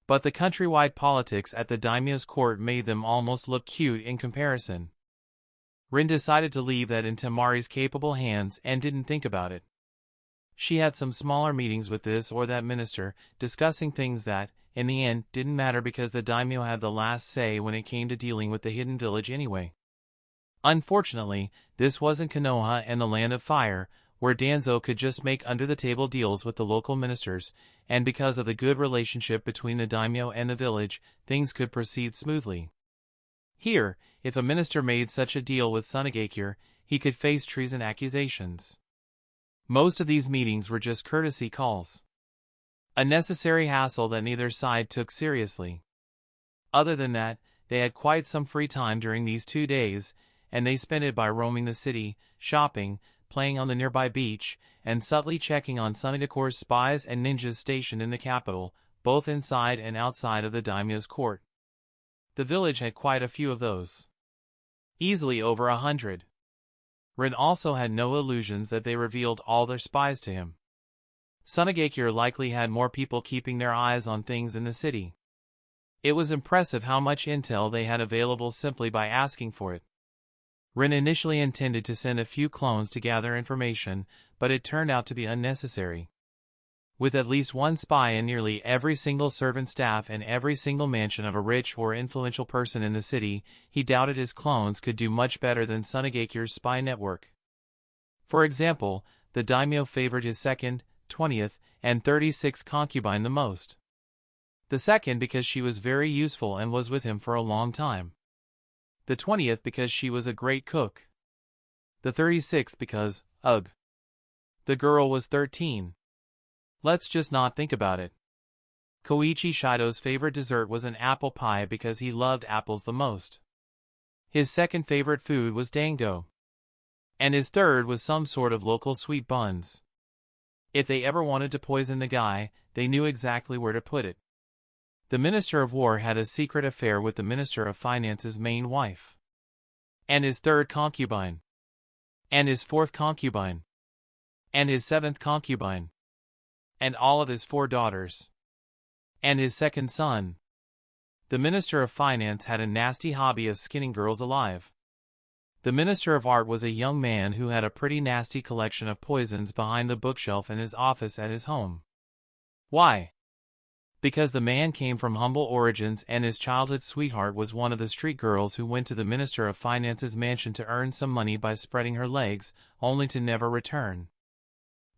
But the countrywide politics at the daimyo's court made them almost look cute in comparison. Rin decided to leave that in Tamari's capable hands and didn't think about it. She had some smaller meetings with this or that minister, discussing things that, in the end, didn't matter because the daimyo had the last say when it came to dealing with the hidden village anyway. Unfortunately, this wasn't Konoha and the Land of Fire, where Danzo could just make under-the-table deals with the local ministers, and because of the good relationship between the daimyo and the village, things could proceed smoothly. Here, if a minister made such a deal with Sunagakure, he could face treason accusations. Most of these meetings were just courtesy calls. A necessary hassle that neither side took seriously. Other than that, they had quite some free time during these 2 days, and they spent it by roaming the city, shopping, playing on the nearby beach, and subtly checking on Sunagakure's spies and ninjas stationed in the capital, both inside and outside of the daimyo's court. The village had quite a few of those. Easily over 100. Rin also had no illusions that they revealed all their spies to him. Sunagakure likely had more people keeping their eyes on things in the city. It was impressive how much intel they had available simply by asking for it. Rin initially intended to send a few clones to gather information, but it turned out to be unnecessary. With at least one spy in nearly every single servant staff and every single mansion of a rich or influential person in the city, he doubted his clones could do much better than Sunagakure's spy network. For example, the daimyo favored his 2nd, 20th, and 36th concubine the most. The 2nd because she was very useful and was with him for a long time. The 20th because she was a great cook. The 36th because, ugh. The girl was 13. Let's just not think about it. Koichi Shido's favorite dessert was an apple pie because he loved apples the most. His 2nd favorite food was dango. And his 3rd was some sort of local sweet buns. If they ever wanted to poison the guy, they knew exactly where to put it. The Minister of War had a secret affair with the Minister of Finance's main wife. And his 3rd concubine. And his 4th concubine. And his 7th concubine. And all of his 4 daughters. And his 2nd son. The Minister of Finance had a nasty hobby of skinning girls alive. The Minister of Art was a young man who had a pretty nasty collection of poisons behind the bookshelf in his office at his home. Why? Because the man came from humble origins and his childhood sweetheart was one of the street girls who went to the Minister of Finance's mansion to earn some money by spreading her legs, only to never return.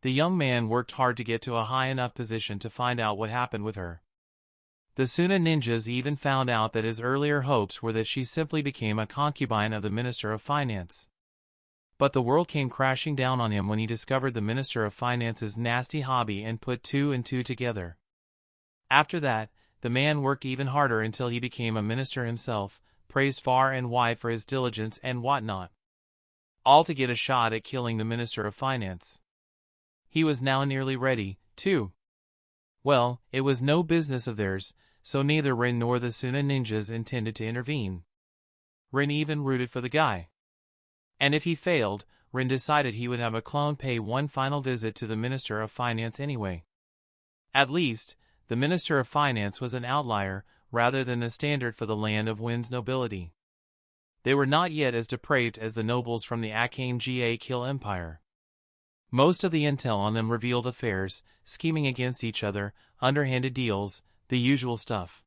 The young man worked hard to get to a high enough position to find out what happened with her. The Suna ninjas even found out that his earlier hopes were that she simply became a concubine of the Minister of Finance. But the world came crashing down on him when he discovered the Minister of Finance's nasty hobby and put two and two together. After that, the man worked even harder until he became a minister himself, praised far and wide for his diligence and whatnot. All to get a shot at killing the Minister of Finance. He was now nearly ready, too. Well, it was no business of theirs, so neither Rin nor the Suna ninjas intended to intervene. Rin even rooted for the guy. And if he failed, Rin decided he would have a clone pay one final visit to the Minister of Finance anyway. At least, the Minister of Finance was an outlier, rather than the standard for the land of Wind's nobility. They were not yet as depraved as the nobles from the Akame Kill Empire. Most of the intel on them revealed affairs, scheming against each other, underhanded deals, the usual stuff.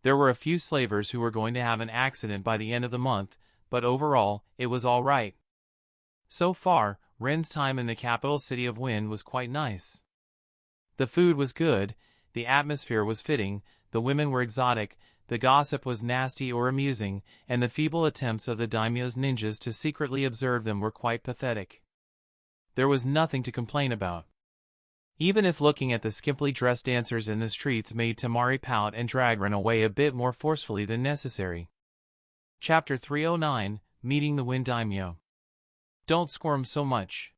There were a few slavers who were going to have an accident by the end of the month, but overall, it was all right. So far, Ren's time in the capital city of Wind was quite nice. The food was good, the atmosphere was fitting, the women were exotic, the gossip was nasty or amusing, and the feeble attempts of the daimyo's ninjas to secretly observe them were quite pathetic. There was nothing to complain about. Even if looking at the skimpily dressed dancers in the streets made Temari pout and drag Ren away a bit more forcefully than necessary. Chapter 309, Meeting the Wind Daimyo. Don't squirm so much.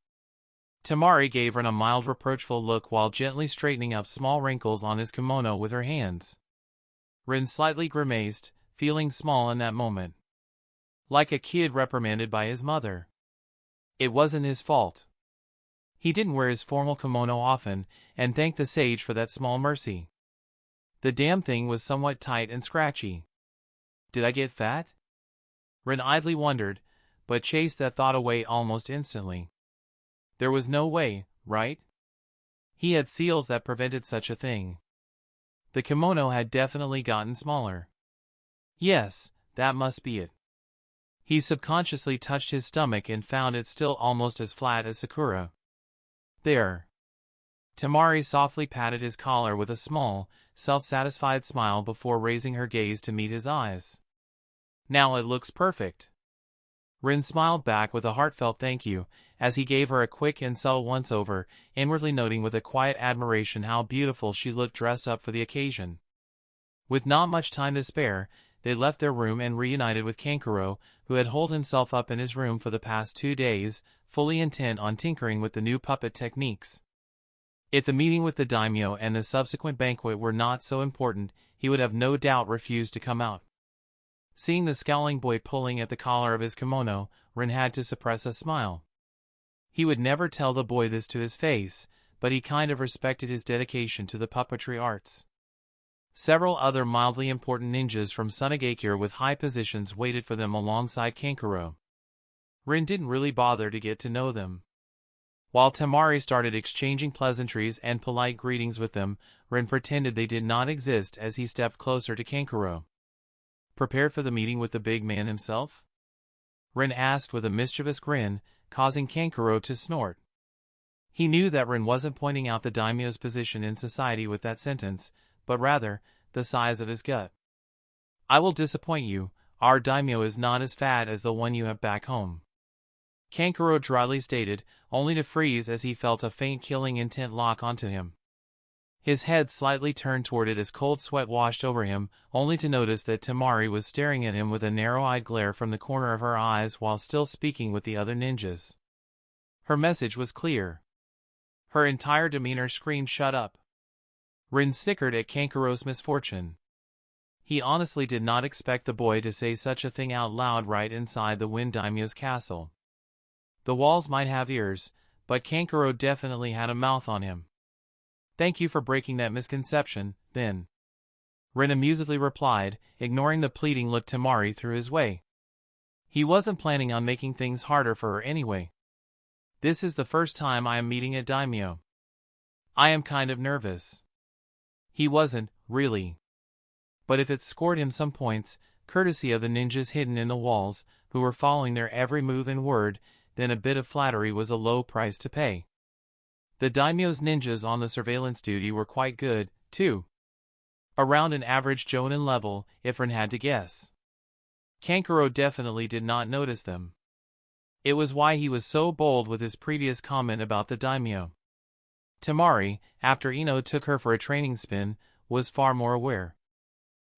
Temari gave Ren a mild reproachful look while gently straightening up small wrinkles on his kimono with her hands. Ren slightly grimaced, feeling small in that moment. Like a kid reprimanded by his mother. It wasn't his fault. He didn't wear his formal kimono often, and thanked the sage for that small mercy. The damn thing was somewhat tight and scratchy. Did I get fat? Ren idly wondered, but chased that thought away almost instantly. There was no way, right? He had seals that prevented such a thing. The kimono had definitely gotten smaller. Yes, that must be it. He subconsciously touched his stomach and found it still almost as flat as Sakura. There. Temari softly patted his collar with a small, self-satisfied smile before raising her gaze to meet his eyes. Now it looks perfect. Rin smiled back with a heartfelt thank you, as he gave her a quick and subtle once-over, inwardly noting with a quiet admiration how beautiful she looked dressed up for the occasion. With not much time to spare, they left their room and reunited with Kankuro, who had holed himself up in his room for the past 2 days, fully intent on tinkering with the new puppet techniques. If the meeting with the daimyo and the subsequent banquet were not so important, he would have no doubt refused to come out. Seeing the scowling boy pulling at the collar of his kimono, Rin had to suppress a smile. He would never tell the boy this to his face, but he kind of respected his dedication to the puppetry arts. Several other mildly important ninjas from Sunagakure with high positions waited for them alongside Kankuro. Rin didn't really bother to get to know them. While Temari started exchanging pleasantries and polite greetings with them, Rin pretended they did not exist as he stepped closer to Kankuro. Prepared for the meeting with the big man himself? Rin asked with a mischievous grin, causing Kankuro to snort. He knew that Rin wasn't pointing out the daimyo's position in society with that sentence, but rather, the size of his gut. I will disappoint you, our daimyo is not as fat as the one you have back home. Kankuro dryly stated, only to freeze as he felt a faint killing intent lock onto him. His head slightly turned toward it as cold sweat washed over him, only to notice that Temari was staring at him with a narrow-eyed glare from the corner of her eyes while still speaking with the other ninjas. Her message was clear. Her entire demeanor screamed shut up. Rin snickered at Kankuro's misfortune. He honestly did not expect the boy to say such a thing out loud right inside the Wind Daimyo's castle. The walls might have ears, but Kankuro definitely had a mouth on him. Thank you for breaking that misconception, then. Rin amusedly replied, ignoring the pleading look Temari threw his way. He wasn't planning on making things harder for her anyway. This is the first time I am meeting a daimyo. I am kind of nervous. He wasn't, really. But if it scored him some points, courtesy of the ninjas hidden in the walls, who were following their every move and word, then a bit of flattery was a low price to pay. The daimyo's ninjas on the surveillance duty were quite good, too. Around an average Jonin level, Ifrin had to guess. Kankuro definitely did not notice them. It was why he was so bold with his previous comment about the daimyo. Tamari, after Ino took her for a training spin, was far more aware.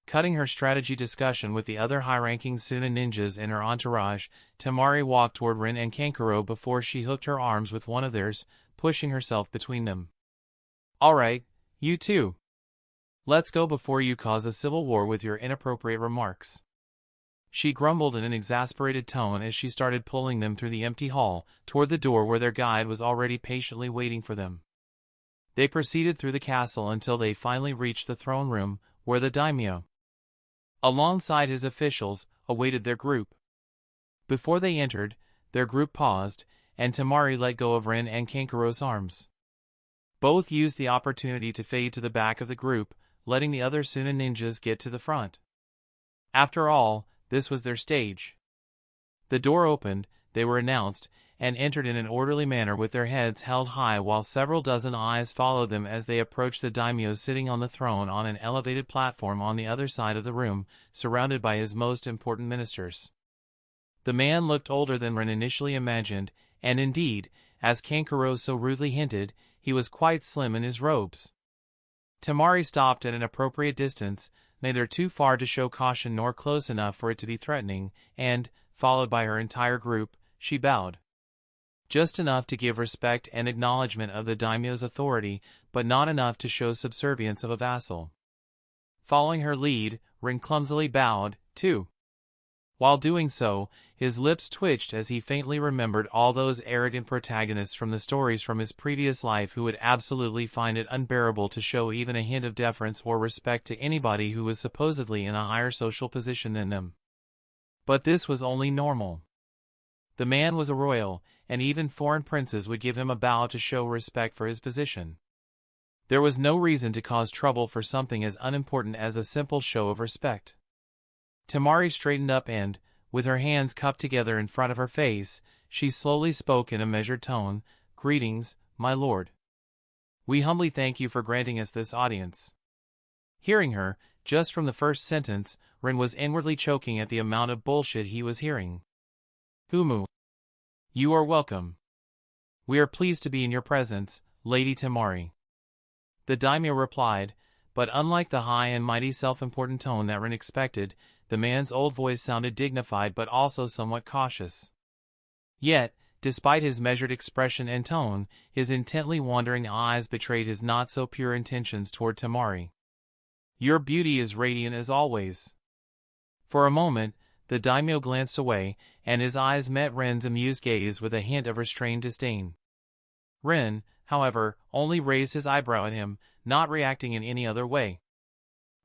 Cutting her strategy discussion with the other high-ranking Suna ninjas in her entourage, Tamari walked toward Rin and Kankuro before she hooked her arms with one of theirs, pushing herself between them. "Alright, you two. Let's go before you cause a civil war with your inappropriate remarks." She grumbled in an exasperated tone as she started pulling them through the empty hall, toward the door where their guide was already patiently waiting for them. They proceeded through the castle until they finally reached the throne room, where the daimyo, alongside his officials, awaited their group. Before they entered, their group paused, and Tamari let go of Rin and Kankuro's arms. Both used the opportunity to fade to the back of the group, letting the other Suna ninjas get to the front. After all, this was their stage. The door opened, they were announced, and entered in an orderly manner with their heads held high while several dozen eyes followed them as they approached the daimyo sitting on the throne on an elevated platform on the other side of the room, surrounded by his most important ministers. The man looked older than Rin initially imagined, and indeed, as Kankuro so rudely hinted, he was quite slim in his robes. Tamari stopped at an appropriate distance, neither too far to show caution nor close enough for it to be threatening, and, followed by her entire group, she bowed. Just enough to give respect and acknowledgement of the daimyo's authority, but not enough to show subservience of a vassal. Following her lead, Rin clumsily bowed, too. While doing so, his lips twitched as he faintly remembered all those arrogant protagonists from the stories from his previous life who would absolutely find it unbearable to show even a hint of deference or respect to anybody who was supposedly in a higher social position than them. But this was only normal. The man was a royal, and even foreign princes would give him a bow to show respect for his position. There was no reason to cause trouble for something as unimportant as a simple show of respect. Tamari straightened up and, with her hands cupped together in front of her face, she slowly spoke in a measured tone, "Greetings, my lord. We humbly thank you for granting us this audience." Hearing her, just from the first sentence, Rin was inwardly choking at the amount of bullshit he was hearing. "Humu. You are welcome. We are pleased to be in your presence, Lady Tamari." The daimyo replied, but unlike the high and mighty self-important tone that Rin expected, the man's old voice sounded dignified but also somewhat cautious. Yet, despite his measured expression and tone, his intently wandering eyes betrayed his not-so-pure intentions toward Tamari. "Your beauty is radiant as always." For a moment, the daimyo glanced away, and his eyes met Ren's amused gaze with a hint of restrained disdain. Ren, however, only raised his eyebrow at him, not reacting in any other way.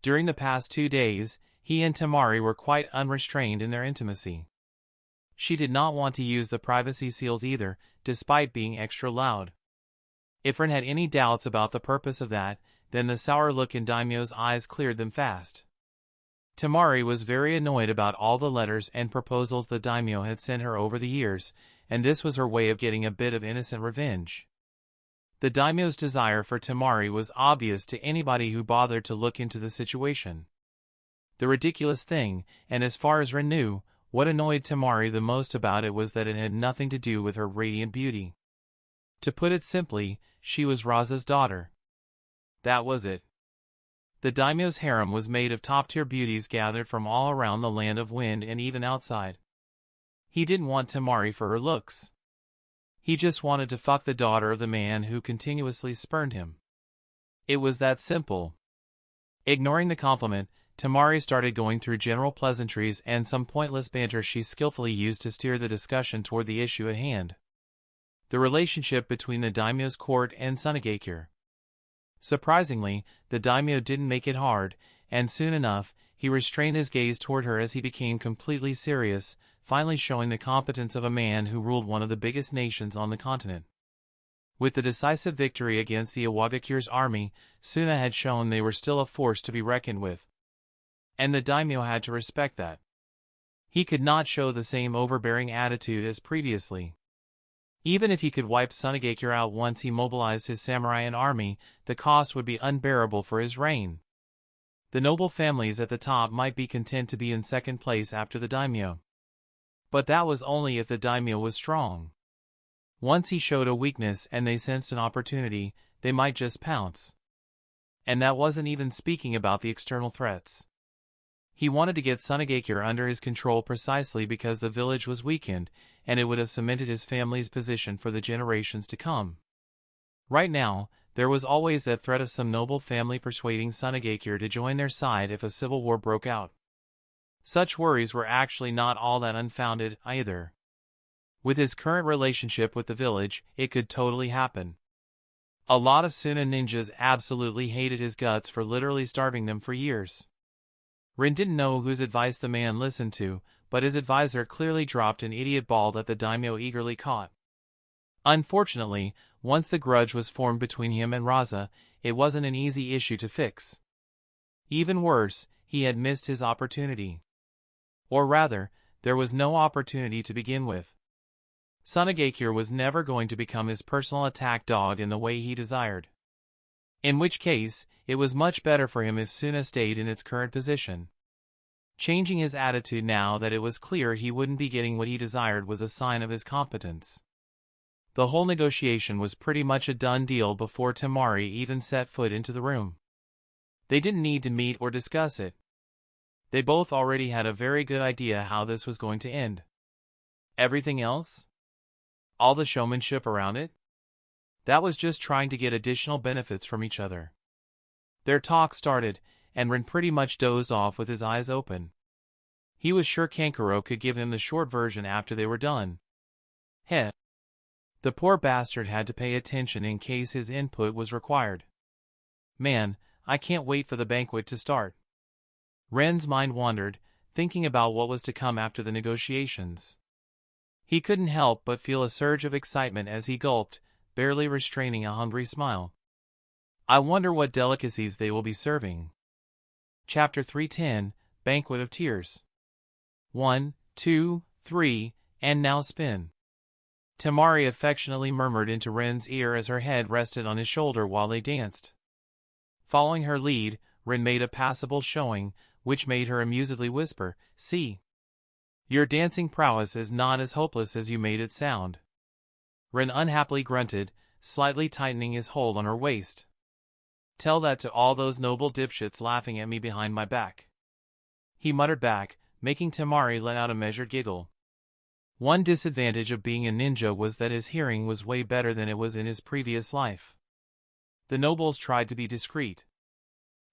During the past 2 days, he and Tamari were quite unrestrained in their intimacy. She did not want to use the privacy seals either, despite being extra loud. If Ren had any doubts about the purpose of that, then the sour look in Daimyo's eyes cleared them fast. Tamari was very annoyed about all the letters and proposals the daimyo had sent her over the years, and this was her way of getting a bit of innocent revenge. The daimyo's desire for Tamari was obvious to anybody who bothered to look into the situation. The ridiculous thing, and as far as Ren knew, what annoyed Tamari the most about it was that it had nothing to do with her radiant beauty. To put it simply, she was Raza's daughter. That was it. The daimyo's harem was made of top-tier beauties gathered from all around the land of wind and even outside. He didn't want Tamari for her looks. He just wanted to fuck the daughter of the man who continuously spurned him. It was that simple. Ignoring the compliment, Tamari started going through general pleasantries and some pointless banter she skillfully used to steer the discussion toward the issue at hand. The relationship between the daimyo's court and Sunagakure. Surprisingly, the daimyo didn't make it hard, and soon enough, he restrained his gaze toward her as he became completely serious, finally showing the competence of a man who ruled one of the biggest nations on the continent. With the decisive victory against the Iwagakure's army, Suna had shown they were still a force to be reckoned with. And the daimyo had to respect that. He could not show the same overbearing attitude as previously. Even if he could wipe Sunagakure out once he mobilized his samurai and army, the cost would be unbearable for his reign. The noble families at the top might be content to be in second place after the daimyo. But that was only if the daimyo was strong. Once he showed a weakness and they sensed an opportunity, they might just pounce. And that wasn't even speaking about the external threats. He wanted to get Sunagakure under his control precisely because the village was weakened, and it would have cemented his family's position for the generations to come. Right now, there was always that threat of some noble family persuading Sunagakure to join their side if a civil war broke out. Such worries were actually not all that unfounded, either. With his current relationship with the village, it could totally happen. A lot of Suna ninjas absolutely hated his guts for literally starving them for years. Rin didn't know whose advice the man listened to, but his advisor clearly dropped an idiot ball that the daimyo eagerly caught. Unfortunately, once the grudge was formed between him and Raza, it wasn't an easy issue to fix. Even worse, he had missed his opportunity. Or rather, there was no opportunity to begin with. Sunagakure was never going to become his personal attack dog in the way he desired. In which case, it was much better for him if Suna stayed in its current position. Changing his attitude now that it was clear he wouldn't be getting what he desired was a sign of his competence. The whole negotiation was pretty much a done deal before Temari even set foot into the room. They didn't need to meet or discuss it. They both already had a very good idea how this was going to end. Everything else? All the showmanship around it? That was just trying to get additional benefits from each other. Their talk started, and Rin pretty much dozed off with his eyes open. He was sure Kankuro could give him the short version after they were done. Heh. The poor bastard had to pay attention in case his input was required. Man, I can't wait for the banquet to start. Ren's mind wandered, thinking about what was to come after the negotiations. He couldn't help but feel a surge of excitement as he gulped, barely restraining a hungry smile. I wonder what delicacies they will be serving. Chapter 310, Banquet of Tears. 1, 2, 3, and now spin. Temari affectionately murmured into Ren's ear as her head rested on his shoulder while they danced. Following her lead, Ren made a passable showing, which made her amusedly whisper, "See. Your dancing prowess is not as hopeless as you made it sound." Ren unhappily grunted, slightly tightening his hold on her waist. "Tell that to all those noble dipshits laughing at me behind my back." He muttered back, making Temari let out a measured giggle. One disadvantage of being a ninja was that his hearing was way better than it was in his previous life. The nobles tried to be discreet.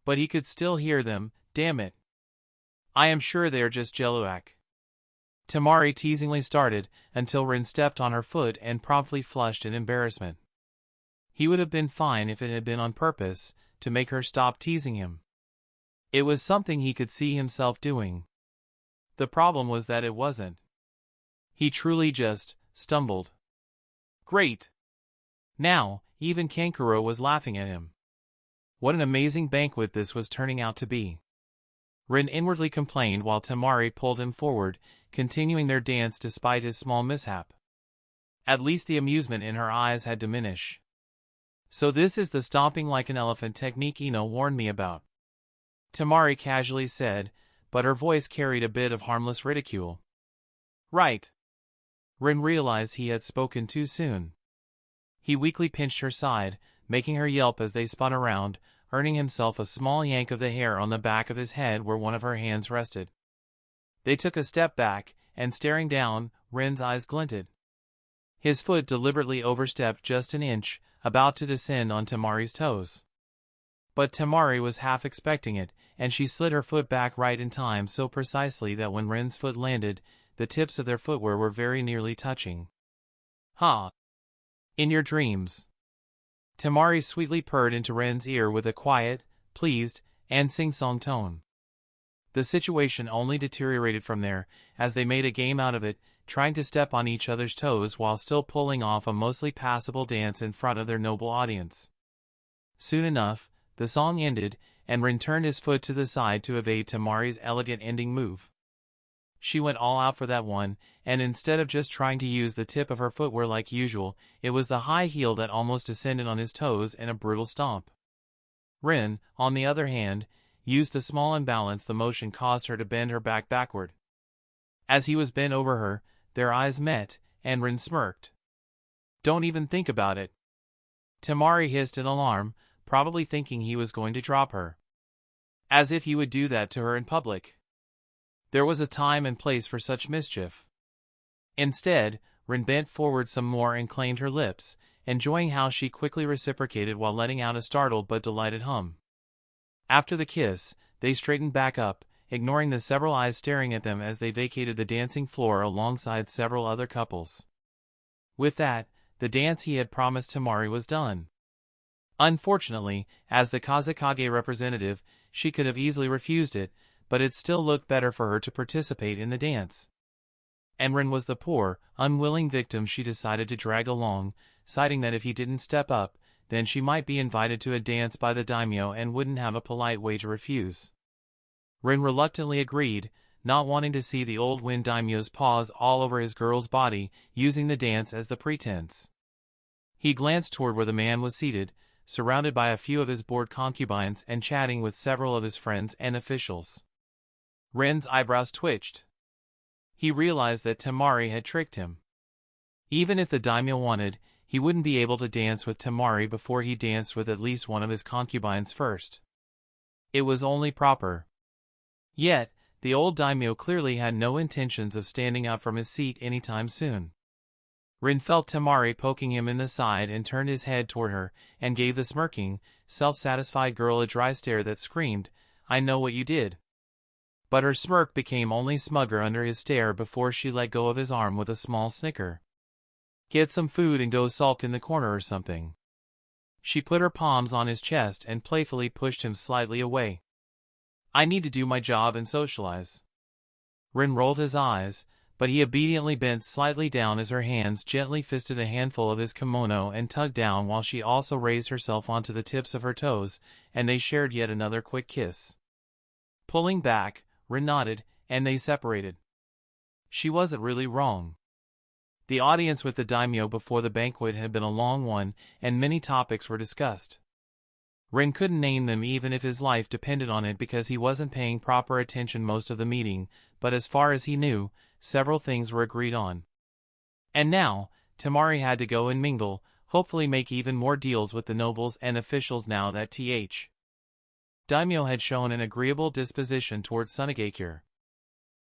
But he could still hear them, damn it. "I am sure they are just Jeluak." Temari teasingly started, until Rin stepped on her foot and promptly flushed in embarrassment. He would have been fine if it had been on purpose, to make her stop teasing him. It was something he could see himself doing. The problem was that it wasn't. He truly just stumbled. Great! Now, even Kankuro was laughing at him. What an amazing banquet this was turning out to be. Rin inwardly complained while Temari pulled him forward, continuing their dance despite his small mishap. At least the amusement in her eyes had diminished. "So this is the stomping like an elephant technique Ino warned me about," Temari casually said, but her voice carried a bit of harmless ridicule. "Right." Rin realized he had spoken too soon. He weakly pinched her side, making her yelp as they spun around, earning himself a small yank of the hair on the back of his head where one of her hands rested. They took a step back, and staring down, Rin's eyes glinted. His foot deliberately overstepped just an inch, about to descend on Temari's toes. But Temari was half expecting it, and she slid her foot back right in time so precisely that when Rin's foot landed, the tips of their footwear were very nearly touching. "Ha! In your dreams." Temari sweetly purred into Ren's ear with a quiet, pleased, and sing-song tone. The situation only deteriorated from there, as they made a game out of it, trying to step on each other's toes while still pulling off a mostly passable dance in front of their noble audience. Soon enough, the song ended, and Rin turned his foot to the side to evade Temari's elegant ending move. She went all out for that one, and instead of just trying to use the tip of her footwear like usual, it was the high heel that almost descended on his toes in a brutal stomp. Rin, on the other hand, used the small imbalance the motion caused her to bend her back backward. As he was bent over her, their eyes met, and Rin smirked. "Don't even think about it." Temari hissed in alarm, probably thinking he was going to drop her. As if he would do that to her in public. There was a time and place for such mischief. Instead, Rin bent forward some more and claimed her lips, enjoying how she quickly reciprocated while letting out a startled but delighted hum. After the kiss, they straightened back up, ignoring the several eyes staring at them as they vacated the dancing floor alongside several other couples. With that, the dance he had promised Temari was done. Unfortunately, as the Kazekage representative, she could have easily refused it, but it still looked better for her to participate in the dance. And Rin was the poor, unwilling victim she decided to drag along, citing that if he didn't step up, then she might be invited to a dance by the daimyo and wouldn't have a polite way to refuse. Rin reluctantly agreed, not wanting to see the old wind daimyo's paws all over his girl's body, using the dance as the pretense. He glanced toward where the man was seated, surrounded by a few of his bored concubines and chatting with several of his friends and officials. Rin's eyebrows twitched. He realized that Temari had tricked him. Even if the daimyo wanted, he wouldn't be able to dance with Temari before he danced with at least one of his concubines first. It was only proper. Yet, the old daimyo clearly had no intentions of standing up from his seat anytime soon. Rin felt Temari poking him in the side and turned his head toward her, and gave the smirking, self-satisfied girl a dry stare that screamed, "I know what you did." But her smirk became only smugger under his stare before she let go of his arm with a small snicker. "Get some food and go sulk in the corner or something." She put her palms on his chest and playfully pushed him slightly away. "I need to do my job and socialize." Rin rolled his eyes, but he obediently bent slightly down as her hands gently fisted a handful of his kimono and tugged down while she also raised herself onto the tips of her toes, and they shared yet another quick kiss. Pulling back, Rin nodded, and they separated. She wasn't really wrong. The audience with the daimyo before the banquet had been a long one, and many topics were discussed. Rin couldn't name them even if his life depended on it because he wasn't paying proper attention most of the meeting, but as far as he knew, several things were agreed on. And now, Temari had to go and mingle, hopefully make even more deals with the nobles and officials now that Th. Daimyo had shown an agreeable disposition towards Sunagakure.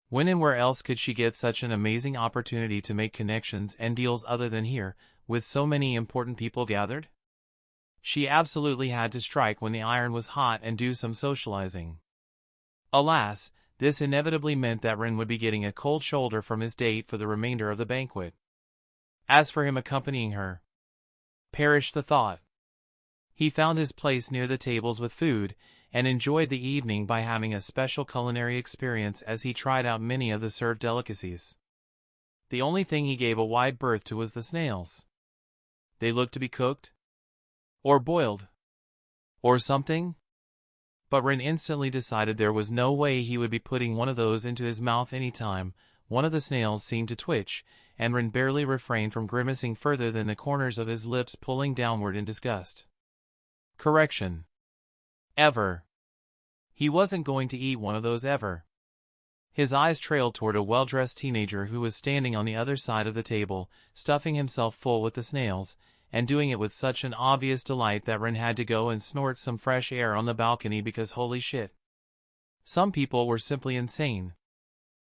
When and where else could she get such an amazing opportunity to make connections and deals other than here, with so many important people gathered? She absolutely had to strike when the iron was hot and do some socializing. Alas, this inevitably meant that Rin would be getting a cold shoulder from his date for the remainder of the banquet. As for him accompanying her, perish the thought. He found his place near the tables with food, and enjoyed the evening by having a special culinary experience as he tried out many of the served delicacies. The only thing he gave a wide berth to was the snails. They looked to be cooked? Or boiled? Or something? But Rin instantly decided there was no way he would be putting one of those into his mouth any time. One of the snails seemed to twitch, and Rin barely refrained from grimacing further than the corners of his lips pulling downward in disgust. Correction. Ever. He wasn't going to eat one of those ever. His eyes trailed toward a well-dressed teenager who was standing on the other side of the table, stuffing himself full with the snails, and doing it with such an obvious delight that Rin had to go and snort some fresh air on the balcony because holy shit. Some people were simply insane.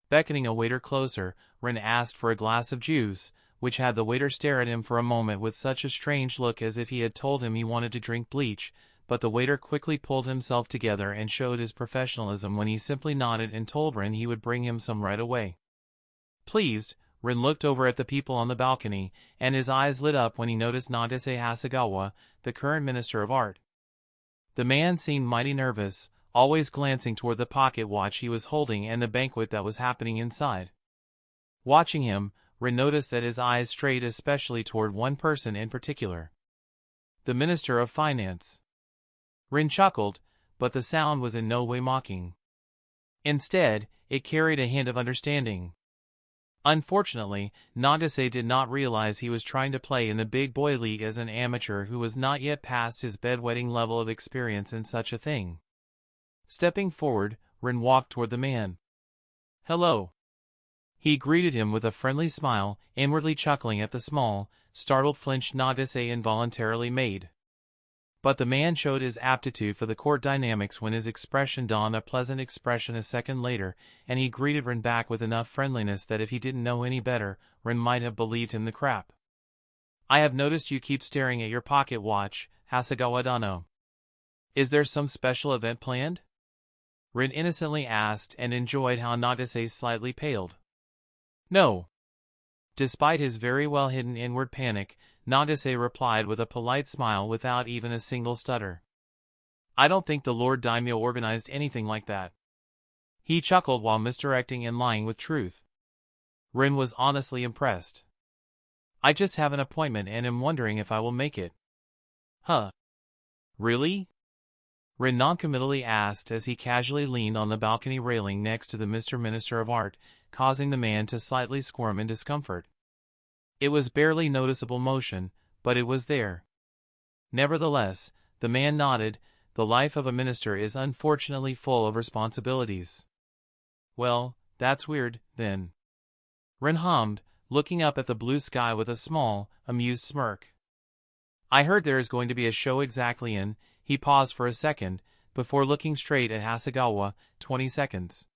Beckoning a waiter closer, Rin asked for a glass of juice, which had the waiter stare at him for a moment with such a strange look as if he had told him he wanted to drink bleach, but the waiter quickly pulled himself together and showed his professionalism when he simply nodded and told Rin he would bring him some right away. Pleased, Rin looked over at the people on the balcony, and his eyes lit up when he noticed Nadase Hasegawa, the current Minister of Art. The man seemed mighty nervous, always glancing toward the pocket watch he was holding and the banquet that was happening inside. Watching him, Rin noticed that his eyes strayed especially toward one person in particular. The Minister of Finance. Rin chuckled, but the sound was in no way mocking. Instead, it carried a hint of understanding. Unfortunately, Nagase did not realize he was trying to play in the big boy league as an amateur who was not yet past his bedwetting level of experience in such a thing. Stepping forward, Rin walked toward the man. "Hello." He greeted him with a friendly smile, inwardly chuckling at the small, startled flinch Nagase involuntarily made. But the man showed his aptitude for the court dynamics when his expression donned a pleasant expression a second later, and he greeted Rin back with enough friendliness that if he didn't know any better, Rin might have believed him the crap. "I have noticed you keep staring at your pocket watch, Hasegawa-dano. Is there some special event planned?" Rin innocently asked and enjoyed how Nagase slightly paled. "No." Despite his very well-hidden inward panic, Nagase replied with a polite smile without even a single stutter. "I don't think the Lord Daimyo organized anything like that." He chuckled while misdirecting and lying with truth. Rin was honestly impressed. "I just have an appointment and am wondering if I will make it." "Huh? Really?" Rin noncommittally asked as he casually leaned on the balcony railing next to the Mr. Minister of Art, causing the man to slightly squirm in discomfort. It was barely noticeable motion, but it was there. Nevertheless, the man nodded. The life of a minister is unfortunately full of responsibilities. "Well, that's weird, then." Rin hummed, looking up at the blue sky with a small, amused smirk. "I heard there is going to be a show exactly in." He paused for a second, before looking straight at Hasegawa, 20 seconds.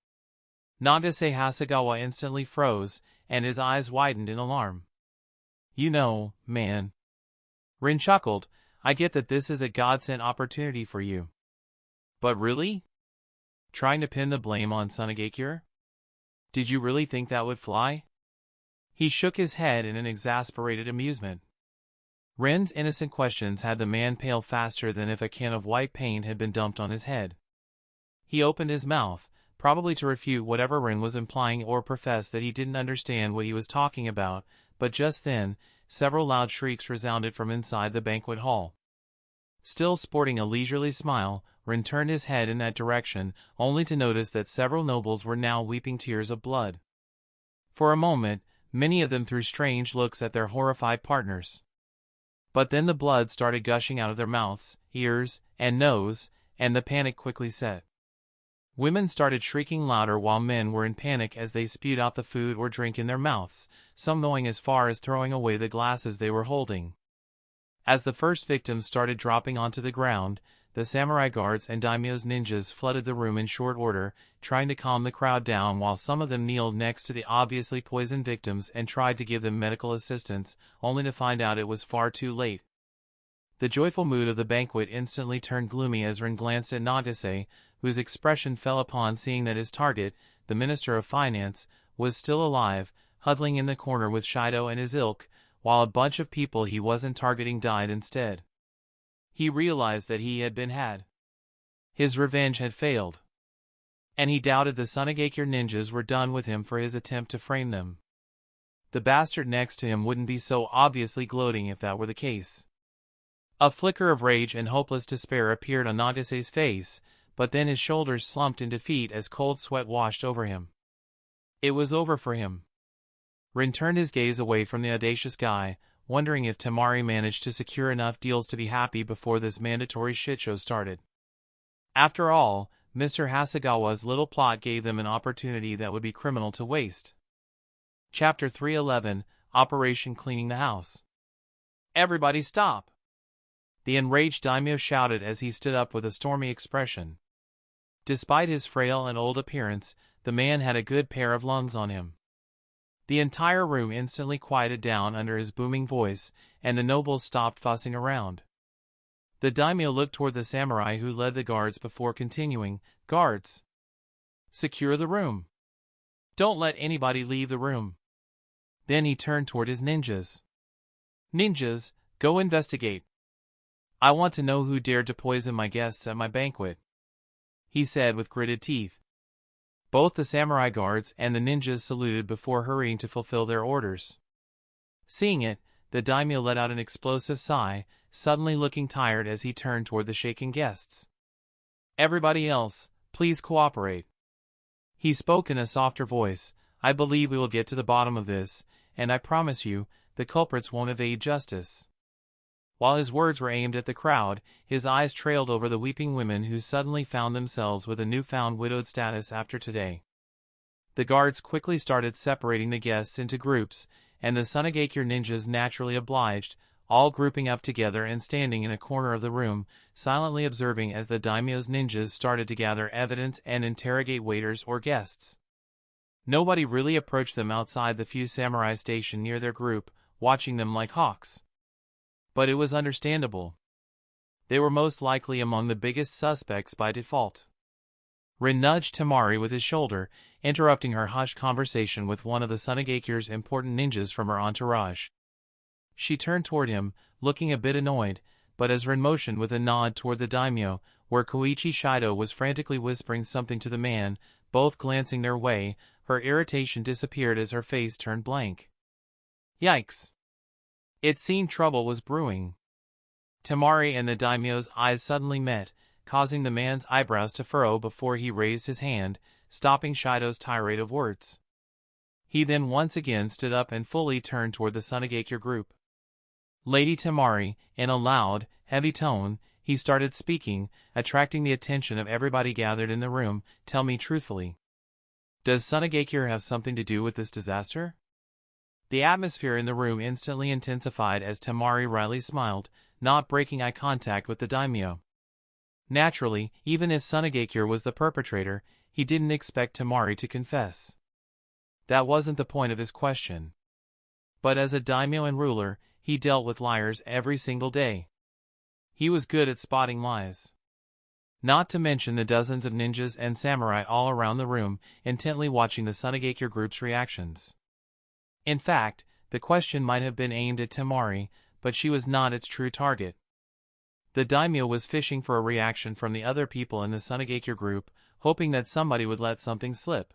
Nagase Hasegawa instantly froze, and his eyes widened in alarm. "You know, man." Rin chuckled, "I get that this is a godsend opportunity for you. But really? Trying to pin the blame on Sunagakure? Did you really think that would fly?" He shook his head in an exasperated amusement. Rin's innocent questions had the man pale faster than if a can of white paint had been dumped on his head. He opened his mouth, probably to refute whatever Rin was implying or profess that he didn't understand what he was talking about, but just then, several loud shrieks resounded from inside the banquet hall. Still sporting a leisurely smile, Rin turned his head in that direction, only to notice that several nobles were now weeping tears of blood. For a moment, many of them threw strange looks at their horrified partners. But then the blood started gushing out of their mouths, ears, and nose, and the panic quickly set. Women started shrieking louder while men were in panic as they spewed out the food or drink in their mouths, some going as far as throwing away the glasses they were holding. As the first victims started dropping onto the ground, the samurai guards and daimyo's ninjas flooded the room in short order, trying to calm the crowd down while some of them kneeled next to the obviously poisoned victims and tried to give them medical assistance, only to find out it was far too late. The joyful mood of the banquet instantly turned gloomy as Rin glanced at Nagase, whose expression fell upon seeing that his target, the Minister of Finance, was still alive, huddling in the corner with Shido and his ilk, while a bunch of people he wasn't targeting died instead. He realized that he had been had. His revenge had failed. And he doubted the Sunagakure ninjas were done with him for his attempt to frame them. The bastard next to him wouldn't be so obviously gloating if that were the case. A flicker of rage and hopeless despair appeared on Nagase's face, but then his shoulders slumped in defeat as cold sweat washed over him. It was over for him. Rin turned his gaze away from the audacious guy, wondering if Temari managed to secure enough deals to be happy before this mandatory shitshow started. After all, Mr. Hasegawa's little plot gave them an opportunity that would be criminal to waste. Chapter 311, Operation Cleaning the House. "Everybody stop!" the enraged daimyo shouted as he stood up with a stormy expression. Despite his frail and old appearance, the man had a good pair of lungs on him. The entire room instantly quieted down under his booming voice, and the nobles stopped fussing around. The daimyo looked toward the samurai who led the guards before continuing, "Guards, secure the room. Don't let anybody leave the room." Then he turned toward his ninjas. "Ninjas, go investigate. I want to know who dared to poison my guests at my banquet," he said with gritted teeth. Both the samurai guards and the ninjas saluted before hurrying to fulfill their orders. Seeing it, the daimyo let out an explosive sigh, suddenly looking tired as he turned toward the shaken guests. "Everybody else, please cooperate." He spoke in a softer voice. "I believe we will get to the bottom of this, and I promise you, the culprits won't evade justice." While his words were aimed at the crowd, his eyes trailed over the weeping women who suddenly found themselves with a newfound widowed status after today. The guards quickly started separating the guests into groups, and the Sunagakure ninjas naturally obliged, all grouping up together and standing in a corner of the room, silently observing as the daimyo's ninjas started to gather evidence and interrogate waiters or guests. Nobody really approached them outside the few samurai stationed near their group, watching them like hawks. But it was understandable. They were most likely among the biggest suspects by default. Rin nudged Temari with his shoulder, interrupting her hushed conversation with one of the Sunagakure's important ninjas from her entourage. She turned toward him, looking a bit annoyed, but as Rin motioned with a nod toward the daimyo, where Koichi Shido was frantically whispering something to the man, both glancing their way, her irritation disappeared as her face turned blank. Yikes! It seemed trouble was brewing. Temari and the daimyo's eyes suddenly met, causing the man's eyebrows to furrow before he raised his hand, stopping Shido's tirade of words. He then once again stood up and fully turned toward the Sunagakure group. "Lady Temari," in a loud, heavy tone, he started speaking, attracting the attention of everybody gathered in the room. "Tell me truthfully. Does Sunagakure have something to do with this disaster?" The atmosphere in the room instantly intensified as Temari wryly smiled, not breaking eye contact with the daimyo. Naturally, even if Sunagakure was the perpetrator, he didn't expect Temari to confess. That wasn't the point of his question. But as a daimyo and ruler, he dealt with liars every single day. He was good at spotting lies. Not to mention the dozens of ninjas and samurai all around the room, intently watching the Sunagakure group's reactions. In fact, the question might have been aimed at Temari, but she was not its true target. The daimyo was fishing for a reaction from the other people in the Sunagakure group, hoping that somebody would let something slip.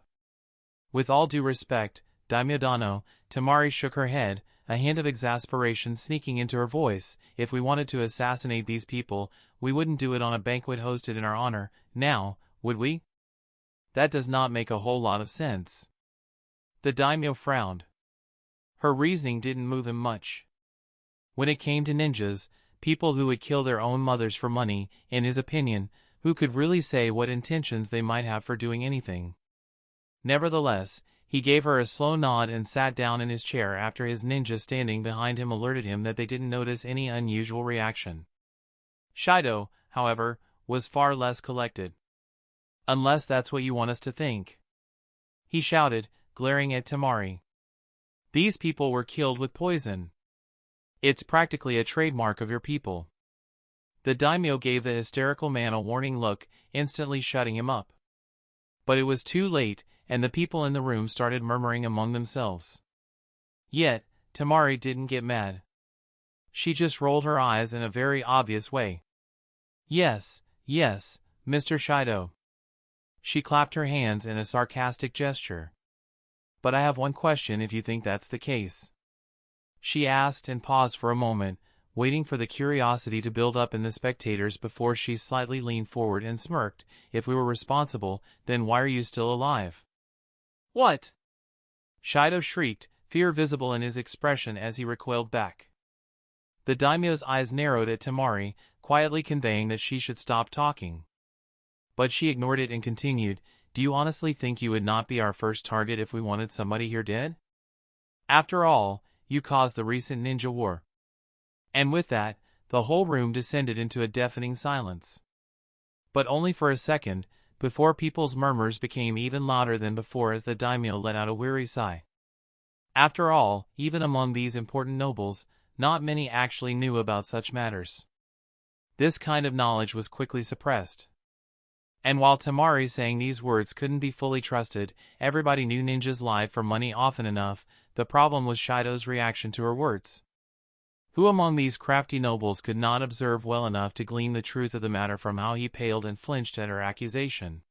With all due respect, Daimyo Dano, Temari shook her head, a hint of exasperation sneaking into her voice. "If we wanted to assassinate these people, we wouldn't do it on a banquet hosted in our honor, now, would we? That does not make a whole lot of sense." The daimyo frowned. Her reasoning didn't move him much. When it came to ninjas, people who would kill their own mothers for money, in his opinion, who could really say what intentions they might have for doing anything? Nevertheless, he gave her a slow nod and sat down in his chair after his ninja standing behind him alerted him that they didn't notice any unusual reaction. Shido, however, was far less collected. "Unless that's what you want us to think," he shouted, glaring at Temari. "These people were killed with poison. It's practically a trademark of your people." The daimyo gave the hysterical man a warning look, instantly shutting him up. But it was too late, and the people in the room started murmuring among themselves. Yet, Temari didn't get mad. She just rolled her eyes in a very obvious way. Yes, Mr. Shido." She clapped her hands in a sarcastic gesture. "But I have one question if you think that's the case," she asked and paused for a moment, waiting for the curiosity to build up in the spectators before she slightly leaned forward and smirked. "If we were responsible, then why are you still alive?" "What?" Shido shrieked, fear visible in his expression as he recoiled back. The daimyo's eyes narrowed at Temari, quietly conveying that she should stop talking. But she ignored it and continued, "Do you honestly think you would not be our first target if we wanted somebody here dead? After all, you caused the recent ninja war." And with that, the whole room descended into a deafening silence. But only for a second, before people's murmurs became even louder than before as the daimyo let out a weary sigh. After all, even among these important nobles, not many actually knew about such matters. This kind of knowledge was quickly suppressed. And while Temari saying these words couldn't be fully trusted, everybody knew ninjas lied for money often enough. The problem was Shido's reaction to her words. Who among these crafty nobles could not observe well enough to glean the truth of the matter from how he paled and flinched at her accusation?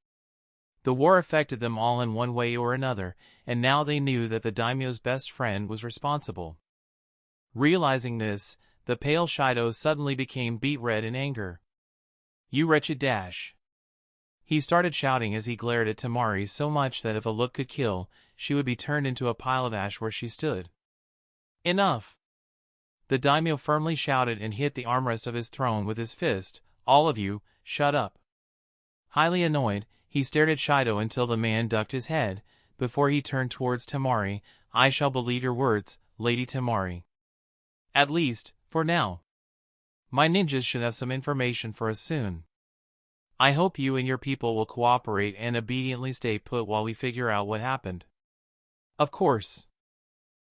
The war affected them all in one way or another, and now they knew that the daimyo's best friend was responsible. Realizing this, the pale Shido suddenly became beet red in anger. "You wretched dash!" He started shouting as he glared at Temari so much that if a look could kill, she would be turned into a pile of ash where she stood. "Enough!" The daimyo firmly shouted and hit the armrest of his throne with his fist. "All of you, shut up!" Highly annoyed, he stared at Shido until the man ducked his head. Before he turned towards Temari, "I shall believe your words, Lady Temari. At least, for now. My ninjas should have some information for us soon. I hope you and your people will cooperate and obediently stay put while we figure out what happened." "Of course."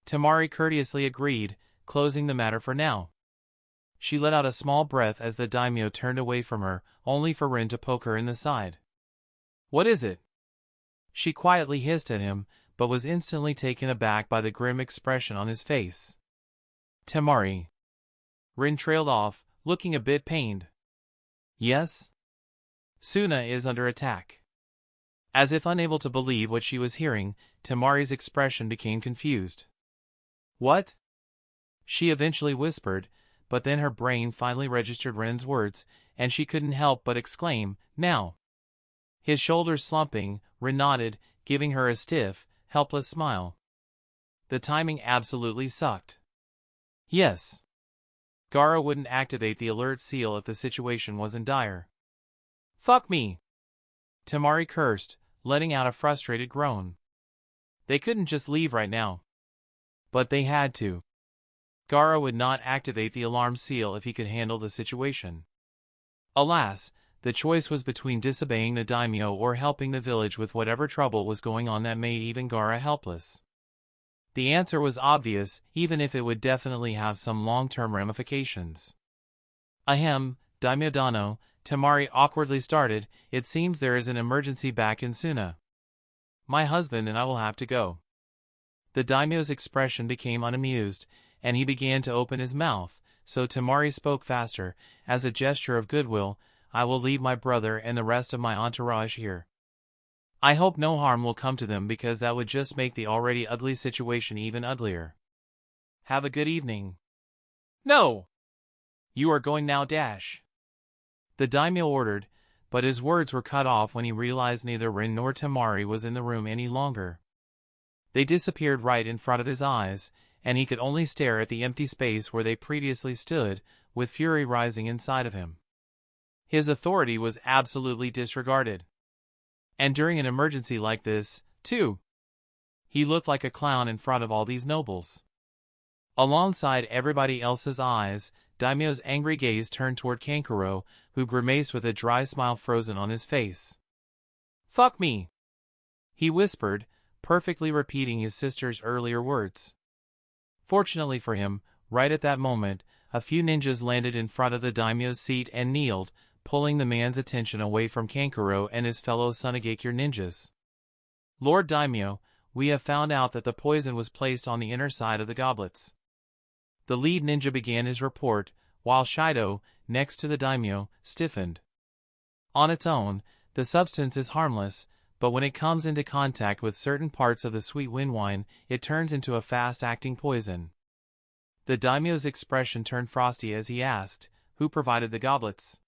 Temari courteously agreed, closing the matter for now. She let out a small breath as the daimyo turned away from her, only for Rin to poke her in the side. "What is it?" She quietly hissed at him, but was instantly taken aback by the grim expression on his face. "Temari." Rin trailed off, looking a bit pained. "Yes?" "Suna is under attack." As if unable to believe what she was hearing, Temari's expression became confused. "What?" she eventually whispered, but then her brain finally registered Ren's words, and she couldn't help but exclaim, "Now!" His shoulders slumping, Rin nodded, giving her a stiff, helpless smile. The timing absolutely sucked. Yes. Gaara wouldn't activate the alert seal if the situation wasn't dire. "Fuck me!" Temari cursed, letting out a frustrated groan. They couldn't just leave right now. But they had to. Gaara would not activate the alarm seal if he could handle the situation. Alas, the choice was between disobeying the daimyo or helping the village with whatever trouble was going on that made even Gaara helpless. The answer was obvious, even if it would definitely have some long-term ramifications. "Ahem, Daimyo Dano," Temari awkwardly started, "it seems there is an emergency back in Suna. My husband and I will have to go." The daimyo's expression became unamused, and he began to open his mouth, so Temari spoke faster. "As a gesture of goodwill, I will leave my brother and the rest of my entourage here. I hope no harm will come to them because that would just make the already ugly situation even uglier. Have a good evening." "No! You are going now, Dash!" the daimyo ordered, but his words were cut off when he realized neither Rin nor Temari was in the room any longer. They disappeared right in front of his eyes, and he could only stare at the empty space where they previously stood, with fury rising inside of him. His authority was absolutely disregarded. And during an emergency like this, too. He looked like a clown in front of all these nobles. Alongside everybody else's eyes, Daimyo's angry gaze turned toward Kankuro, who grimaced with a dry smile frozen on his face. "Fuck me!" he whispered, perfectly repeating his sister's earlier words. Fortunately for him, right at that moment, a few ninjas landed in front of the daimyo's seat and kneeled, pulling the man's attention away from Kankuro and his fellow Sunagakure ninjas. "Lord Daimyo, we have found out that the poison was placed on the inner side of the goblets." The lead ninja began his report, while Shido, next to the daimyo, stiffened. On its own, the substance is harmless, but when it comes into contact with certain parts of the sweet wind wine, it turns into a fast-acting poison. The daimyo's expression turned frosty as he asked, "Who provided the goblets?"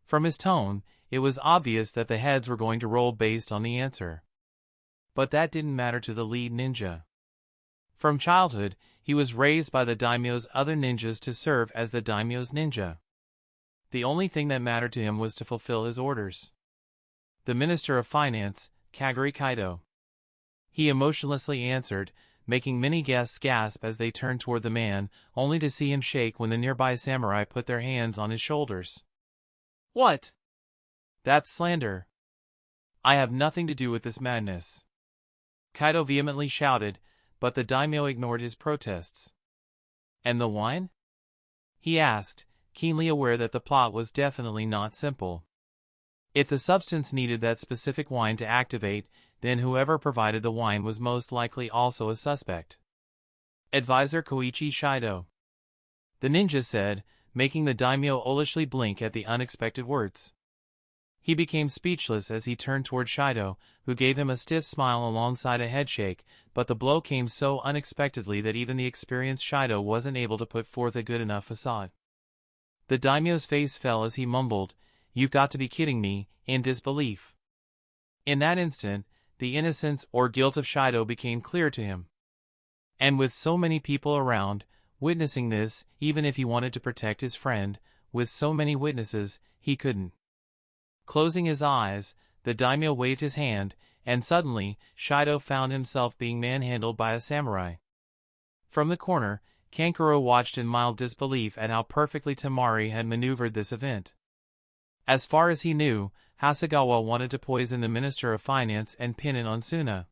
From his tone, it was obvious that the heads were going to roll based on the answer. But that didn't matter to the lead ninja. From childhood, he was raised by the daimyo's other ninjas to serve as the daimyo's ninja. The only thing that mattered to him was to fulfill his orders. "The Minister of Finance, Kagari Kaido." He emotionlessly answered, making many guests gasp as they turned toward the man, only to see him shake when the nearby samurai put their hands on his shoulders. "What?" "That's slander. I have nothing to do with this madness," Kaido vehemently shouted, but the daimyo ignored his protests. "And the wine?" he asked, keenly aware that the plot was definitely not simple. If the substance needed that specific wine to activate, then whoever provided the wine was most likely also a suspect. "Advisor Koichi Shido," the ninja said, making the daimyo olishly blink at the unexpected words. He became speechless as he turned toward Shido, who gave him a stiff smile alongside a headshake, but the blow came so unexpectedly that even the experienced Shido wasn't able to put forth a good enough facade. The daimyo's face fell as he mumbled, "You've got to be kidding me," in disbelief. In that instant, the innocence or guilt of Shido became clear to him. And with so many people around, witnessing this, even if he wanted to protect his friend, with so many witnesses, he couldn't. Closing his eyes, the daimyo waved his hand, and suddenly, Shido found himself being manhandled by a samurai. From the corner, Kankuro watched in mild disbelief at how perfectly Temari had maneuvered this event. As far as he knew, Hasegawa wanted to poison the Minister of Finance and pin it on Suna.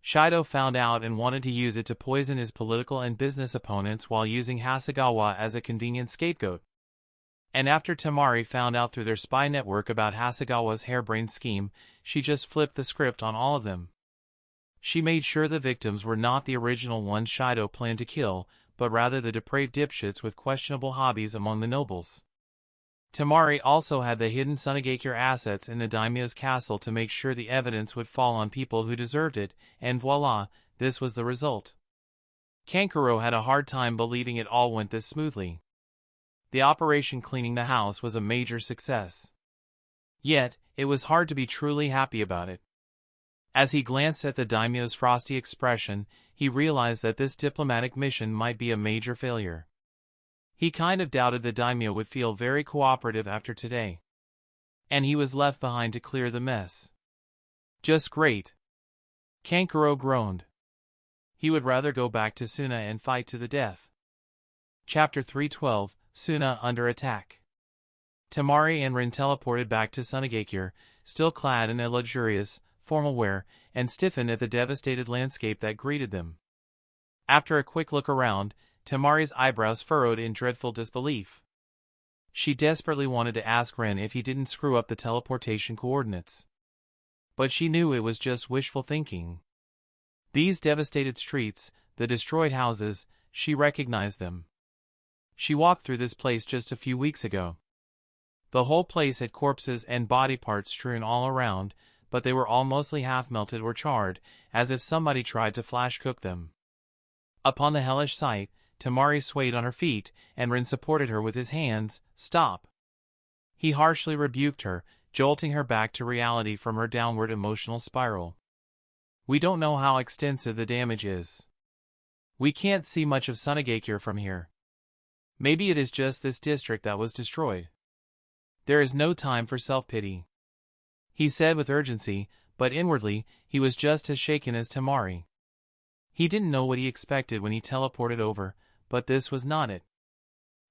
Shido found out and wanted to use it to poison his political and business opponents while using Hasegawa as a convenient scapegoat. And after Temari found out through their spy network about Hasegawa's harebrained scheme, she just flipped the script on all of them. She made sure the victims were not the original ones Shido planned to kill, but rather the depraved dipshits with questionable hobbies among the nobles. Temari also had the hidden Sunagakure assets in the daimyo's castle to make sure the evidence would fall on people who deserved it, and voila, this was the result. Kankuro had a hard time believing it all went this smoothly. The operation cleaning the house was a major success. Yet, it was hard to be truly happy about it. As he glanced at the daimyo's frosty expression, he realized that this diplomatic mission might be a major failure. He kind of doubted the daimyo would feel very cooperative after today. And he was left behind to clear the mess. Just great. Kankuro groaned. He would rather go back to Suna and fight to the death. Chapter 312, Suna under attack. Temari and Rin teleported back to Sunagakure, still clad in a luxurious, formal wear, and stiffened at the devastated landscape that greeted them. After a quick look around, Temari's eyebrows furrowed in dreadful disbelief. She desperately wanted to ask Rin if he didn't screw up the teleportation coordinates. But she knew it was just wishful thinking. These devastated streets, the destroyed houses, she recognized them. She walked through this place just a few weeks ago. The whole place had corpses and body parts strewn all around, but they were all mostly half-melted or charred, as if somebody tried to flash-cook them. Upon the hellish sight, Temari swayed on her feet, and Rin supported her with his hands. "Stop!" He harshly rebuked her, jolting her back to reality from her downward emotional spiral. "We don't know how extensive the damage is. We can't see much of Sunagakure from here. Maybe it is just this district that was destroyed. There is no time for self-pity," he said with urgency, but inwardly, he was just as shaken as Temari. He didn't know what he expected when he teleported over, but this was not it.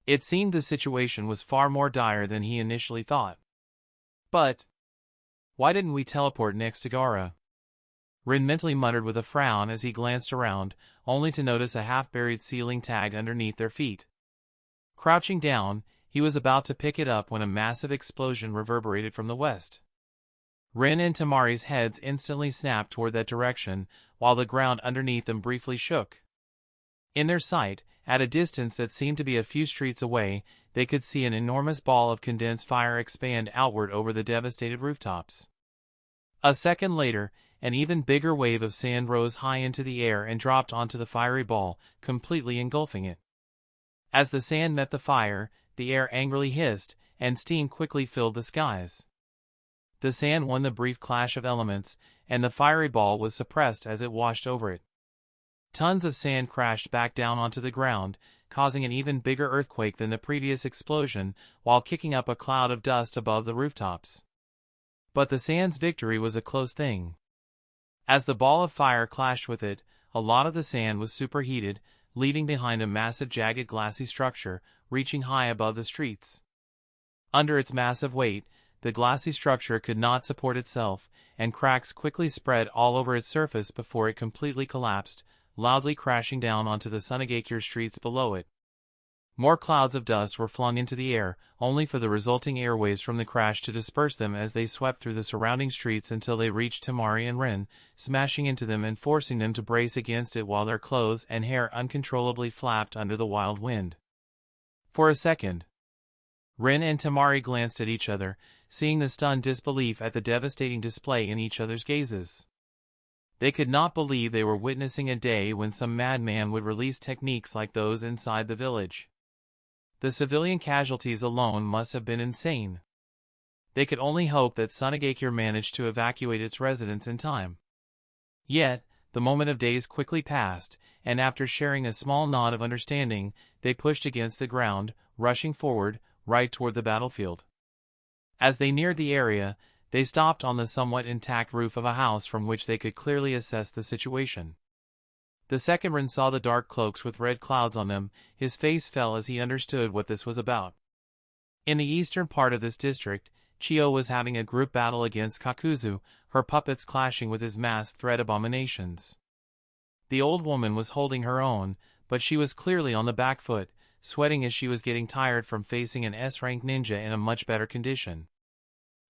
It seemed the situation was far more dire than he initially thought. But why didn't we teleport next to Gaara? Rin mentally muttered with a frown as he glanced around, only to notice a half-buried ceiling tag underneath their feet. Crouching down, he was about to pick it up when a massive explosion reverberated from the west. Rin and Temari's heads instantly snapped toward that direction, while the ground underneath them briefly shook. In their sight, at a distance that seemed to be a few streets away, they could see an enormous ball of condensed fire expand outward over the devastated rooftops. A second later, an even bigger wave of sand rose high into the air and dropped onto the fiery ball, completely engulfing it. As the sand met the fire, the air angrily hissed, and steam quickly filled the skies. The sand won the brief clash of elements, and the fiery ball was suppressed as it washed over it. Tons of sand crashed back down onto the ground, causing an even bigger earthquake than the previous explosion, while kicking up a cloud of dust above the rooftops. But the sand's victory was a close thing. As the ball of fire clashed with it, a lot of the sand was superheated, leaving behind a massive jagged glassy structure, reaching high above the streets. Under its massive weight, the glassy structure could not support itself, and cracks quickly spread all over its surface before it completely collapsed, loudly crashing down onto the Sunagakure streets below it. More clouds of dust were flung into the air, only for the resulting airwaves from the crash to disperse them as they swept through the surrounding streets until they reached Temari and Rin, smashing into them and forcing them to brace against it while their clothes and hair uncontrollably flapped under the wild wind. For a second, Rin and Temari glanced at each other, seeing the stunned disbelief at the devastating display in each other's gazes. They could not believe they were witnessing a day when some madman would release techniques like those inside the village. The civilian casualties alone must have been insane. They could only hope that Sunagakure managed to evacuate its residents in time. Yet, the moment of days quickly passed, and after sharing a small nod of understanding, they pushed against the ground, rushing forward, right toward the battlefield. As they neared the area, they stopped on the somewhat intact roof of a house from which they could clearly assess the situation. The second Rin saw the dark cloaks with red clouds on them. His face fell as he understood what this was about. In the eastern part of this district, Chiyo was having a group battle against Kakuzu, her puppets clashing with his masked thread abominations. The old woman was holding her own, but she was clearly on the back foot, sweating as she was getting tired from facing an S-rank ninja in a much better condition.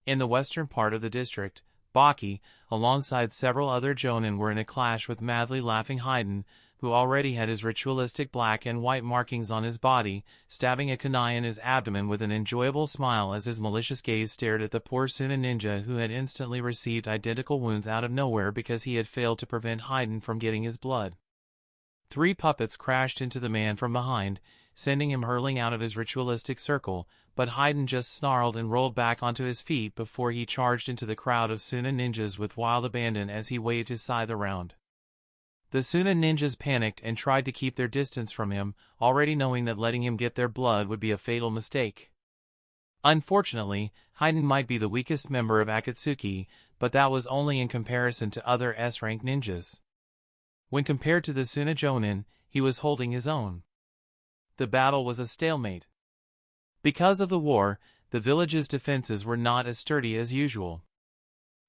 In the western part of the district, Baki, alongside several other jonin, were in a clash with madly laughing Haiden, who already had his ritualistic black and white markings on his body, stabbing a kunai in his abdomen with an enjoyable smile as his malicious gaze stared at the poor Suna ninja who had instantly received identical wounds out of nowhere because he had failed to prevent Haiden from getting his blood. 3 puppets crashed into the man from behind, sending him hurling out of his ritualistic circle, but Haiden just snarled and rolled back onto his feet before he charged into the crowd of Suna ninjas with wild abandon as he waved his scythe around. The Suna ninjas panicked and tried to keep their distance from him, already knowing that letting him get their blood would be a fatal mistake. Unfortunately, Haiden might be the weakest member of Akatsuki, but that was only in comparison to other S-rank ninjas. When compared to the Suna jonin, he was holding his own. The battle was a stalemate. Because of the war, the village's defenses were not as sturdy as usual.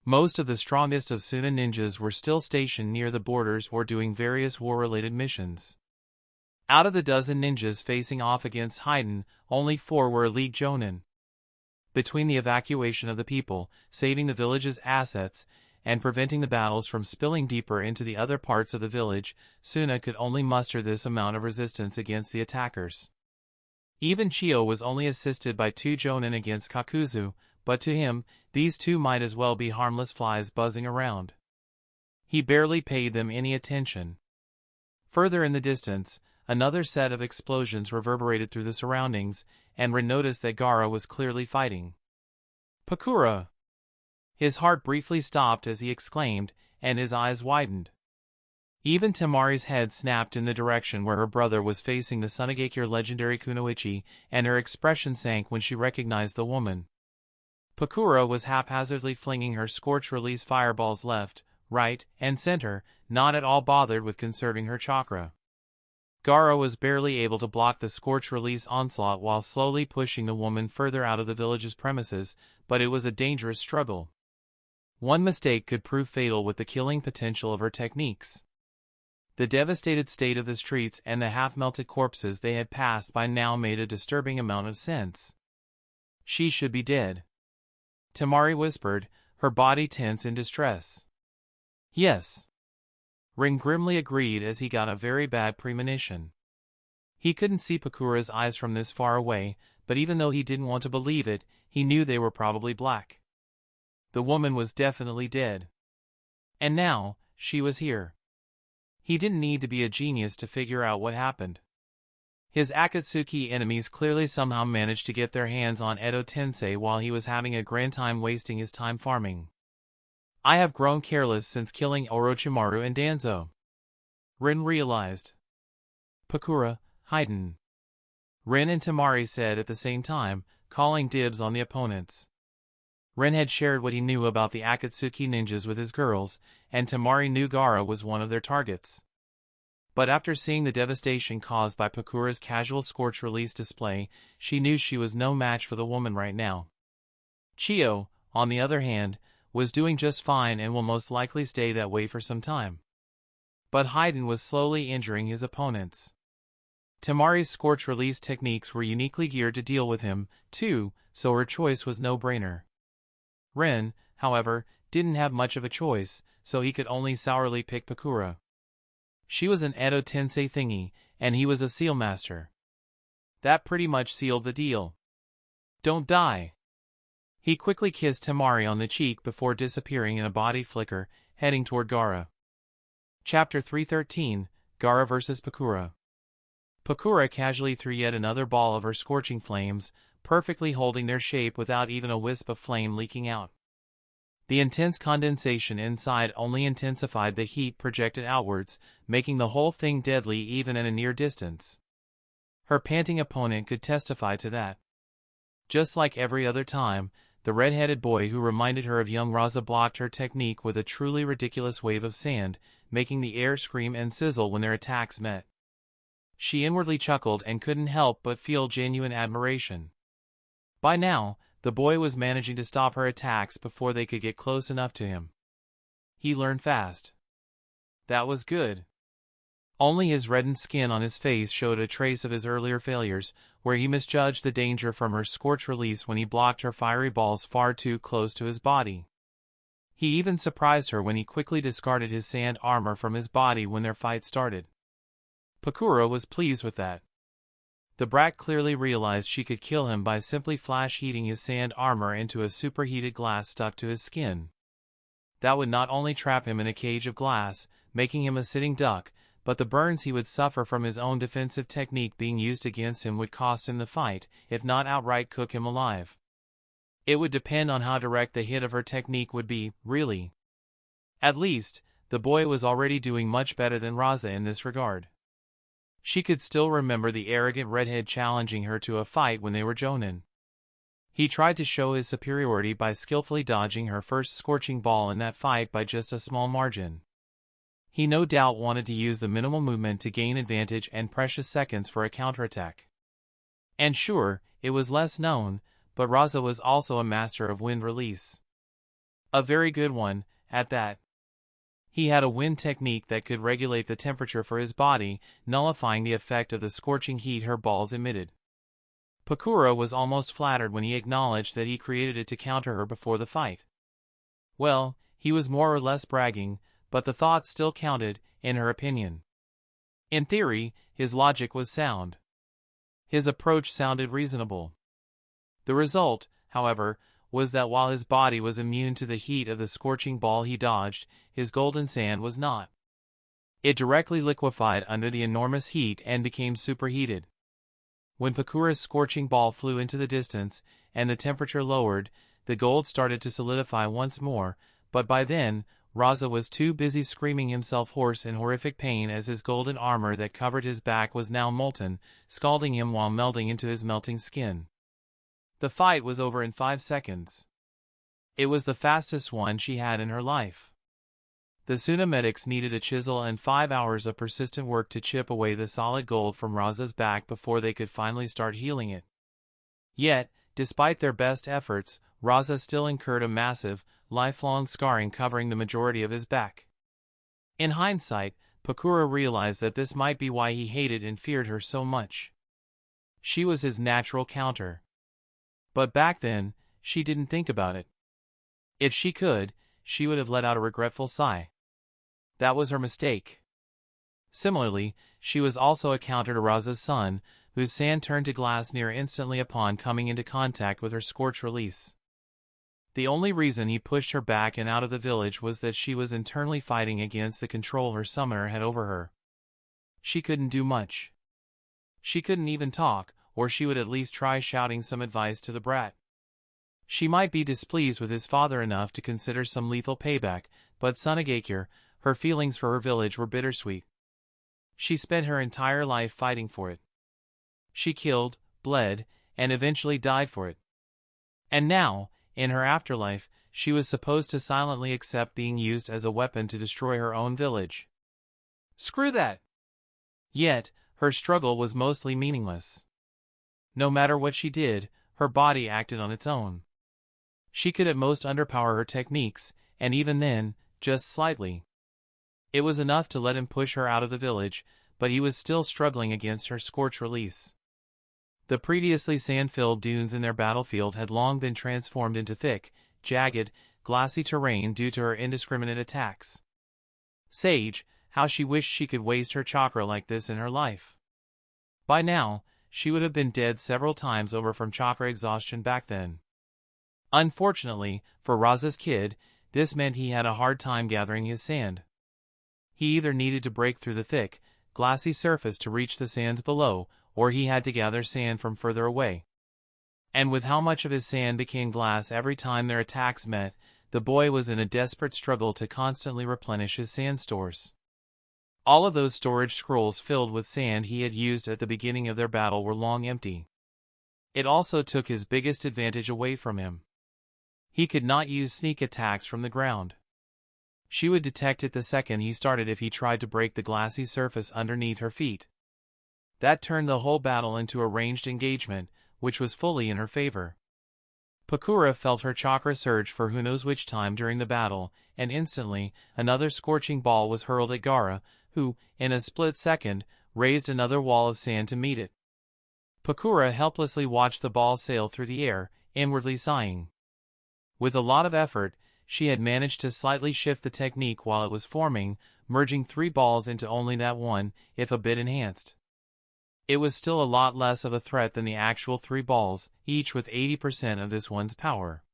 Most of the strongest of Suna ninjas were still stationed near the borders or doing various war-related missions. Out of the dozen ninjas facing off against Haiden, only 4 were elite jonin. Between the evacuation of the people, saving the village's assets, and preventing the battles from spilling deeper into the other parts of the village, Suna could only muster this amount of resistance against the attackers. Even Chiyo was only assisted by 2 jonin against Kakuzu, but to him, these 2 might as well be harmless flies buzzing around. He barely paid them any attention. Further in the distance, another set of explosions reverberated through the surroundings, and Rin noticed that Gaara was clearly fighting. Pakura! His heart briefly stopped as he exclaimed, and his eyes widened. Even Temari's head snapped in the direction where her brother was facing the Sunagakure legendary kunoichi, and her expression sank when she recognized the woman. Pakura was haphazardly flinging her scorch-release fireballs left, right, and center, not at all bothered with conserving her chakra. Gaara was barely able to block the scorch-release onslaught while slowly pushing the woman further out of the village's premises, but it was a dangerous struggle. One mistake could prove fatal with the killing potential of her techniques. The devastated state of the streets and the half-melted corpses they had passed by now made a disturbing amount of sense. She should be dead. Temari whispered, her body tense in distress. Yes. Rin grimly agreed as he got a very bad premonition. He couldn't see Pakura's eyes from this far away, but even though he didn't want to believe it, he knew they were probably black. The woman was definitely dead. And now, she was here. He didn't need to be a genius to figure out what happened. His Akatsuki enemies clearly somehow managed to get their hands on Edo Tensei while he was having a grand time wasting his time farming. I have grown careless since killing Orochimaru and Danzo. Rin realized. Pakura, Haiden. Rin and Temari said at the same time, calling dibs on the opponents. Rin had shared what he knew about the Akatsuki ninjas with his girls, and Temari knew Gaara was one of their targets. But after seeing the devastation caused by Pakura's casual scorch-release display, she knew she was no match for the woman right now. Chiyo, on the other hand, was doing just fine and will most likely stay that way for some time. But Haiden was slowly injuring his opponents. Temari's scorch-release techniques were uniquely geared to deal with him, too, so her choice was no-brainer. Rin, however, didn't have much of a choice, so he could only sourly pick Pakura. She was an Edo Tensei thingy, and he was a seal master. That pretty much sealed the deal. Don't die. He quickly kissed Temari on the cheek before disappearing in a body flicker, heading toward Gaara. Chapter 313, Gaara vs. Pakura. Pakura casually threw yet another ball of her scorching flames, perfectly holding their shape without even a wisp of flame leaking out. The intense condensation inside only intensified the heat projected outwards, making the whole thing deadly even at a near distance. Her panting opponent could testify to that. Just like every other time, the red-headed boy who reminded her of young Raza blocked her technique with a truly ridiculous wave of sand, making the air scream and sizzle when their attacks met. She inwardly chuckled and couldn't help but feel genuine admiration. By now, the boy was managing to stop her attacks before they could get close enough to him. He learned fast. That was good. Only his reddened skin on his face showed a trace of his earlier failures, where he misjudged the danger from her scorch release when he blocked her fiery balls far too close to his body. He even surprised her when he quickly discarded his sand armor from his body when their fight started. Pakura was pleased with that. The brat clearly realized she could kill him by simply flash heating his sand armor into a superheated glass stuck to his skin. That would not only trap him in a cage of glass, making him a sitting duck, but the burns he would suffer from his own defensive technique being used against him would cost him the fight, if not outright cook him alive. It would depend on how direct the hit of her technique would be, really. At least, the boy was already doing much better than Raza in this regard. She could still remember the arrogant redhead challenging her to a fight when they were jonin. He tried to show his superiority by skillfully dodging her first scorching ball in that fight by just a small margin. He no doubt wanted to use the minimal movement to gain advantage and precious seconds for a counterattack. And sure, it was less known, but Raza was also a master of wind release. A very good one, at that. He had a wind technique that could regulate the temperature for his body, nullifying the effect of the scorching heat her balls emitted. Pakura was almost flattered when he acknowledged that he created it to counter her before the fight. Well, he was more or less bragging, but the thought still counted, in her opinion. In theory, his logic was sound. His approach sounded reasonable. The result, however, was that while his body was immune to the heat of the scorching ball he dodged, his golden sand was not. It directly liquefied under the enormous heat and became superheated. When Pakura's scorching ball flew into the distance, and the temperature lowered, the gold started to solidify once more, but by then, Raza was too busy screaming himself hoarse in horrific pain as his golden armor that covered his back was now molten, scalding him while melting into his melting skin. The fight was over in 5 seconds. It was the fastest one she had in her life. The Suna medics needed a chisel and 5 hours of persistent work to chip away the solid gold from Raza's back before they could finally start healing it. Yet, despite their best efforts, Raza still incurred a massive, lifelong scarring covering the majority of his back. In hindsight, Pakura realized that this might be why he hated and feared her so much. She was his natural counter. But back then, she didn't think about it. If she could, she would have let out a regretful sigh. That was her mistake. Similarly, she was also a counter to Raza's son, whose sand turned to glass near instantly upon coming into contact with her scorch release. The only reason he pushed her back and out of the village was that she was internally fighting against the control her summoner had over her. She couldn't do much. She couldn't even talk, or she would at least try shouting some advice to the brat. She might be displeased with his father enough to consider some lethal payback, but Sunagakure, her feelings for her village were bittersweet. She spent her entire life fighting for it. She killed, bled, and eventually died for it. And now, in her afterlife, she was supposed to silently accept being used as a weapon to destroy her own village. Screw that! Yet, her struggle was mostly meaningless. No matter what she did, her body acted on its own. She could at most underpower her techniques, and even then, just slightly. It was enough to let him push her out of the village, but he was still struggling against her scorch release. The previously sand-filled dunes in their battlefield had long been transformed into thick, jagged, glassy terrain due to her indiscriminate attacks. Sage, how she wished she could waste her chakra like this in her life. By now, she would have been dead several times over from chakra exhaustion back then. Unfortunately, for Raza's kid, this meant he had a hard time gathering his sand. He either needed to break through the thick, glassy surface to reach the sands below, or he had to gather sand from further away. And with how much of his sand became glass every time their attacks met, the boy was in a desperate struggle to constantly replenish his sand stores. All of those storage scrolls filled with sand he had used at the beginning of their battle were long empty. It also took his biggest advantage away from him. He could not use sneak attacks from the ground. She would detect it the second he started if he tried to break the glassy surface underneath her feet. That turned the whole battle into a ranged engagement, which was fully in her favor. Pakura felt her chakra surge for who knows which time during the battle, and instantly, another scorching ball was hurled at Gaara, who, in a split second, raised another wall of sand to meet it. Pakura helplessly watched the ball sail through the air, inwardly sighing. With a lot of effort, she had managed to slightly shift the technique while it was forming, merging 3 balls into only that one, if a bit enhanced. It was still a lot less of a threat than the actual 3 balls, each with 80% of this one's power.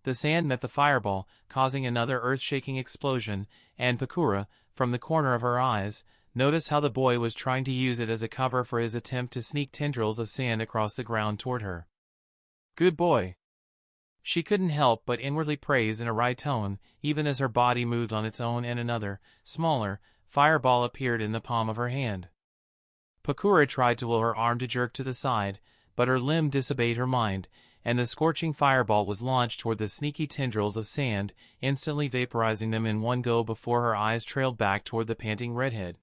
The sand met the fireball, causing another earth-shaking explosion, and Pakura, from the corner of her eyes, noticed how the boy was trying to use it as a cover for his attempt to sneak tendrils of sand across the ground toward her. Good boy. She couldn't help but inwardly praise in a wry tone, even as her body moved on its own and another, smaller, fireball appeared in the palm of her hand. Pakura tried to will her arm to jerk to the side, but her limb disobeyed her mind, and the scorching fireball was launched toward the sneaky tendrils of sand, instantly vaporizing them in one go before her eyes trailed back toward the panting redhead.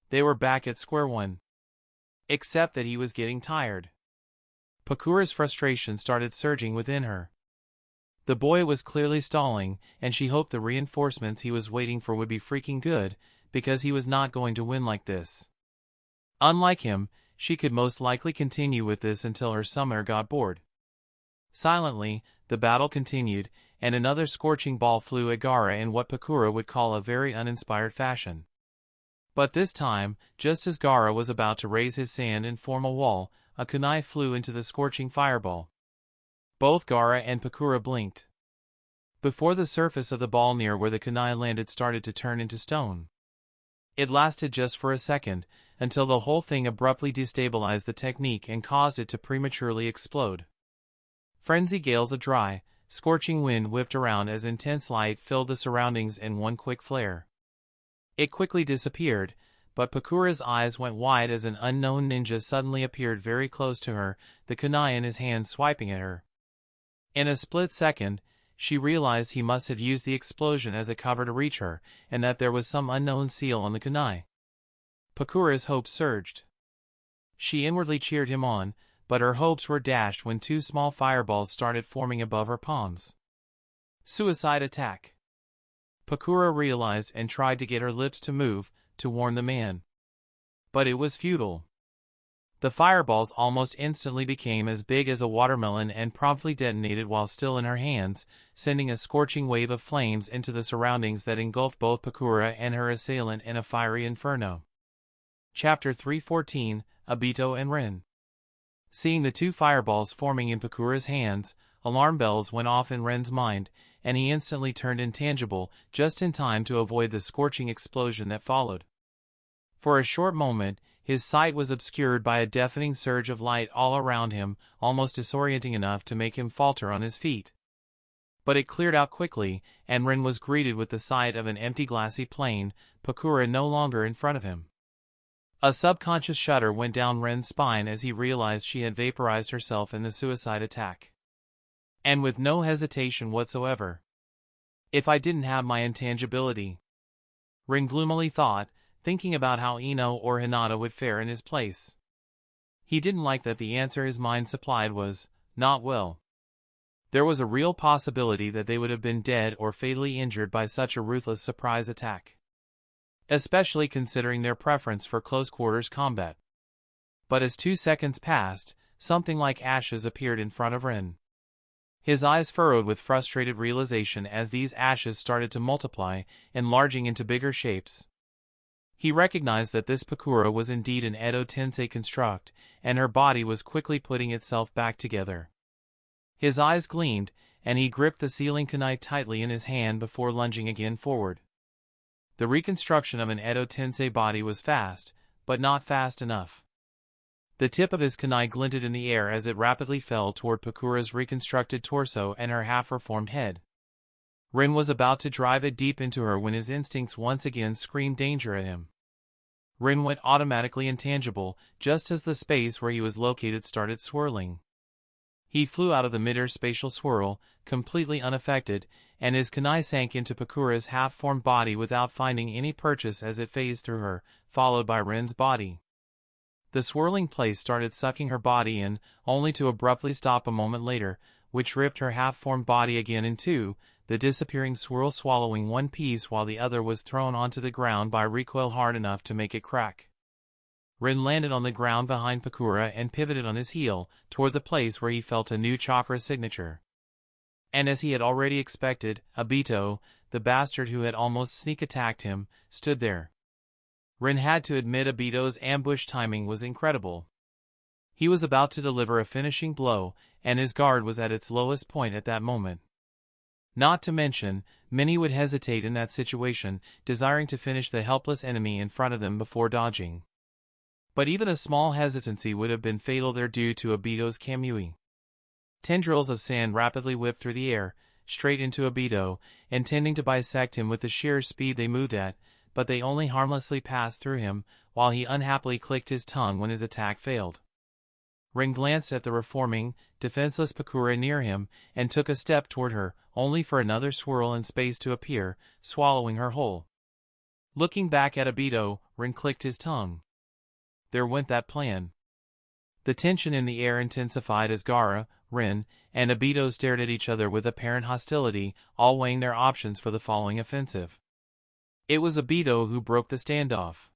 They were back at square one. Except that he was getting tired. Pakura's frustration started surging within her. The boy was clearly stalling, and she hoped the reinforcements he was waiting for would be freaking good, because he was not going to win like this. Unlike him, she could most likely continue with this until her summoner got bored. Silently, the battle continued, and another scorching ball flew at Gaara in what Pakura would call a very uninspired fashion. But this time, just as Gaara was about to raise his sand and form a wall, a kunai flew into the scorching fireball. Both Gaara and Pakura blinked. Before the surface of the ball near where the kunai landed started to turn into stone. It lasted just for a second, until the whole thing abruptly destabilized the technique and caused it to prematurely explode. Frenzy gales of dry, scorching wind whipped around as intense light filled the surroundings in one quick flare. It quickly disappeared, but Pakura's eyes went wide as an unknown ninja suddenly appeared very close to her, the kunai in his hand swiping at her. In a split second, she realized he must have used the explosion as a cover to reach her, and that there was some unknown seal on the kunai. Pakura's hopes surged. She inwardly cheered him on, but her hopes were dashed when 2 small fireballs started forming above her palms. Suicide attack. Pakura realized and tried to get her lips to move, to warn the man. But it was futile. The fireballs almost instantly became as big as a watermelon and promptly detonated while still in her hands, sending a scorching wave of flames into the surroundings that engulfed both Pakura and her assailant in a fiery inferno. Chapter 314, Obito and Rin. Seeing the 2 fireballs forming in Pakura's hands, alarm bells went off in Ren's mind, and he instantly turned intangible, just in time to avoid the scorching explosion that followed. For a short moment, his sight was obscured by a deafening surge of light all around him, almost disorienting enough to make him falter on his feet. But it cleared out quickly, and Rin was greeted with the sight of an empty glassy plain, Pakura no longer in front of him. A subconscious shudder went down Ren's spine as he realized she had vaporized herself in the suicide attack. And with no hesitation whatsoever. If I didn't have my intangibility, Rin gloomily thought, thinking about how Ino or Hinata would fare in his place. He didn't like that the answer his mind supplied was, not well. There was a real possibility that they would have been dead or fatally injured by such a ruthless surprise attack. Especially considering their preference for close-quarters combat. But as 2 seconds passed, something like ashes appeared in front of Rin. His eyes furrowed with frustrated realization as these ashes started to multiply, enlarging into bigger shapes. He recognized that this Pakura was indeed an Edo Tensei construct, and her body was quickly putting itself back together. His eyes gleamed, and he gripped the sealing kunai tightly in his hand before lunging again forward. The reconstruction of an Edo Tensei body was fast, but not fast enough. The tip of his kunai glinted in the air as it rapidly fell toward Pakura's reconstructed torso and her half-reformed head. Rin was about to drive it deep into her when his instincts once again screamed danger at him. Rin went automatically intangible, just as the space where he was located started swirling. He flew out of the mid-air spatial swirl, completely unaffected, and his kunai sank into Pakura's half-formed body without finding any purchase as it phased through her, followed by Rin's body. The swirling place started sucking her body in, only to abruptly stop a moment later, which ripped her half-formed body again in two, the disappearing swirl swallowing one piece while the other was thrown onto the ground by recoil hard enough to make it crack. Rin landed on the ground behind Pakura and pivoted on his heel, toward the place where he felt a new chakra signature. And as he had already expected, Obito, the bastard who had almost sneak-attacked him, stood there. Rin had to admit Obito's ambush timing was incredible. He was about to deliver a finishing blow, and his guard was at its lowest point at that moment. Not to mention, many would hesitate in that situation, desiring to finish the helpless enemy in front of them before dodging. But even a small hesitancy would have been fatal there due to Obito's kamui. Tendrils of sand rapidly whipped through the air, straight into Obito, intending to bisect him with the sheer speed they moved at, but they only harmlessly passed through him, while he unhappily clicked his tongue when his attack failed. Rin glanced at the reforming, defenseless Pakura near him, and took a step toward her, only for another swirl in space to appear, swallowing her whole. Looking back at Obito, Rin clicked his tongue. There went that plan. The tension in the air intensified as Gaara, Rin, and Obito stared at each other with apparent hostility, all weighing their options for the following offensive. It was Obito who broke the standoff.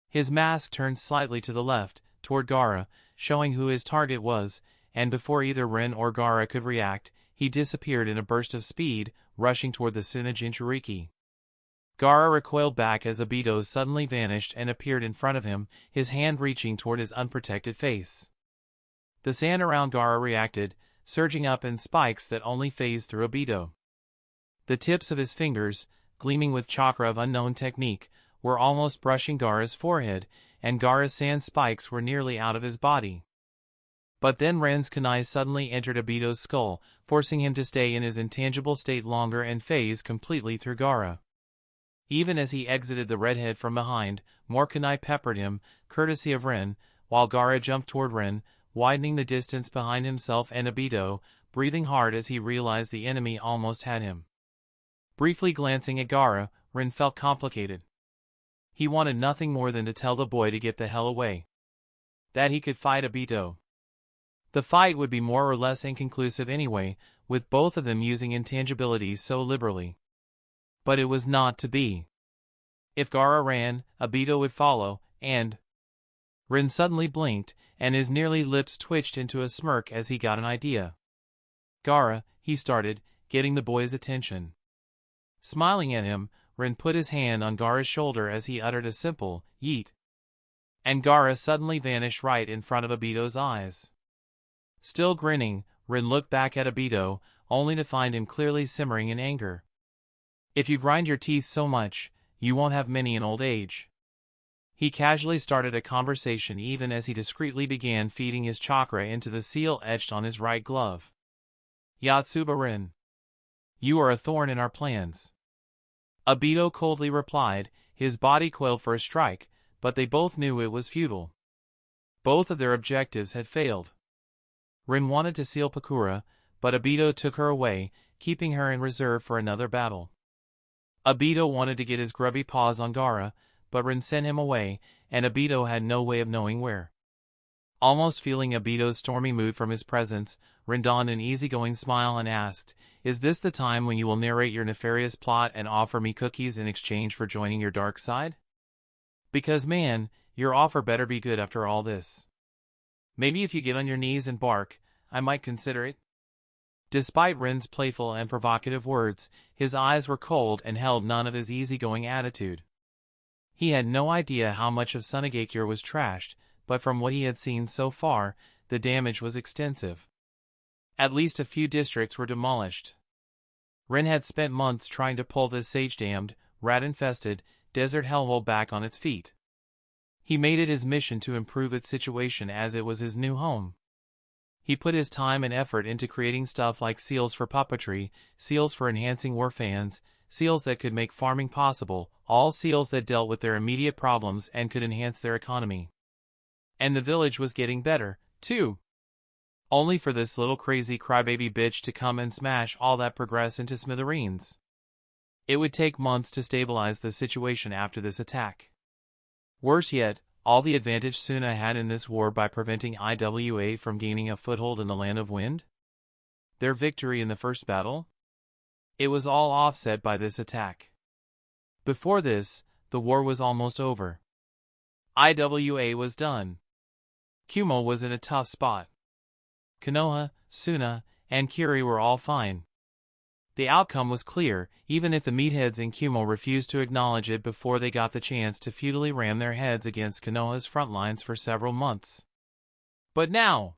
His mask turned slightly to the left, toward Gaara, showing who his target was, and before either Rin or Gaara could react, he disappeared in a burst of speed, rushing toward the Suna Jinchuriki. Gaara recoiled back as Obito suddenly vanished and appeared in front of him, his hand reaching toward his unprotected face. The sand around Gaara reacted, surging up in spikes that only phased through Obito. The tips of his fingers, gleaming with chakra of unknown technique, were almost brushing Gaara's forehead, and Gaara's sand spikes were nearly out of his body. But then Ren's kunai suddenly entered Obito's skull, forcing him to stay in his intangible state longer and phase completely through Gaara. Even as he exited the redhead from behind, more kunai peppered him, courtesy of Ren, while Gaara jumped toward Ren, widening the distance behind himself and Obito, breathing hard as he realized the enemy almost had him. Briefly glancing at Gaara, Ren felt complicated. He wanted nothing more than to tell the boy to get the hell away. That he could fight Obito. The fight would be more or less inconclusive anyway, with both of them using intangibilities so liberally. But it was not to be. If Gaara ran, Obito would follow, and... Rin suddenly blinked, and his nearly lips twitched into a smirk as he got an idea. Gaara, he started, getting the boy's attention. Smiling at him, Rin put his hand on Gaara's shoulder as he uttered a simple, yeet. And Gaara suddenly vanished right in front of Obito's eyes. Still grinning, Rin looked back at Obito, only to find him clearly simmering in anger. If you grind your teeth so much, you won't have many in old age. He casually started a conversation even as he discreetly began feeding his chakra into the seal etched on his right glove. Yatsuba Rin. You are a thorn in our plans. Obito coldly replied, his body coiled for a strike, but they both knew it was futile. Both of their objectives had failed. Rin wanted to seal Pakura, but Obito took her away, keeping her in reserve for another battle. Obito wanted to get his grubby paws on Gaara, but Rin sent him away, and Obito had no way of knowing where. Almost feeling Obito's stormy mood from his presence, Rin donned an easygoing smile and asked, "Is this the time when you will narrate your nefarious plot and offer me cookies in exchange for joining your dark side? Because man, your offer better be good after all this. Maybe if you get on your knees and bark, I might consider it." Despite Rin's playful and provocative words, his eyes were cold and held none of his easygoing attitude. He had no idea how much of Sunagakure was trashed, but from what he had seen so far, the damage was extensive. At least a few districts were demolished. Rin had spent months trying to pull this sage-damned, rat-infested, desert hellhole back on its feet. He made it his mission to improve its situation as it was his new home. He put his time and effort into creating stuff like seals for puppetry, seals for enhancing war fans, seals that could make farming possible, all seals that dealt with their immediate problems and could enhance their economy. And the village was getting better, too. Only for this little crazy crybaby bitch to come and smash all that progress into smithereens. It would take months to stabilize the situation after this attack. Worse yet, all the advantage Suna had in this war by preventing IWA from gaining a foothold in the Land of Wind? Their victory in the first battle? It was all offset by this attack. Before this, the war was almost over. IWA was done. Kumo was in a tough spot. Konoha, Suna, and Kiri were all fine. The outcome was clear, even if the meatheads in Kumo refused to acknowledge it before they got the chance to futilely ram their heads against Konoha's front lines for several months. But now,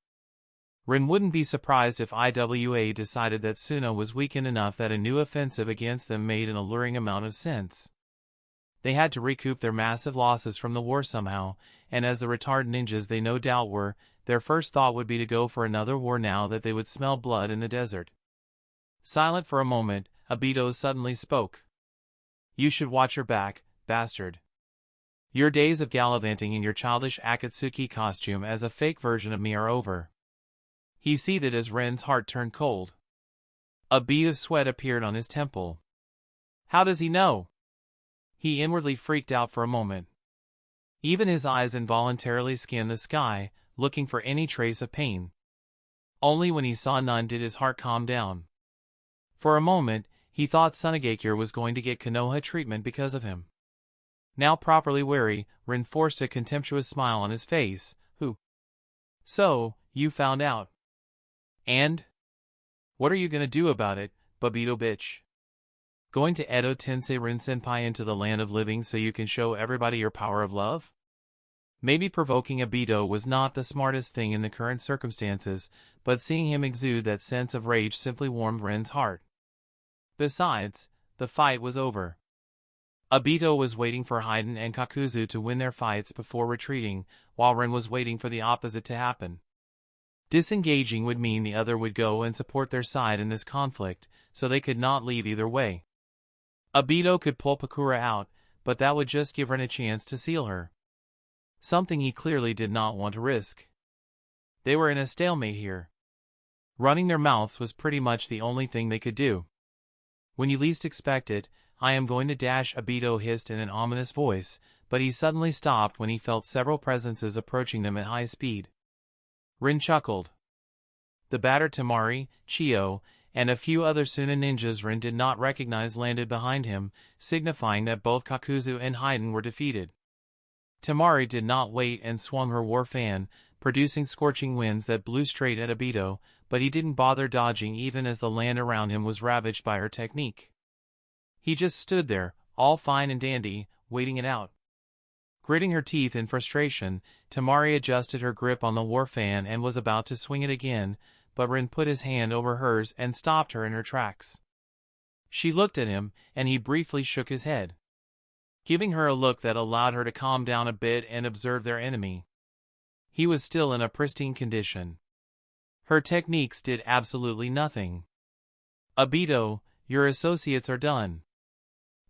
Rin wouldn't be surprised if IWA decided that Suna was weakened enough that a new offensive against them made an alluring amount of sense. They had to recoup their massive losses from the war somehow, and as the retarded ninjas they no doubt were, their first thought would be to go for another war now that they would smell blood in the desert. Silent for a moment, Obito suddenly spoke. "You should watch your back, bastard. Your days of gallivanting in your childish Akatsuki costume as a fake version of me are over." He seethed as Ren's heart turned cold. A bead of sweat appeared on his temple. How does he know? He inwardly freaked out for a moment. Even his eyes involuntarily scanned the sky, looking for any trace of pain. Only when he saw none did his heart calm down. For a moment, he thought Sunagakure was going to get Konoha treatment because of him. Now properly wary, Rin forced a contemptuous smile on his face. So, you found out. And? What are you gonna do about it, Babito bitch? Going to Edo Tensei Rin-senpai into the land of living so you can show everybody your power of love? Maybe provoking Obito was not the smartest thing in the current circumstances, but seeing him exude that sense of rage simply warmed Ren's heart. Besides, the fight was over. Obito was waiting for Haiden and Kakuzu to win their fights before retreating, while Ren was waiting for the opposite to happen. Disengaging would mean the other would go and support their side in this conflict, so they could not leave either way. Obito could pull Pakura out, but that would just give Ren a chance to seal her. Something he clearly did not want to risk. They were in a stalemate here. Running their mouths was pretty much the only thing they could do. When you least expect it, "I am going to dash," Obito hissed in an ominous voice, but he suddenly stopped when he felt several presences approaching them at high speed. Rin chuckled. The battered Temari, Chio, and a few other Suna ninjas Rin did not recognize landed behind him, signifying that both Kakuzu and Haiden were defeated. Temari did not wait and swung her war fan, producing scorching winds that blew straight at Obito, but he didn't bother dodging even as the land around him was ravaged by her technique. He just stood there, all fine and dandy, waiting it out. Gritting her teeth in frustration, Temari adjusted her grip on the war fan and was about to swing it again, but Rin put his hand over hers and stopped her in her tracks. She looked at him, and he briefly shook his head, giving her a look that allowed her to calm down a bit and observe their enemy. He was still in a pristine condition. Her techniques did absolutely nothing. "Obito, your associates are done.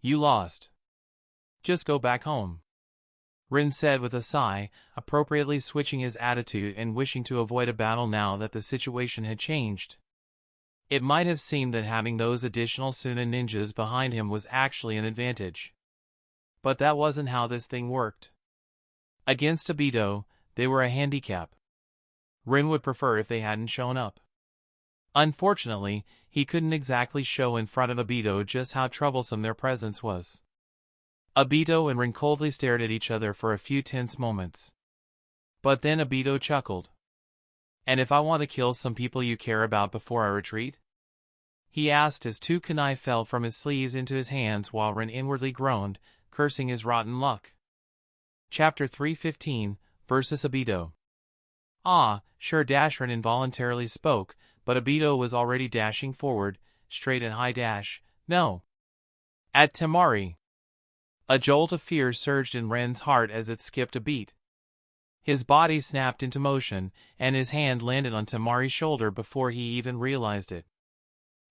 You lost. Just go back home," Rin said with a sigh, appropriately switching his attitude and wishing to avoid a battle now that the situation had changed. It might have seemed that having those additional Suna ninjas behind him was actually an advantage. But that wasn't how this thing worked. Against Obito, they were a handicap. Rin would prefer if they hadn't shown up. Unfortunately, he couldn't exactly show in front of Obito just how troublesome their presence was. Obito and Rin coldly stared at each other for a few tense moments. But then Obito chuckled. "And if I want to kill some people you care about before I retreat?" he asked as two kunai fell from his sleeves into his hands while Rin inwardly groaned, cursing his rotten luck. Chapter 315, Versus Obito. Ah, sure. Rin involuntarily spoke, but Obito was already dashing forward, straight and high dash. No. At Temari. A jolt of fear surged in Ren's heart as it skipped a beat. His body snapped into motion, and his hand landed on Temari's shoulder before he even realized it.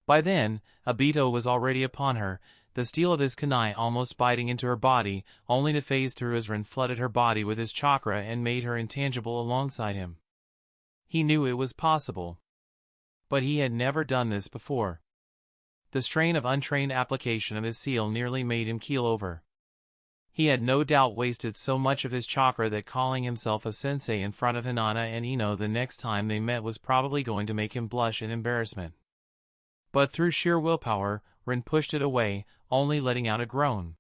By then, Obito was already upon her, the steel of his kunai almost biting into her body, only to phase through as Ren flooded her body with his chakra and made her intangible alongside him. He knew it was possible. But he had never done this before. The strain of untrained application of his seal nearly made him keel over. He had no doubt wasted so much of his chakra that calling himself a sensei in front of Hinata and Ino the next time they met was probably going to make him blush in embarrassment. But through sheer willpower, Ren pushed it away, only letting out a groan.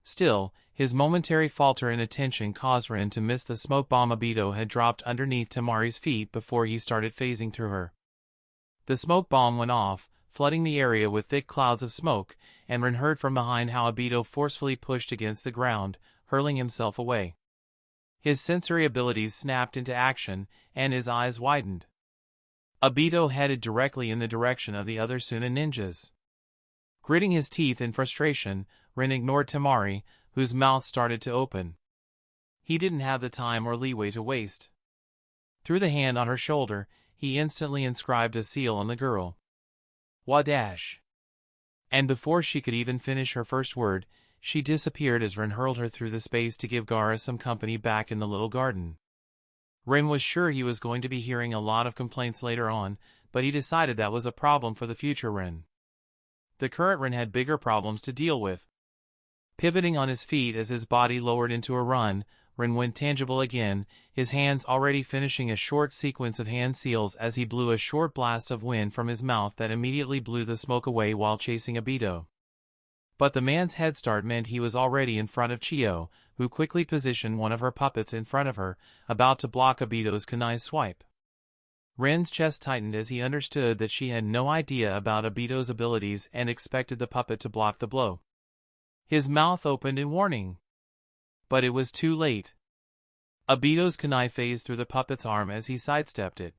Still, his momentary falter in attention caused Ren to miss the smoke bomb Obito had dropped underneath Temari's feet before he started phasing through her. The smoke bomb went off, flooding the area with thick clouds of smoke, and Ren heard from behind how Obito forcefully pushed against the ground, hurling himself away. His sensory abilities snapped into action, and his eyes widened. Obito headed directly in the direction of the other Suna ninjas. Gritting his teeth in frustration, Ren ignored Temari, whose mouth started to open. He didn't have the time or leeway to waste. Through the hand on her shoulder, he instantly inscribed a seal on the girl. Wadash. And before she could even finish her first word, she disappeared as Ren hurled her through the space to give Gaara some company back in the little garden. Ren was sure he was going to be hearing a lot of complaints later on, but he decided that was a problem for the future Ren. The current Ren had bigger problems to deal with. Pivoting on his feet as his body lowered into a run, Ren went tangible again, his hands already finishing a short sequence of hand seals as he blew a short blast of wind from his mouth that immediately blew the smoke away while chasing Obito. But the man's head start meant he was already in front of Chiyo, who quickly positioned one of her puppets in front of her, about to block Obito's kunai swipe. Ren's chest tightened as he understood that she had no idea about Obito's abilities and expected the puppet to block the blow. His mouth opened in warning. But it was too late. Obito's kunai phased through the puppet's arm as he sidestepped it.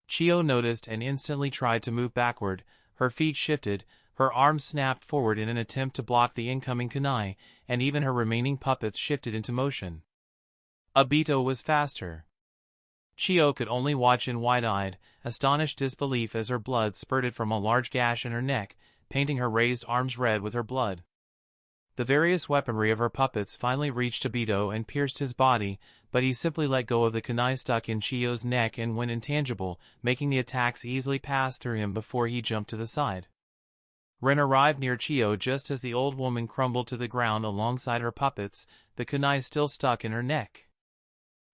Chiyo noticed and instantly tried to move backward, her feet shifted, her arms snapped forward in an attempt to block the incoming kunai, and even her remaining puppets shifted into motion. Obito was faster. Chiyo could only watch in wide-eyed, astonished disbelief as her blood spurted from a large gash in her neck, painting her raised arms red with her blood. The various weaponry of her puppets finally reached Obito and pierced his body, but he simply let go of the kunai stuck in Chiyo's neck and went intangible, making the attacks easily pass through him before he jumped to the side. Ren arrived near Chiyo just as the old woman crumbled to the ground alongside her puppets, the kunai still stuck in her neck.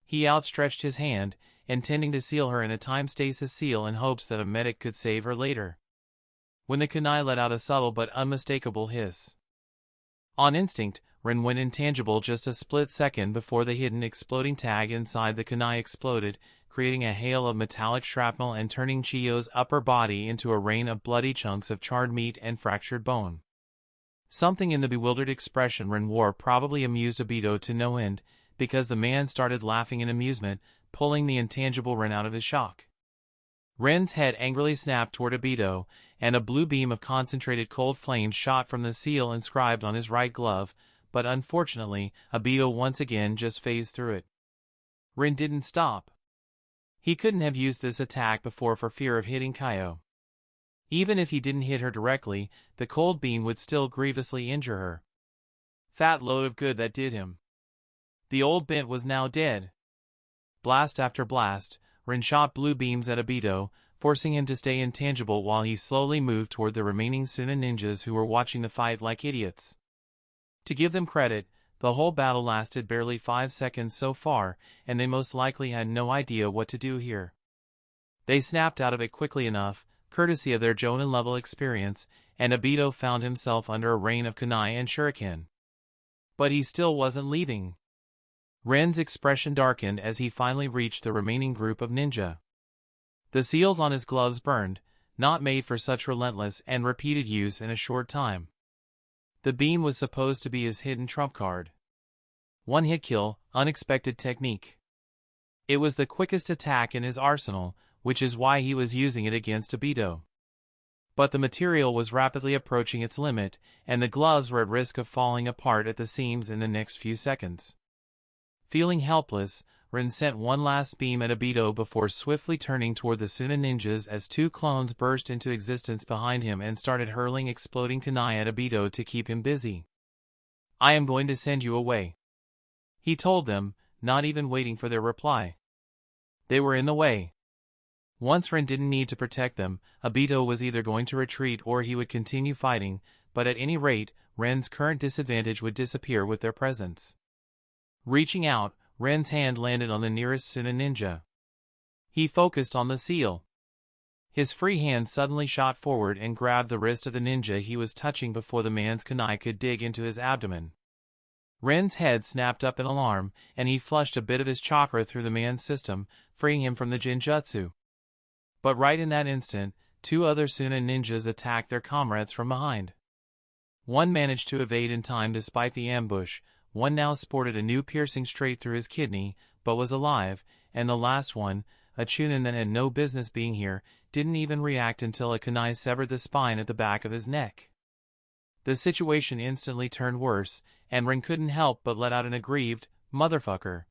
He outstretched his hand, intending to seal her in a time stasis seal in hopes that a medic could save her later. When the kunai let out a subtle but unmistakable hiss. On instinct, Ren went intangible just a split second before the hidden exploding tag inside the kunai exploded, creating a hail of metallic shrapnel and turning Chiyo's upper body into a rain of bloody chunks of charred meat and fractured bone. Something in the bewildered expression Ren wore probably amused Obito to no end, because the man started laughing in amusement, pulling the intangible Ren out of his shock. Ren's head angrily snapped toward Obito, and a blue beam of concentrated cold flame shot from the seal inscribed on his right glove, but unfortunately, Obito once again just phased through it. Ren didn't stop. He couldn't have used this attack before for fear of hitting Chiyo. Even if he didn't hit her directly, the cold beam would still grievously injure her. Fat load of good that did him. The old bent was now dead. Blast after blast, Ren shot blue beams at Obito, forcing him to stay intangible while he slowly moved toward the remaining Suna ninjas who were watching the fight like idiots. To give them credit, the whole battle lasted barely 5 seconds so far, and they most likely had no idea what to do here. They snapped out of it quickly enough, courtesy of their Jonin-level experience, and Obito found himself under a rain of kunai and shuriken. But he still wasn't leaving. Ren's expression darkened as he finally reached the remaining group of ninja. The seals on his gloves burned, not made for such relentless and repeated use in a short time. The beam was supposed to be his hidden trump card. One-hit kill, unexpected technique. It was the quickest attack in his arsenal, which is why he was using it against Obito. But the material was rapidly approaching its limit, and the gloves were at risk of falling apart at the seams in the next few seconds. Feeling helpless, Rin sent one last beam at Obito before swiftly turning toward the Suna ninjas as two clones burst into existence behind him and started hurling exploding kunai at Obito to keep him busy. "I am going to send you away," he told them, not even waiting for their reply. They were in the way. Once Rin didn't need to protect them, Obito was either going to retreat or he would continue fighting, but at any rate, Ren's current disadvantage would disappear with their presence. Reaching out, Ren's hand landed on the nearest Suna ninja. He focused on the seal. His free hand suddenly shot forward and grabbed the wrist of the ninja he was touching before the man's kunai could dig into his abdomen. Ren's head snapped up in alarm, and he flushed a bit of his chakra through the man's system, freeing him from the Jinjutsu. But right in that instant, two other Suna ninjas attacked their comrades from behind. One managed to evade in time despite the ambush, one now sported a new piercing straight through his kidney, but was alive, and the last one, a Chunin that had no business being here, didn't even react until a kunai severed the spine at the back of his neck. The situation instantly turned worse, and Rin couldn't help but let out an aggrieved, "Motherfucker."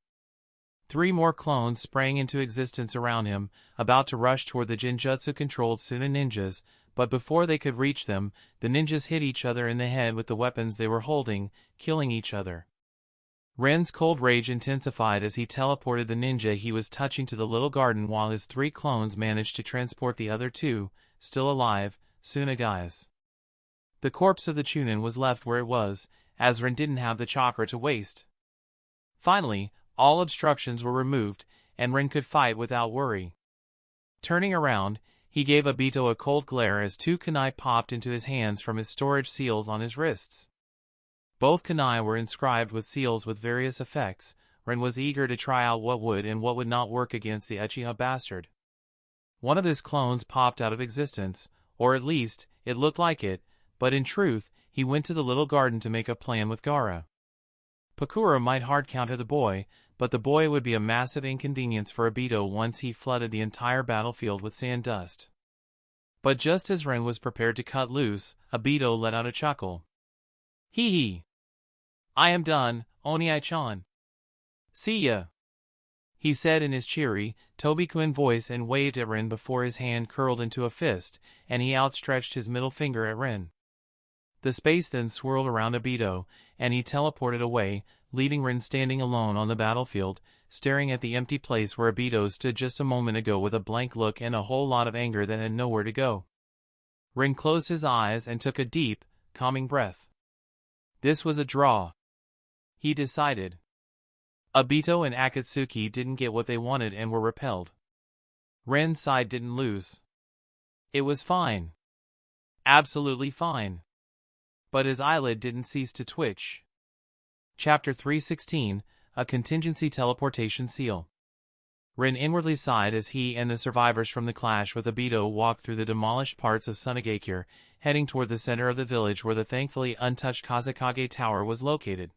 3 more clones sprang into existence around him, about to rush toward the Jinjutsu-controlled Suna ninjas, but before they could reach them, the ninjas hit each other in the head with the weapons they were holding, killing each other. Ren's cold rage intensified as he teleported the ninja he was touching to the little garden while his 3 clones managed to transport the other 2, still alive, Suna guys. The corpse of the Chunin was left where it was, as Ren didn't have the chakra to waste. Finally, all obstructions were removed, and Ren could fight without worry. Turning around, he gave Obito a cold glare as 2 kunai popped into his hands from his storage seals on his wrists. Both kunai were inscribed with seals with various effects. Ren was eager to try out what would and what would not work against the Uchiha bastard. One of his clones popped out of existence, or at least, it looked like it, but in truth, he went to the little garden to make a plan with Gaara. Pakura might hard counter the boy, but the boy would be a massive inconvenience for Obito once he flooded the entire battlefield with sand dust. But just as Ren was prepared to cut loose, Obito let out a chuckle. "Hee hee. I am done, Oniai-chan. See ya," he said in his cheery, Tobikuin voice and waved at Ren before his hand curled into a fist, and he outstretched his middle finger at Ren. The space then swirled around Obito, and he teleported away, leaving Ren standing alone on the battlefield, staring at the empty place where Obito stood just a moment ago with a blank look and a whole lot of anger that had nowhere to go. Ren closed his eyes and took a deep, calming breath. This was a draw, he decided. Obito and Akatsuki didn't get what they wanted and were repelled. Ren's side didn't lose. It was fine. Absolutely fine. But his eyelid didn't cease to twitch. Chapter 316, A Contingency Teleportation Seal. Ren inwardly sighed as he and the survivors from the clash with Obito walked through the demolished parts of Sunagakure, heading toward the center of the village where the thankfully untouched Kazekage Tower was located.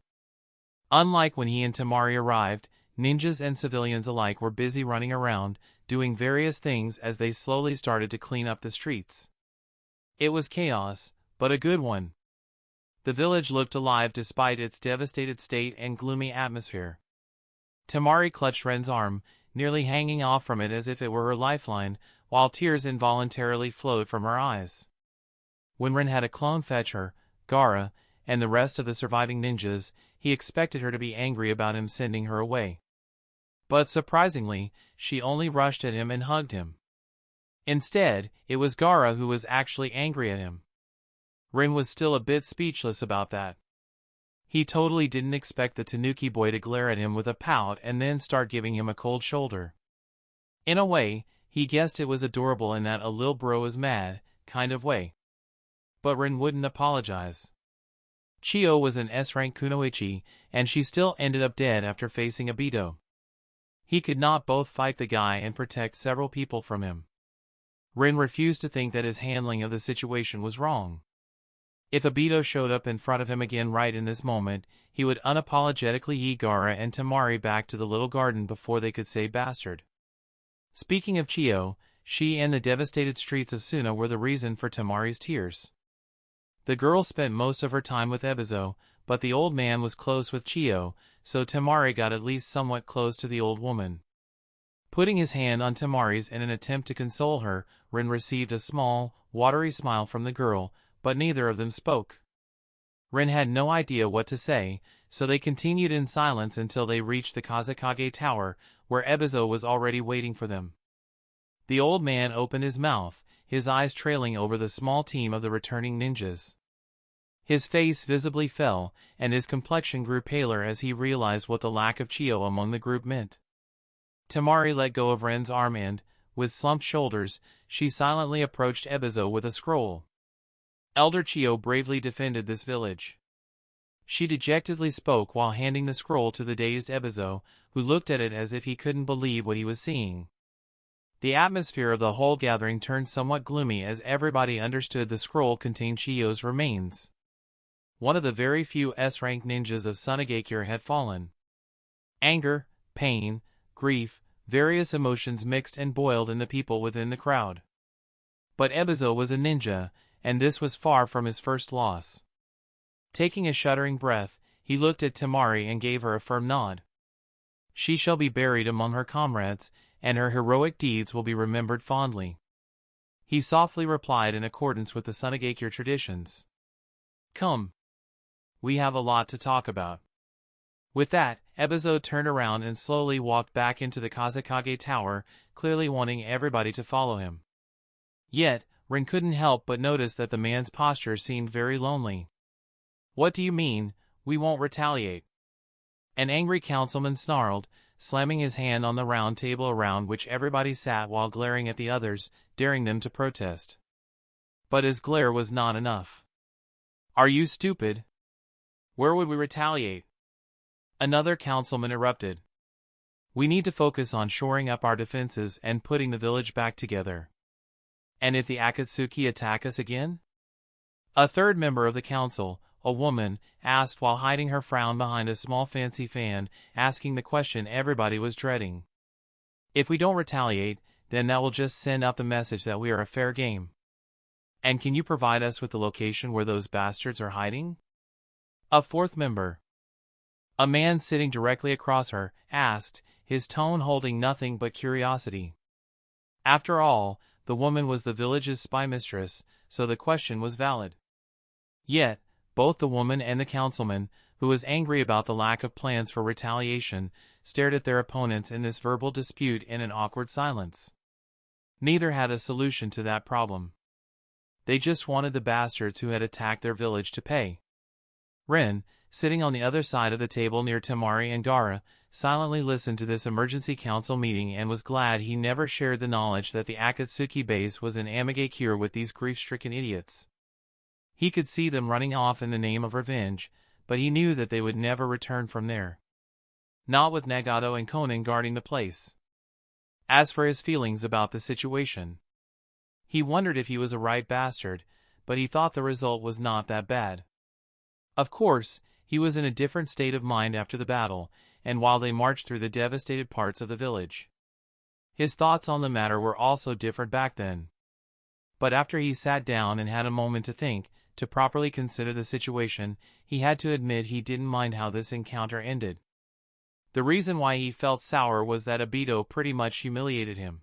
Unlike when he and Temari arrived, ninjas and civilians alike were busy running around, doing various things as they slowly started to clean up the streets. It was chaos, but a good one. The village looked alive despite its devastated state and gloomy atmosphere. Temari clutched Ren's arm, nearly hanging off from it as if it were her lifeline, while tears involuntarily flowed from her eyes. When Ren had a clone fetch her, Gaara, and the rest of the surviving ninjas, he expected her to be angry about him sending her away. But surprisingly, she only rushed at him and hugged him. Instead, it was Gaara who was actually angry at him. Ren was still a bit speechless about that. He totally didn't expect the Tanuki boy to glare at him with a pout and then start giving him a cold shoulder. In a way, he guessed it was adorable in that a lil bro is mad kind of way. But Ren wouldn't apologize. Chiyo was an S-rank kunoichi, and she still ended up dead after facing Obito. He could not both fight the guy and protect several people from him. Ren refused to think that his handling of the situation was wrong. If Obito showed up in front of him again right in this moment, he would unapologetically yeet Gaara and Temari back to the little garden before they could say bastard. Speaking of Chiyo, she and the devastated streets of Suna were the reason for Temari's tears. The girl spent most of her time with Ebizo, but the old man was close with Chiyo, so Temari got at least somewhat close to the old woman. Putting his hand on Temari's in an attempt to console her, Rin received a small, watery smile from the girl, but neither of them spoke. Rin had no idea what to say, so they continued in silence until they reached the Kazekage Tower, where Ebizo was already waiting for them. The old man opened his mouth, his eyes trailing over the small team of the returning ninjas. His face visibly fell, and his complexion grew paler as he realized what the lack of Chiyo among the group meant. Temari let go of Ren's arm and, with slumped shoulders, she silently approached Ebizo with a scroll. Elder Chiyo bravely defended this village. She dejectedly spoke while handing the scroll to the dazed Ebizo, who looked at it as if he couldn't believe what he was seeing. The atmosphere of the whole gathering turned somewhat gloomy as everybody understood the scroll contained Chiyo's remains. One of the very few S-rank ninjas of Sunagakure had fallen. Anger, pain, grief, various emotions mixed and boiled in the people within the crowd. But Ebizo was a ninja, and this was far from his first loss. Taking a shuddering breath, he looked at Temari and gave her a firm nod. She shall be buried among her comrades, and her heroic deeds will be remembered fondly. He softly replied in accordance with the Sunagakure traditions. Come. We have a lot to talk about. With that, Ebizo turned around and slowly walked back into the Kazekage Tower, clearly wanting everybody to follow him. Yet, Rin couldn't help but notice that the man's posture seemed very lonely. What do you mean, we won't retaliate? An angry councilman snarled, slamming his hand on the round table around which everybody sat while glaring at the others, daring them to protest. But his glare was not enough. Are you stupid? Where would we retaliate? Another councilman erupted. We need to focus on shoring up our defenses and putting the village back together. And if the Akatsuki attack us again? A third member of the council, a woman, asked while hiding her frown behind a small fancy fan, asking the question everybody was dreading. If we don't retaliate, then that will just send out the message that we are a fair game. And can you provide us with the location where those bastards are hiding? A fourth member, a man sitting directly across her, asked, his tone holding nothing but curiosity. After all, the woman was the village's spy mistress, so the question was valid. Yet, both the woman and the councilman, who was angry about the lack of plans for retaliation, stared at their opponents in this verbal dispute in an awkward silence. Neither had a solution to that problem. They just wanted the bastards who had attacked their village to pay. Rin, sitting on the other side of the table near Temari and Gaara, silently listened to this emergency council meeting and was glad he never shared the knowledge that the Akatsuki base was in Amagakure with these grief-stricken idiots. He could see them running off in the name of revenge, but he knew that they would never return from there. Not with Nagato and Conan guarding the place. As for his feelings about the situation, he wondered if he was a right bastard, but he thought the result was not that bad. Of course, he was in a different state of mind after the battle, and while they marched through the devastated parts of the village. His thoughts on the matter were also different back then. But after he sat down and had a moment to think, to properly consider the situation, he had to admit he didn't mind how this encounter ended. The reason why he felt sour was that Obito pretty much humiliated him.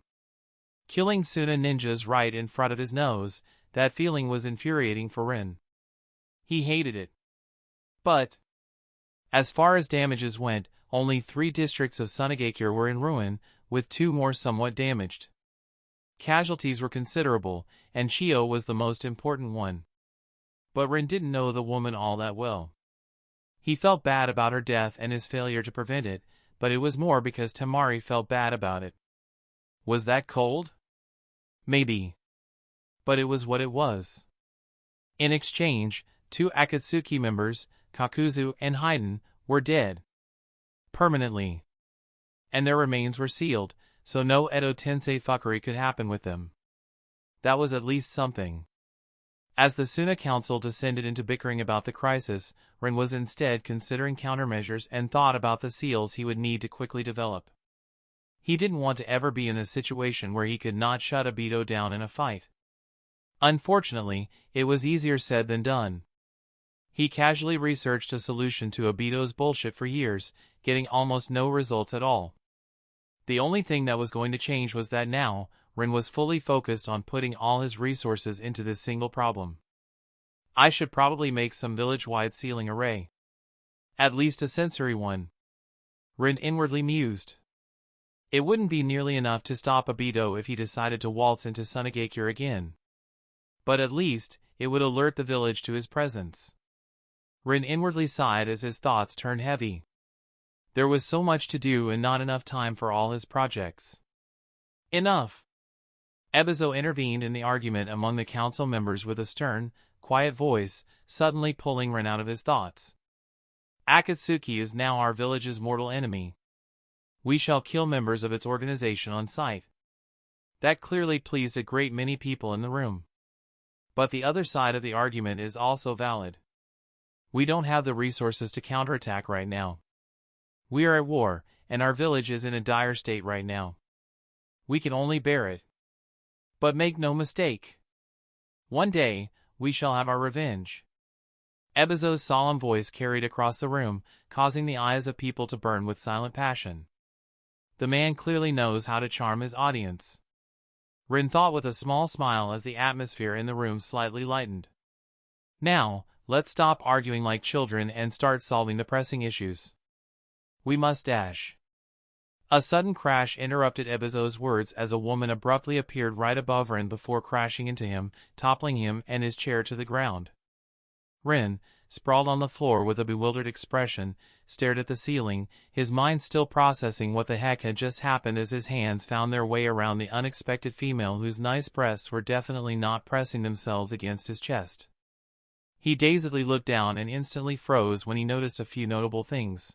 Killing Suna ninjas right in front of his nose, that feeling was infuriating for Rin. He hated it. But, as far as damages went, only 3 districts of Sunagakure were in ruin, with 2 more somewhat damaged. Casualties were considerable, and Chiyo was the most important one. But Rin didn't know the woman all that well. He felt bad about her death and his failure to prevent it, but it was more because Temari felt bad about it. Was that cold? Maybe. But it was what it was. In exchange, 2 Akatsuki members, Kakuzu and Haiden, were dead. Permanently. And their remains were sealed, so no Edo Tensei fuckery could happen with them. That was at least something. As the Suna council descended into bickering about the crisis, Rin was instead considering countermeasures and thought about the seals he would need to quickly develop. He didn't want to ever be in a situation where he could not shut Obito down in a fight. Unfortunately, it was easier said than done. He casually researched a solution to Obito's bullshit for years, getting almost no results at all. The only thing that was going to change was that now, Rin was fully focused on putting all his resources into this single problem. I should probably make some village-wide sealing array. At least a sensory one. Rin inwardly mused. It wouldn't be nearly enough to stop Obito if he decided to waltz into Sunagakure again. But at least, it would alert the village to his presence. Rin inwardly sighed as his thoughts turned heavy. There was so much to do and not enough time for all his projects. Enough! Ebizo intervened in the argument among the council members with a stern, quiet voice, suddenly pulling Rin out of his thoughts. Akatsuki is now our village's mortal enemy. We shall kill members of its organization on sight. That clearly pleased a great many people in the room. But the other side of the argument is also valid. We don't have the resources to counterattack right now. We are at war, and our village is in a dire state right now. We can only bear it. But make no mistake. One day, we shall have our revenge. Ebizo's solemn voice carried across the room, causing the eyes of people to burn with silent passion. The man clearly knows how to charm his audience. Rin thought with a small smile as the atmosphere in the room slightly lightened. Now, let's stop arguing like children and start solving the pressing issues. We must dash. A sudden crash interrupted Ebizo's words as a woman abruptly appeared right above Rin before crashing into him, toppling him and his chair to the ground. Rin, sprawled on the floor with a bewildered expression, stared at the ceiling, his mind still processing what the heck had just happened as his hands found their way around the unexpected female whose nice breasts were definitely not pressing themselves against his chest. He dazedly looked down and instantly froze when he noticed a few notable things.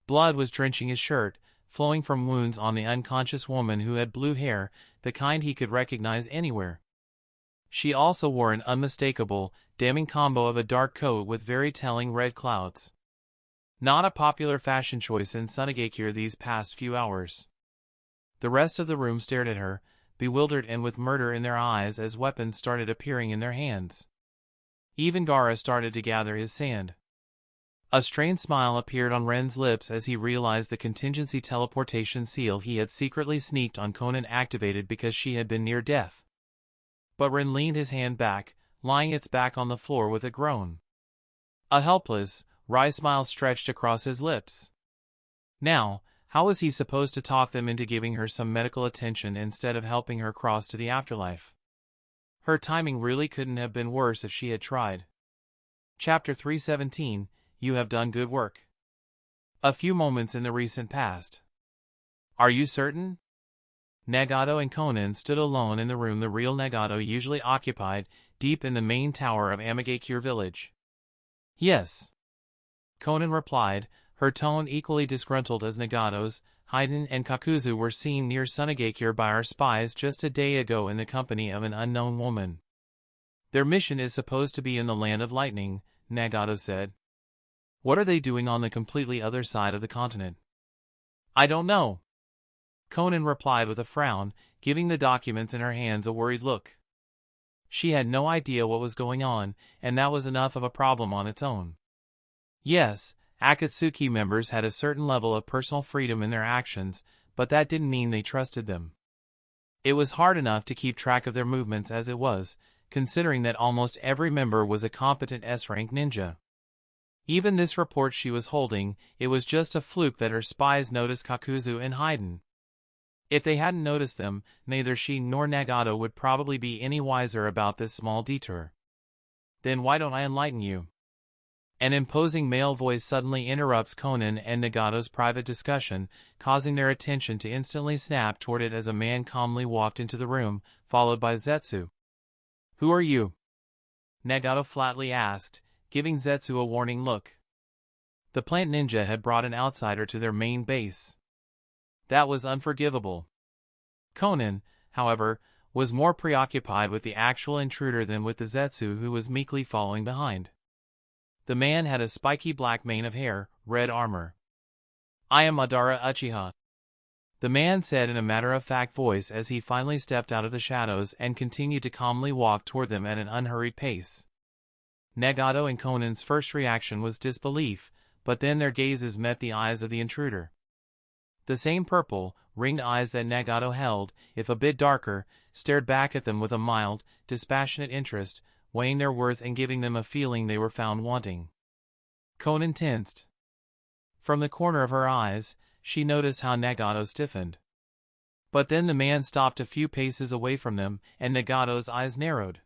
Blood was drenching his shirt, flowing from wounds on the unconscious woman who had blue hair, the kind he could recognize anywhere. She also wore an unmistakable, damning combo of a dark coat with very telling red clouds. Not a popular fashion choice in Sunagakure these past few hours. The rest of the room stared at her, bewildered and with murder in their eyes as weapons started appearing in their hands. Even Gaara started to gather his sand. A strained smile appeared on Ren's lips as he realized the contingency teleportation seal he had secretly sneaked on Conan activated because she had been near death. But Ren leaned his hand back, lying its back on the floor with a groan. A helpless, wry smile stretched across his lips. Now, how was he supposed to talk them into giving her some medical attention instead of helping her cross to the afterlife? Her timing really couldn't have been worse if she had tried. Chapter 317, You have done good work. A few moments in the recent past. Are you certain? Nagato and Conan stood alone in the room the real Nagato usually occupied, deep in the main tower of Amagakure village. Yes. Conan replied, her tone equally disgruntled as Nagato's. Haiden and Kakuzu were seen near Sunagakure by our spies just a day ago in the company of an unknown woman. Their mission is supposed to be in the Land of Lightning, Nagato said. What are they doing on the completely other side of the continent? I don't know. Conan replied with a frown, giving the documents in her hands a worried look. She had no idea what was going on, and that was enough of a problem on its own. Yes, Akatsuki members had a certain level of personal freedom in their actions, but that didn't mean they trusted them. It was hard enough to keep track of their movements as it was, considering that almost every member was a competent S-rank ninja. Even this report she was holding, it was just a fluke that her spies noticed Kakuzu and Haiden. If they hadn't noticed them, neither she nor Nagato would probably be any wiser about this small detour. Then why don't I enlighten you? An imposing male voice suddenly interrupts Conan and Nagato's private discussion, causing their attention to instantly snap toward it as a man calmly walked into the room, followed by Zetsu. Who are you? Nagato flatly asked, giving Zetsu a warning look. The plant ninja had brought an outsider to their main base. That was unforgivable. Conan, however, was more preoccupied with the actual intruder than with the Zetsu who was meekly following behind. The man had a spiky black mane of hair, red armor. "I am Madara Uchiha," the man said in a matter-of-fact voice as he finally stepped out of the shadows and continued to calmly walk toward them at an unhurried pace. Nagato and Conan's first reaction was disbelief, but then their gazes met the eyes of the intruder. The same purple, ringed eyes that Nagato held, if a bit darker, stared back at them with a mild, dispassionate interest, weighing their worth and giving them a feeling they were found wanting. Conan tensed. From the corner of her eyes, she noticed how Nagato stiffened. But then the man stopped a few paces away from them, and Nagato's eyes narrowed.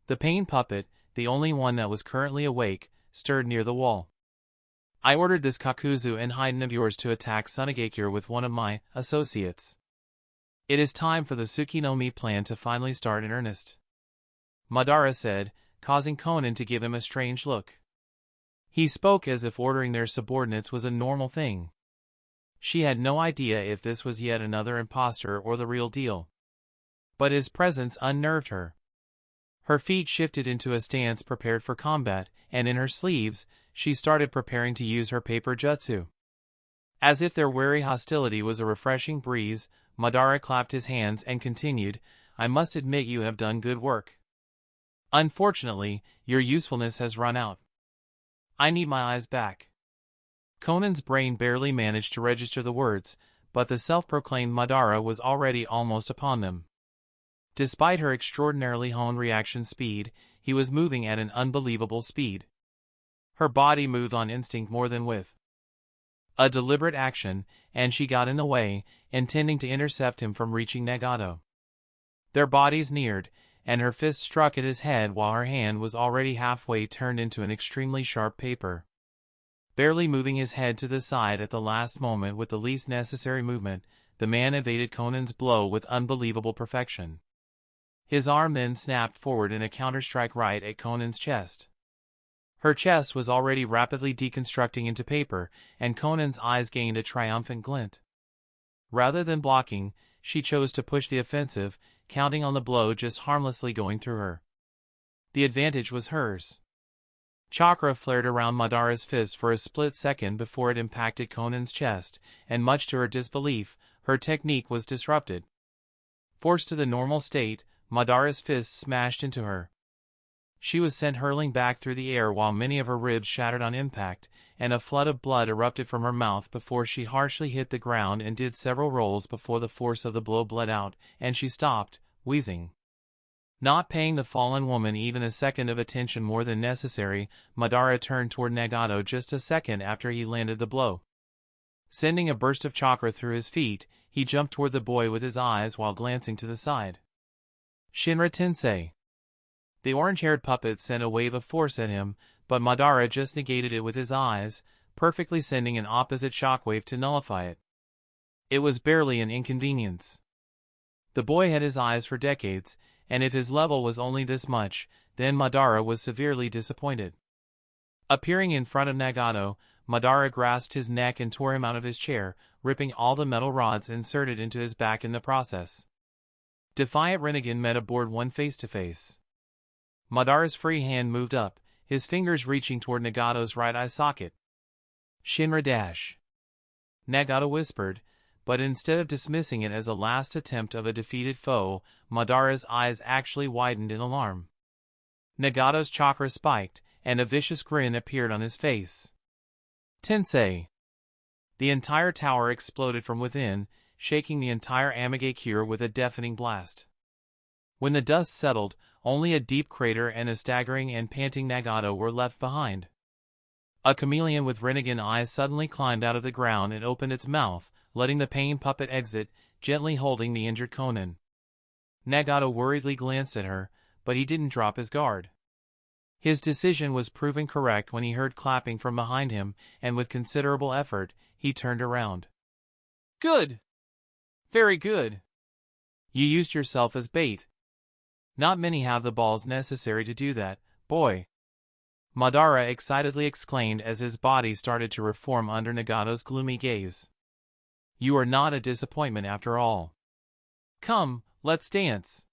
The pain puppet, the only one that was currently awake, stirred near the wall. "I ordered this Kakuzu and Haiden of yours to attack Sunagakure with one of my associates. It is time for the Tsuki no Mi plan to finally start in earnest," Madara said, causing Conan to give him a strange look. He spoke as if ordering their subordinates was a normal thing. She had no idea if this was yet another imposter or the real deal. But his presence unnerved her. Her feet shifted into a stance prepared for combat, and in her sleeves, she started preparing to use her paper jutsu. As if their wary hostility was a refreshing breeze, Madara clapped his hands and continued, "I must admit you have done good work. Unfortunately, your usefulness has run out. I need my eyes back." Conan's brain barely managed to register the words, but the self-proclaimed Madara was already almost upon them. Despite her extraordinarily honed reaction speed, he was moving at an unbelievable speed. Her body moved on instinct more than with a deliberate action, and she got in the way, intending to intercept him from reaching Nagato. Their bodies neared, and her fist struck at his head while her hand was already halfway turned into an extremely sharp paper. Barely moving his head to the side at the last moment with the least necessary movement, the man evaded Conan's blow with unbelievable perfection. His arm then snapped forward in a counterstrike right at Conan's chest. Her chest was already rapidly deconstructing into paper, and Conan's eyes gained a triumphant glint. Rather than blocking, she chose to push the offensive, counting on the blow just harmlessly going through her. The advantage was hers. Chakra flared around Madara's fist for a split second before it impacted Conan's chest, and much to her disbelief, her technique was disrupted. Forced to the normal state, Madara's fist smashed into her. She was sent hurling back through the air while many of her ribs shattered on impact, and a flood of blood erupted from her mouth before she harshly hit the ground and did several rolls before the force of the blow bled out, and she stopped, wheezing. Not paying the fallen woman even a second of attention more than necessary, Madara turned toward Nagato just a second after he landed the blow. Sending a burst of chakra through his feet, he jumped toward the boy with his eyes while glancing to the side. "Shinra Tensei." The orange-haired puppet sent a wave of force at him, but Madara just negated it with his eyes, perfectly sending an opposite shockwave to nullify it. It was barely an inconvenience. The boy had his eyes for decades, and if his level was only this much, then Madara was severely disappointed. Appearing in front of Nagato, Madara grasped his neck and tore him out of his chair, ripping all the metal rods inserted into his back in the process. Defiant Rinnegan met aboard one face-to-face. Madara's free hand moved up, his fingers reaching toward Nagato's right eye socket. "Shinra dash," Nagato whispered, but instead of dismissing it as a last attempt of a defeated foe, Madara's eyes actually widened in alarm. Nagato's chakra spiked, and a vicious grin appeared on his face. "Tensei!" The entire tower exploded from within, shaking the entire Amagakure with a deafening blast. When the dust settled, only a deep crater and a staggering and panting Nagato were left behind. A chameleon with Rinnegan eyes suddenly climbed out of the ground and opened its mouth, letting the pain puppet exit, gently holding the injured Conan. Nagato worriedly glanced at her, but he didn't drop his guard. His decision was proven correct when he heard clapping from behind him, and with considerable effort, he turned around. "Good! Very good! You used yourself as bait. Not many have the balls necessary to do that, boy," Madara excitedly exclaimed as his body started to reform under Nagato's gloomy gaze. "You are not a disappointment after all. Come, Let's dance.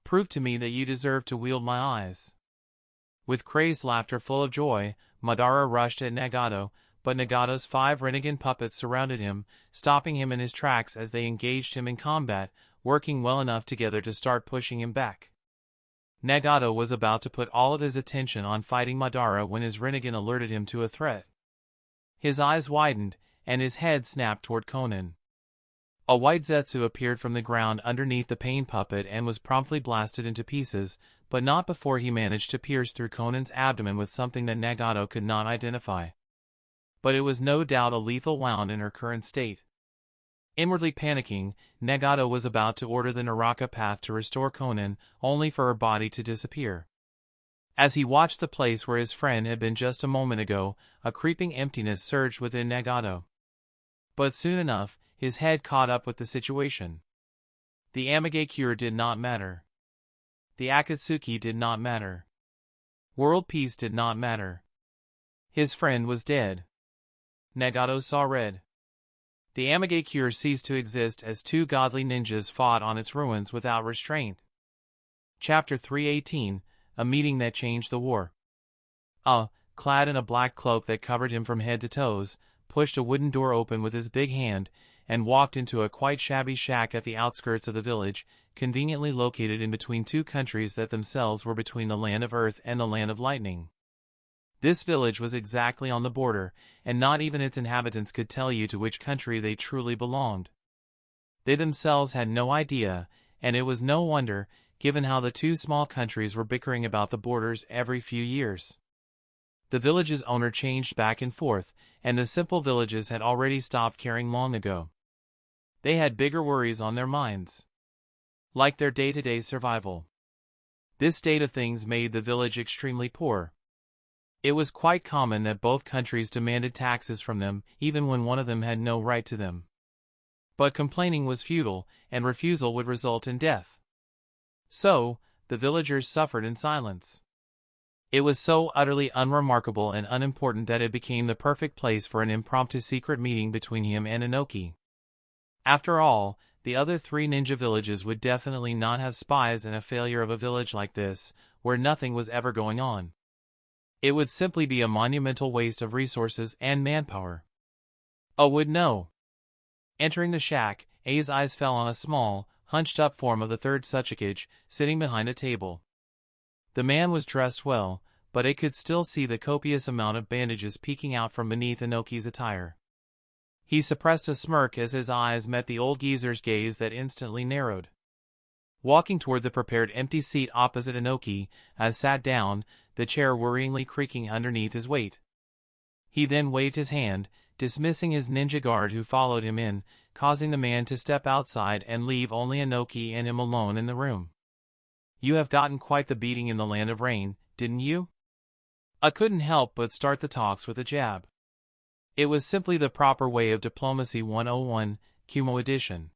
Prove to me that you deserve to wield my eyes. With crazed laughter full of joy, Madara rushed at Nagato, but Nagato's 5 renegade puppets surrounded him, stopping him in his tracks as they engaged him in combat, working well enough together to start pushing him back. Nagato was about to put all of his attention on fighting Madara when his renegade alerted him to a threat. His eyes widened, and his head snapped toward Conan. A white Zetsu appeared from the ground underneath the pain puppet and was promptly blasted into pieces, but not before he managed to pierce through Conan's abdomen with something that Nagato could not identify. But it was no doubt a lethal wound in her current state. Inwardly panicking, Nagato was about to order the Naraka path to restore Conan, only for her body to disappear. As he watched the place where his friend had been just a moment ago, a creeping emptiness surged within Nagato. But soon enough, his head caught up with the situation. The Amage cure did not matter. The Akatsuki did not matter. World peace did not matter. His friend was dead. Nagato saw red. The Amage cure ceased to exist as 2 godly ninjas fought on its ruins without restraint. Chapter 318, A Meeting That Changed the War. Clad in a black cloak that covered him from head to toes, pushed a wooden door open with his big hand, and walked into a quite shabby shack at the outskirts of the village, conveniently located in between 2 countries that themselves were between the land of earth and the land of lightning. This village was exactly on the border, and not even its inhabitants could tell you to which country they truly belonged. They themselves had no idea, and it was no wonder, given how the 2 small countries were bickering about the borders every few years. The village's owner changed back and forth, and the simple villages had already stopped caring long ago. They had bigger worries on their minds, like their day-to-day survival. This state of things made the village extremely poor. It was quite common that both countries demanded taxes from them, even when one of them had no right to them. But complaining was futile, and refusal would result in death. So, the villagers suffered in silence. It was so utterly unremarkable and unimportant that it became the perfect place for an impromptu secret meeting between him and Inoki. After all, the other 3 ninja villages would definitely not have spies in a failure of a village like this, where nothing was ever going on. It would simply be a monumental waste of resources and manpower. Would know. Entering the shack, A's eyes fell on a small, hunched-up form of the 3rd Tsuchikage, sitting behind a table. The man was dressed well, but it could still see the copious amount of bandages peeking out from beneath Inoki's attire. He suppressed a smirk as his eyes met the old geezer's gaze that instantly narrowed. Walking toward the prepared empty seat opposite Inoki, as sat down, the chair worryingly creaking underneath his weight. He then waved his hand, dismissing his ninja guard who followed him in, causing the man to step outside and leave only Inoki and him alone in the room. You have gotten quite the beating in the land of rain, didn't you? I couldn't help but start the talks with a jab. It was simply the proper way of Diplomacy 101, Kumo edition.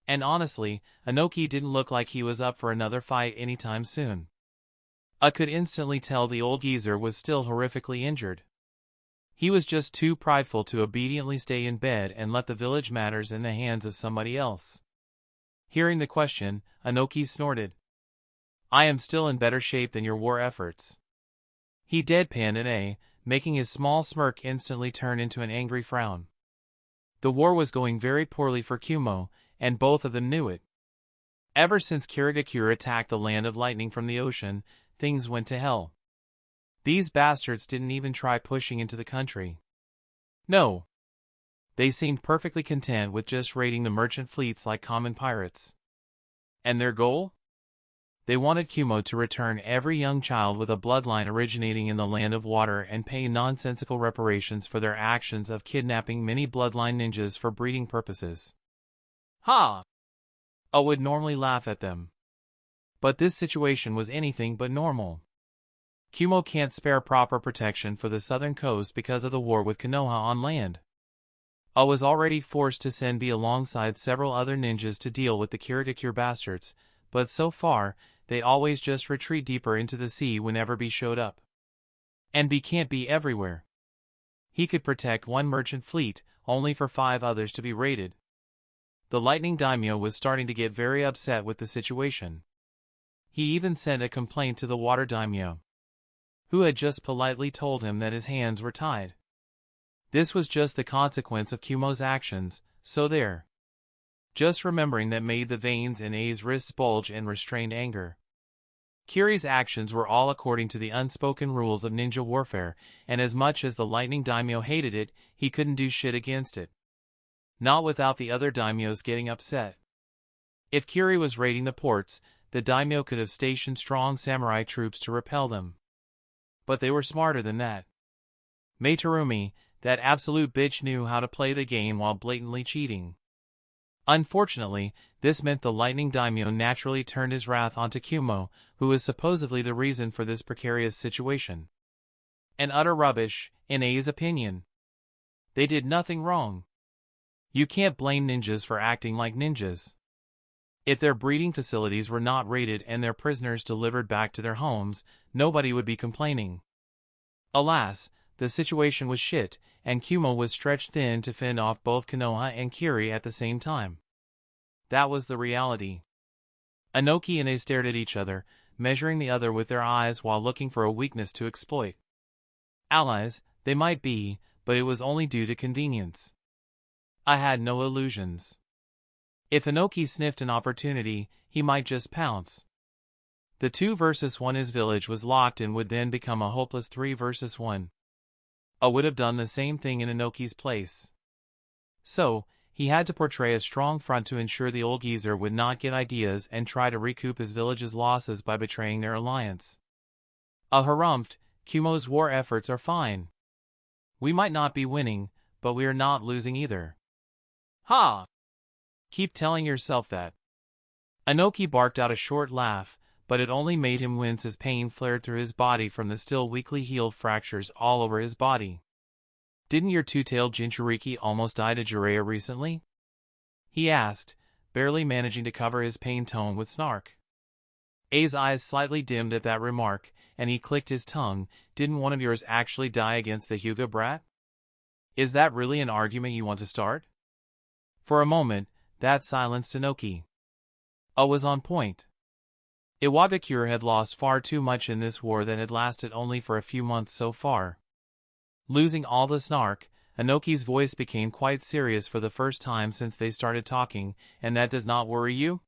And honestly, Inoki didn't look like he was up for another fight anytime soon. I could instantly tell the old geezer was still horrifically injured. He was just too prideful to obediently stay in bed and let the village matters in the hands of somebody else. Hearing the question, Inoki snorted. I am still in better shape than your war efforts. He deadpanned making his small smirk instantly turn into an angry frown. The war was going very poorly for Kumo, and both of them knew it. Ever since Kirigakure attacked the land of lightning from the ocean, things went to hell. These bastards didn't even try pushing into the country. No. They seemed perfectly content with just raiding the merchant fleets like common pirates. And their goal? They wanted Kumo to return every young child with a bloodline originating in the land of water and pay nonsensical reparations for their actions of kidnapping many bloodline ninjas for breeding purposes. Ha! I would normally laugh at them. But this situation was anything but normal. Kumo can't spare proper protection for the southern coast because of the war with Konoha on land. I was already forced to send B alongside several other ninjas to deal with the Kirigakure bastards, but so far, they always just retreat deeper into the sea whenever B showed up. And B can't be everywhere. He could protect one merchant fleet, only for 5 others to be raided. The lightning daimyo was starting to get very upset with the situation. He even sent a complaint to the water daimyo, who had just politely told him that his hands were tied. This was just the consequence of Kumo's actions, so there. Just remembering that made the veins in A's wrists bulge in restrained anger. Kiri's actions were all according to the unspoken rules of ninja warfare, and as much as the lightning daimyo hated it, he couldn't do shit against it. Not without the other daimyos getting upset. If Kiri was raiding the ports, the daimyo could have stationed strong samurai troops to repel them. But they were smarter than that. Meitarumi, that absolute bitch, knew how to play the game while blatantly cheating. Unfortunately, this meant the lightning daimyo naturally turned his wrath onto Kumo, who was supposedly the reason for this precarious situation. And utter rubbish, in A's opinion. They did nothing wrong. You can't blame ninjas for acting like ninjas. If their breeding facilities were not raided and their prisoners delivered back to their homes, nobody would be complaining. Alas, the situation was shit, and Kumo was stretched thin to fend off both Konoha and Kiri at the same time. That was the reality. Inoki and A stared at each other, measuring the other with their eyes while looking for a weakness to exploit. Allies, they might be, but it was only due to convenience. I had no illusions. If Inoki sniffed an opportunity, he might just pounce. The 2 versus 1 his village was locked and would then become a hopeless 3 versus 1. I would have done the same thing in Inoki's place. So, he had to portray a strong front to ensure the old geezer would not get ideas and try to recoup his village's losses by betraying their alliance. Harumphed, Kumo's war efforts are fine. We might not be winning, but we are not losing either. Ha! Keep telling yourself that. Inoki barked out a short laugh, but it only made him wince as pain flared through his body from the still weakly healed fractures all over his body. Didn't your two-tailed Jinchuriki almost die to Jiraiya recently? He asked, barely managing to cover his pain tone with snark. A's eyes slightly dimmed at that remark, and he clicked his tongue. Didn't one of yours actually die against the Hyuga brat? Is that really an argument you want to start? For a moment, that silenced Inoki. A was on point. Iwadakure had lost far too much in this war that had lasted only for a few months so far. Losing all the snark, Inoki's voice became quite serious for the first time since they started talking, and that does not worry you?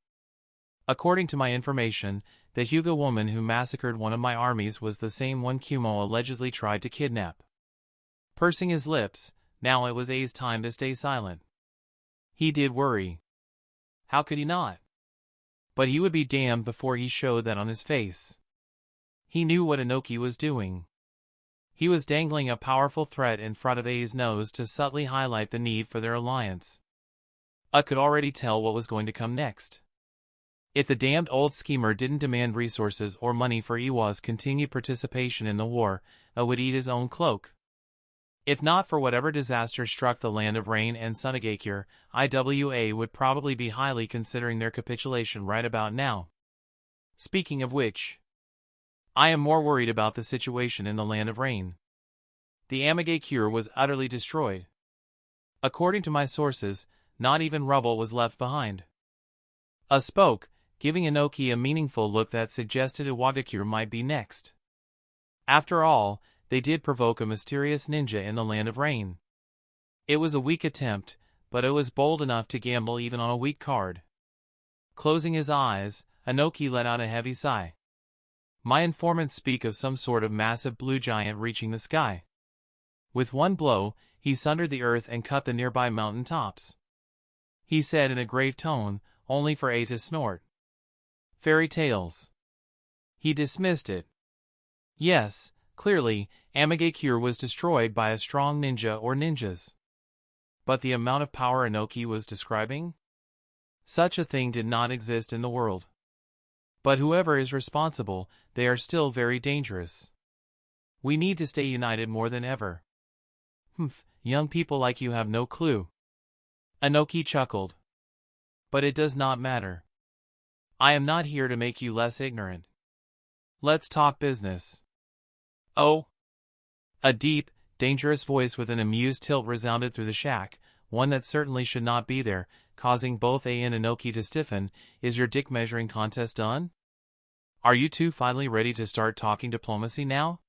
According to my information, the Hyuga woman who massacred one of my armies was the same one Kumo allegedly tried to kidnap. Pursing his lips, now it was A's time to stay silent. He did worry. How could he not? But he would be damned before he showed that on his face. He knew what Inoki was doing. He was dangling a powerful threat in front of A's nose to subtly highlight the need for their alliance. I could already tell what was going to come next. If the damned old schemer didn't demand resources or money for Iwa's continued participation in the war, I would eat his own cloak. If not for whatever disaster struck the land of rain and Sunagakure, IWA would probably be highly considering their capitulation right about now. Speaking of which, I am more worried about the situation in the land of rain. The Amagakure was utterly destroyed. According to my sources, not even rubble was left behind. A spoke, giving Inoki a meaningful look that suggested Iwadakure might be next. After all, they did provoke a mysterious ninja in the land of rain. It was a weak attempt, but it was bold enough to gamble even on a weak card. Closing his eyes, Inoki let out a heavy sigh. My informants speak of some sort of massive blue giant reaching the sky. With one blow, he sundered the earth and cut the nearby mountain tops. He said in a grave tone, only for A to snort. Fairy tales. He dismissed it. Yes, clearly, Amagakure was destroyed by a strong ninja or ninjas. But the amount of power Inoki was describing? Such a thing did not exist in the world. But whoever is responsible, they are still very dangerous. We need to stay united more than ever. Young people like you have no clue. Inoki chuckled. But it does not matter. I am not here to make you less ignorant. Let's talk business. Oh! A deep, dangerous voice with an amused tilt resounded through the shack, one that certainly should not be there, causing both A and Inoki to stiffen. Is your dick measuring contest done? Are you two finally ready to start talking diplomacy now?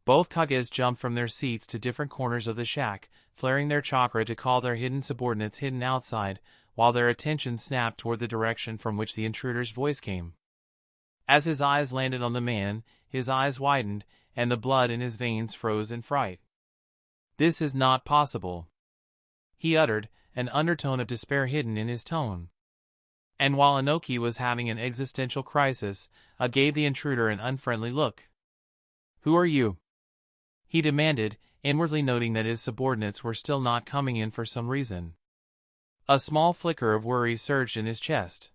Both Kages jumped from their seats to different corners of the shack, flaring their chakra to call their hidden subordinates hidden outside, while their attention snapped toward the direction from which the intruder's voice came. As his eyes landed on the man, his eyes widened, and the blood in his veins froze in fright. "This is not possible," he uttered, an undertone of despair hidden in his tone. And while Inoki was having an existential crisis, gave the intruder an unfriendly look. "Who are you?" he demanded, inwardly noting that his subordinates were still not coming in for some reason. A small flicker of worry surged in his chest.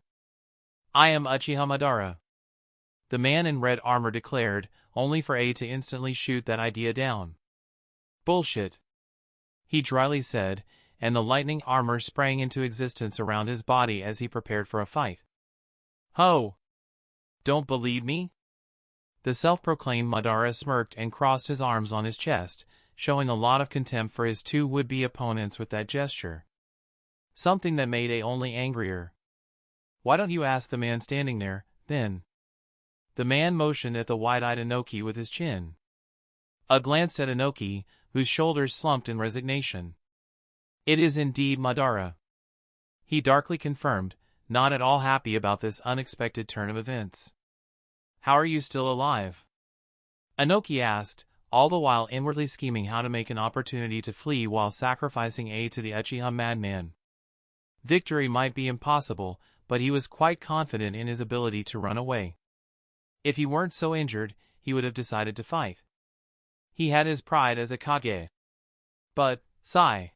"I am Uchiha Madara," the man in red armor declared, only for A to instantly shoot that idea down. "Bullshit," he dryly said, and the lightning armor sprang into existence around his body as he prepared for a fight. "Ho! Don't believe me?" The self-proclaimed Madara smirked and crossed his arms on his chest, showing a lot of contempt for his two would-be opponents with that gesture. Something that made A only angrier. "Why don't you ask the man standing there, then?" The man motioned at the wide-eyed Inoki with his chin. A glanced at Inoki, whose shoulders slumped in resignation. "It is indeed Madara," he darkly confirmed, not at all happy about this unexpected turn of events. "How are you still alive?" Inoki asked, all the while inwardly scheming how to make an opportunity to flee while sacrificing A to the Uchiha madman. Victory might be impossible, but he was quite confident in his ability to run away. If he weren't so injured, he would have decided to fight. He had his pride as a Kage. But, sigh.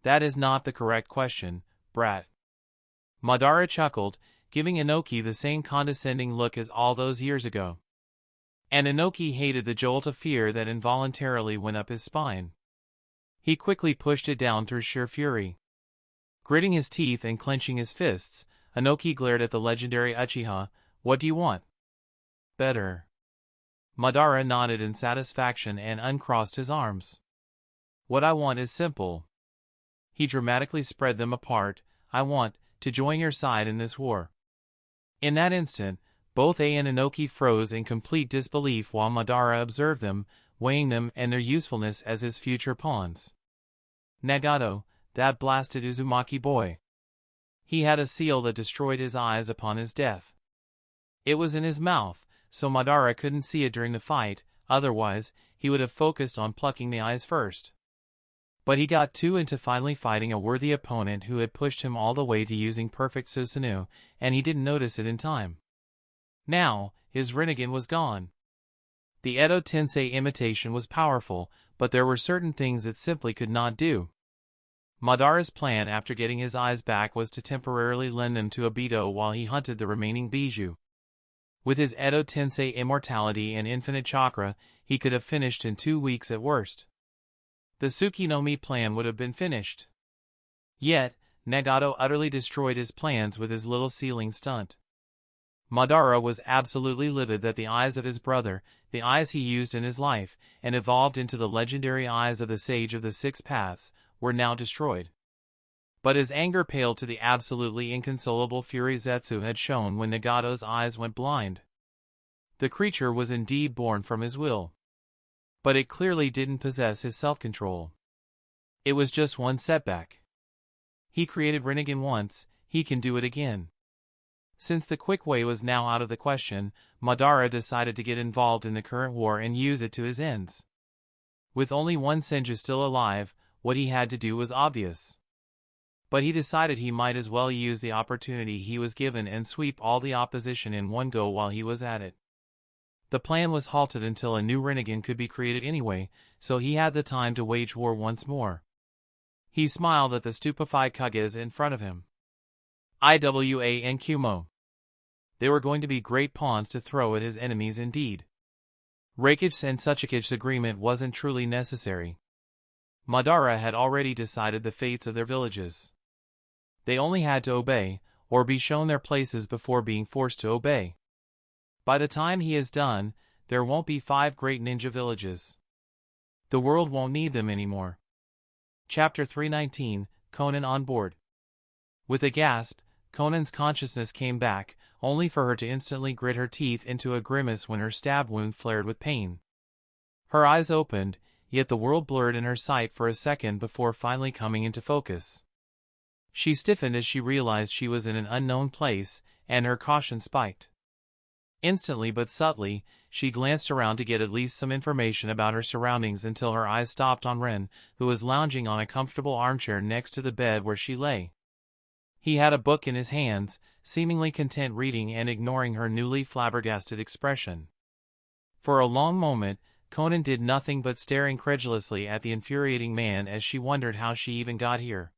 That is not the correct question, brat. Madara chuckled, giving Inoki the same condescending look as all those years ago. And Inoki hated the jolt of fear that involuntarily went up his spine. He quickly pushed it down through sheer fury. Gritting his teeth and clenching his fists, Inoki glared at the legendary Uchiha. "What do you want?" "Better." Madara nodded in satisfaction and uncrossed his arms. "What I want is simple." He dramatically spread them apart. "I want to join your side in this war." In that instant, both A and Inoki froze in complete disbelief while Madara observed them, weighing them and their usefulness as his future pawns. Nagato, that blasted Uzumaki boy. He had a seal that destroyed his eyes upon his death. It was in his mouth, so Madara couldn't see it during the fight, otherwise, he would have focused on plucking the eyes first. But he got too into finally fighting a worthy opponent who had pushed him all the way to using perfect Susanoo, and he didn't notice it in time. Now, his Rinnegan was gone. The Edo Tensei imitation was powerful, but there were certain things it simply could not do. Madara's plan after getting his eyes back was to temporarily lend them to Obito while he hunted the remaining Bijou. With his Edo Tensei immortality and infinite chakra, he could have finished in 2 weeks at worst. The Tsukinomi plan would have been finished. Yet, Nagato utterly destroyed his plans with his little sealing stunt. Madara was absolutely livid that the eyes of his brother, the eyes he used in his life, and evolved into the legendary eyes of the Sage of the Six Paths, were now destroyed. But his anger paled to the absolutely inconsolable fury Zetsu had shown when Nagato's eyes went blind. The creature was indeed born from his will. But it clearly didn't possess his self-control. It was just one setback. He created Rinnegan once, he can do it again. Since the quick way was now out of the question, Madara decided to get involved in the current war and use it to his ends. With only one Senju still alive, what he had to do was obvious. But he decided he might as well use the opportunity he was given and sweep all the opposition in one go while he was at it. The plan was halted until a new Rinnegan could be created anyway, so he had the time to wage war once more. He smiled at the stupefied Kages in front of him. Iwa and Kumo. They were going to be great pawns to throw at his enemies indeed. Rakich's and Tsuchiki's agreement wasn't truly necessary. Madara had already decided the fates of their villages. They only had to obey, or be shown their places before being forced to obey. By the time he is done, there won't be 5 great ninja villages. The world won't need them anymore. Chapter 319, Conan on board. With a gasp, Conan's consciousness came back, only for her to instantly grit her teeth into a grimace when her stab wound flared with pain. Her eyes opened, yet the world blurred in her sight for a second before finally coming into focus. She stiffened as she realized she was in an unknown place, and her caution spiked. Instantly but subtly, she glanced around to get at least some information about her surroundings until her eyes stopped on Ren, who was lounging on a comfortable armchair next to the bed where she lay. He had a book in his hands, seemingly content reading and ignoring her newly flabbergasted expression. For a long moment, Conan did nothing but stare incredulously at the infuriating man as she wondered how she even got here.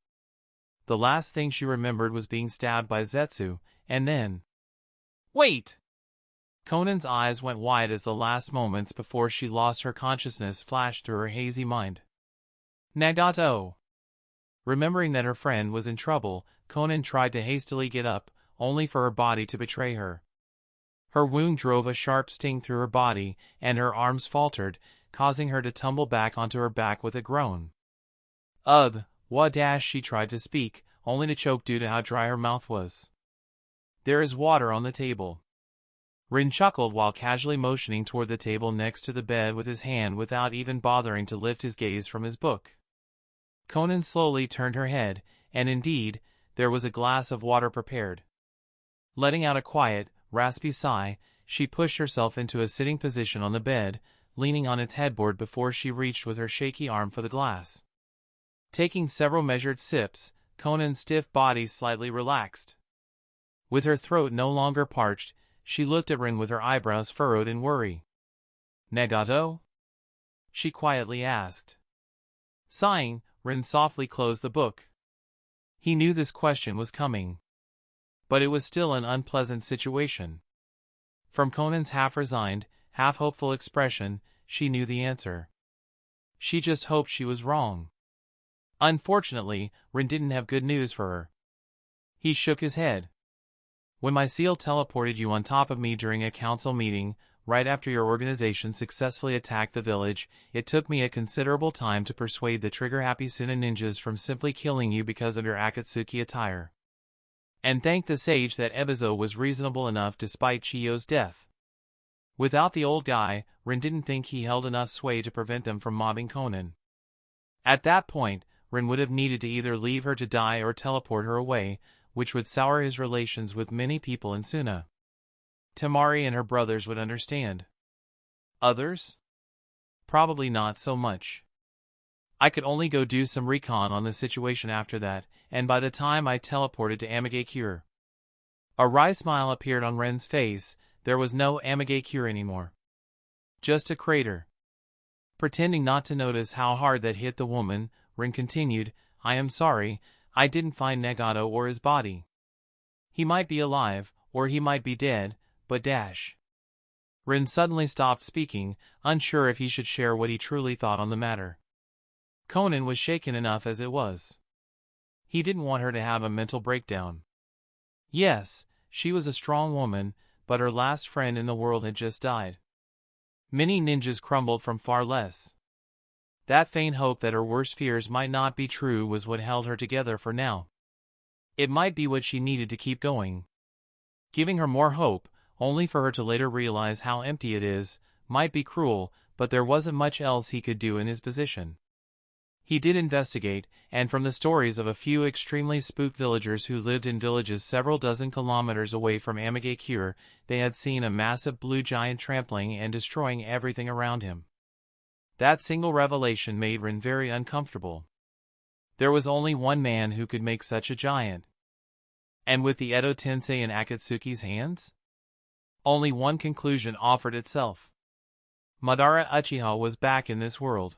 The last thing she remembered was being stabbed by Zetsu, and then... Wait! Conan's eyes went wide as the last moments before she lost her consciousness flashed through her hazy mind. Nagato! Remembering that her friend was in trouble, Conan tried to hastily get up, only for her body to betray her. Her wound drove a sharp sting through her body, and her arms faltered, causing her to tumble back onto her back with a groan. Ugh, she tried to speak, only to choke due to how dry her mouth was. There is water on the table. Rin chuckled while casually motioning toward the table next to the bed with his hand without even bothering to lift his gaze from his book. Conan slowly turned her head, and indeed, there was a glass of water prepared. Letting out a quiet, raspy sigh, she pushed herself into a sitting position on the bed, leaning on its headboard before she reached with her shaky arm for the glass. Taking several measured sips, Conan's stiff body slightly relaxed. With her throat no longer parched, she looked at Rin with her eyebrows furrowed in worry. Nagato? She quietly asked. Sighing, Rin softly closed the book. He knew this question was coming. But it was still an unpleasant situation. From Conan's half-resigned, half-hopeful expression, she knew the answer. She just hoped she was wrong. Unfortunately, Rin didn't have good news for her. He shook his head. When my seal teleported you on top of me during a council meeting, right after your organization successfully attacked the village, it took me a considerable time to persuade the trigger-happy Suna ninjas from simply killing you because of your Akatsuki attire. And thank the sage that Ebizo was reasonable enough despite Chiyo's death. Without the old guy, Rin didn't think he held enough sway to prevent them from mobbing Conan. At that point, Rin would have needed to either leave her to die or teleport her away, which would sour his relations with many people in Suna. Temari and her brothers would understand. Others? Probably not so much. I could only go do some recon on the situation after that, and by the time I teleported to Amigakure. A wry smile appeared on Ren's face. There was no Amigakure anymore. Just a crater. Pretending not to notice how hard that hit the woman, Ren continued, I am sorry, I didn't find Nagato or his body. He might be alive, or he might be dead, but Ren suddenly stopped speaking, unsure if he should share what he truly thought on the matter. Conan was shaken enough as it was. He didn't want her to have a mental breakdown. Yes, she was a strong woman, but her last friend in the world had just died. Many ninjas crumbled from far less. That faint hope that her worst fears might not be true was what held her together for now. It might be what she needed to keep going. Giving her more hope, only for her to later realize how empty it is, might be cruel, but there wasn't much else he could do in his position. He did investigate, and from the stories of a few extremely spooked villagers who lived in villages several dozen kilometers away from Amigakure, they had seen a massive blue giant trampling and destroying everything around him. That single revelation made Rin very uncomfortable. There was only one man who could make such a giant. And with the Edo Tensei in Akatsuki's hands? Only one conclusion offered itself. Madara Uchiha was back in this world.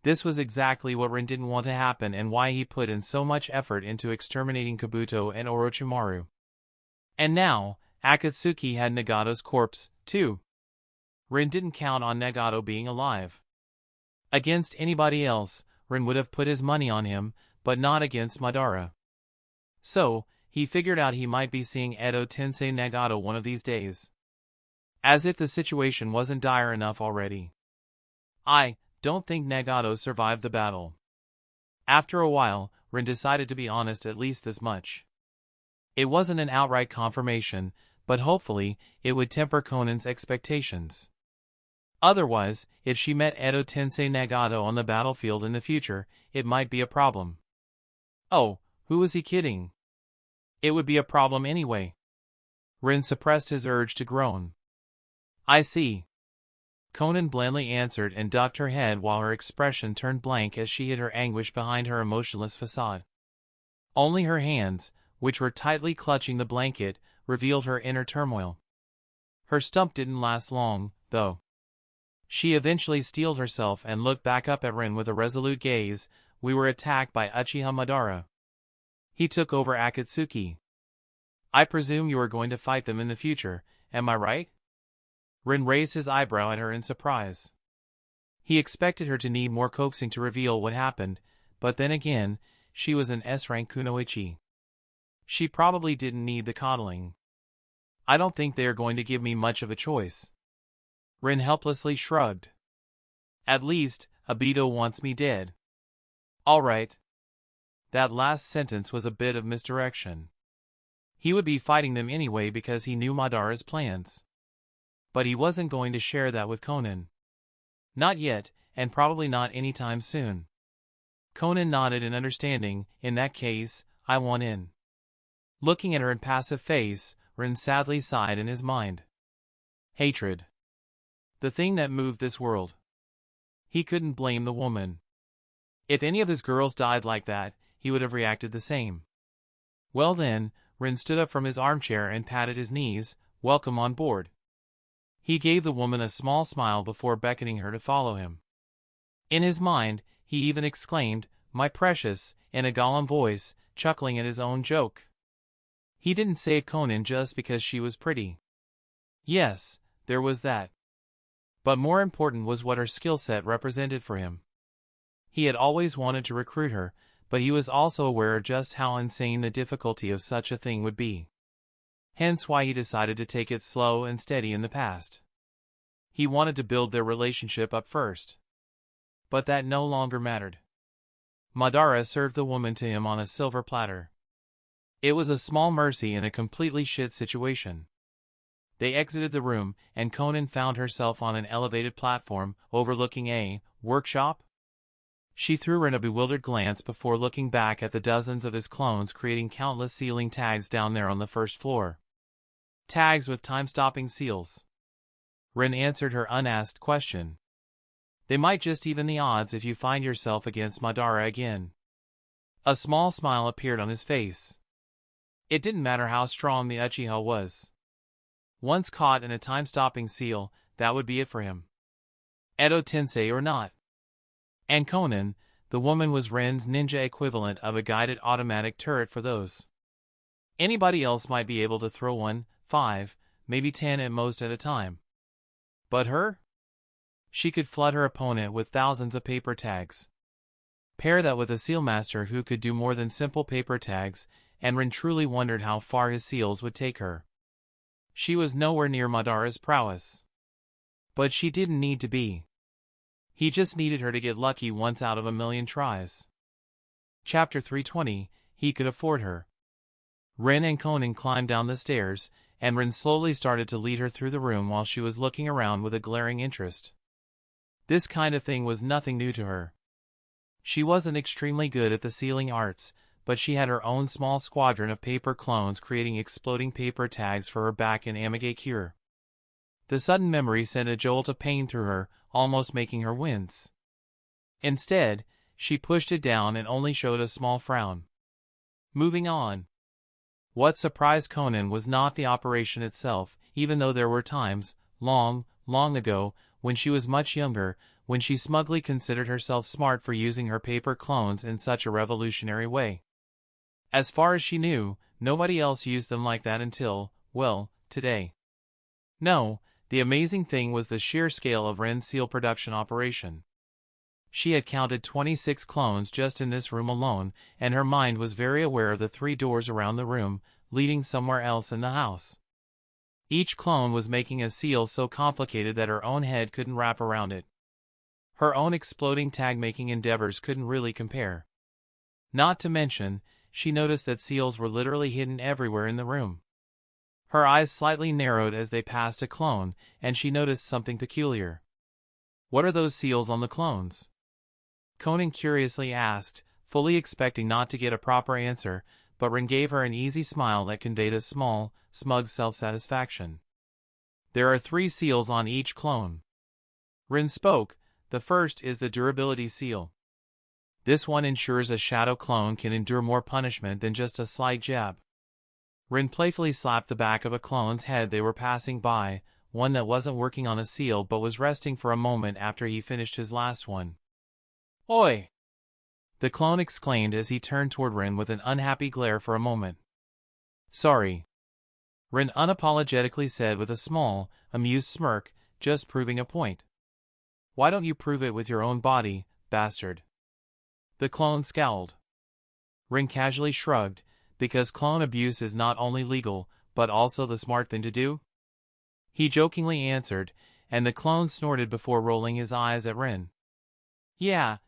This was exactly what Rin didn't want to happen and why he put in so much effort into exterminating Kabuto and Orochimaru. And now, Akatsuki had Nagato's corpse, too. Rin didn't count on Nagato being alive. Against anybody else, Rin would have put his money on him, but not against Madara. So, he figured out he might be seeing Edo Tensei Nagato one of these days. As if the situation wasn't dire enough already. I don't think Nagato survived the battle. After a while, Rin decided to be honest at least this much. It wasn't an outright confirmation, but hopefully, it would temper Conan's expectations. Otherwise, if she met Edo Tensei Nagato on the battlefield in the future, it might be a problem. Oh, who was he kidding? It would be a problem anyway. Rin suppressed his urge to groan. I see. Conan blandly answered and ducked her head while her expression turned blank as she hid her anguish behind her emotionless facade. Only her hands, which were tightly clutching the blanket, revealed her inner turmoil. Her stump didn't last long, though. She eventually steeled herself and looked back up at Rin with a resolute gaze. We were attacked by Uchiha Madara. He took over Akatsuki. I presume you are going to fight them in the future, am I right? Rin raised his eyebrow at her in surprise. He expected her to need more coaxing to reveal what happened, but then again, she was an S-rank kunoichi. She probably didn't need the coddling. I don't think they are going to give me much of a choice. Rin helplessly shrugged. At least, Obito wants me dead. All right. That last sentence was a bit of misdirection. He would be fighting them anyway because he knew Madara's plans. But he wasn't going to share that with Conan. Not yet, and probably not anytime soon. Conan nodded in understanding. In that case, I want in. Looking at her impassive face, Rin sadly sighed in his mind. Hatred. The thing that moved this world. He couldn't blame the woman. If any of his girls died like that, he would have reacted the same. Well then, Rin stood up from his armchair and patted his knees. Welcome on board. He gave the woman a small smile before beckoning her to follow him. In his mind, he even exclaimed, "My precious," in a solemn voice, chuckling at his own joke. He didn't save Conan just because she was pretty. Yes, there was that. But more important was what her skill set represented for him. He had always wanted to recruit her, but he was also aware of just how insane the difficulty of such a thing would be. Hence why he decided to take it slow and steady in the past. He wanted to build their relationship up first. But that no longer mattered. Madara served the woman to him on a silver platter. It was a small mercy in a completely shit situation. They exited the room, and Conan found herself on an elevated platform, overlooking a workshop. She threw Rin a bewildered glance before looking back at the dozens of his clones creating countless sealing tags down there on the first floor. Tags with time-stopping seals. Rin answered her unasked question. They might just even the odds if you find yourself against Madara again. A small smile appeared on his face. It didn't matter how strong the Uchiha was. Once caught in a time-stopping seal, that would be it for him. Edo Tensei or not. And Conan, the woman was Ren's ninja equivalent of a guided automatic turret for those. Anybody else might be able to throw 1, 5, maybe 10 at most at a time. But her? She could flood her opponent with thousands of paper tags. Pair that with a seal master who could do more than simple paper tags, and Ren truly wondered how far his seals would take her. She was nowhere near Madara's prowess. But she didn't need to be. He just needed her to get lucky once out of a million tries. Chapter 320, he could afford her. Ren and Conan climbed down the stairs, and Ren slowly started to lead her through the room while she was looking around with a glaring interest. This kind of thing was nothing new to her. She wasn't extremely good at the sealing arts, but she had her own small squadron of paper clones creating exploding paper tags for her back in Amage Cure. The sudden memory sent a jolt of pain through her, almost making her wince. Instead, she pushed it down and only showed a small frown. Moving on. What surprised Conan was not the operation itself, even though there were times, long, long ago, when she was much younger, when she smugly considered herself smart for using her paper clones in such a revolutionary way. As far as she knew, nobody else used them like that until, well, today. No, the amazing thing was the sheer scale of Ren's seal production operation. She had counted 26 clones just in this room alone, and her mind was very aware of the 3 doors around the room, leading somewhere else in the house. Each clone was making a seal so complicated that her own head couldn't wrap around it. Her own exploding tag-making endeavors couldn't really compare. Not to mention, she noticed that seals were literally hidden everywhere in the room. Her eyes slightly narrowed as they passed a clone, and she noticed something peculiar. "What are those seals on the clones?" Conan curiously asked, fully expecting not to get a proper answer, but Rin gave her an easy smile that conveyed a small, smug self-satisfaction. "There are 3 seals on each clone." Rin spoke. "The first is the durability seal. This one ensures a shadow clone can endure more punishment than just a slight jab." Rin playfully slapped the back of a clone's head they were passing by, one that wasn't working on a seal but was resting for a moment after he finished his last one. "Oi!" the clone exclaimed as he turned toward Rin with an unhappy glare for a moment. "Sorry," Rin unapologetically said with a small, amused smirk, just proving a point. "Why don't you prove it with your own body, bastard?" The clone scowled. Rin casually shrugged, because clone abuse is not only legal, but also the smart thing to do. He jokingly answered, and the clone snorted before rolling his eyes at Rin. Yeah,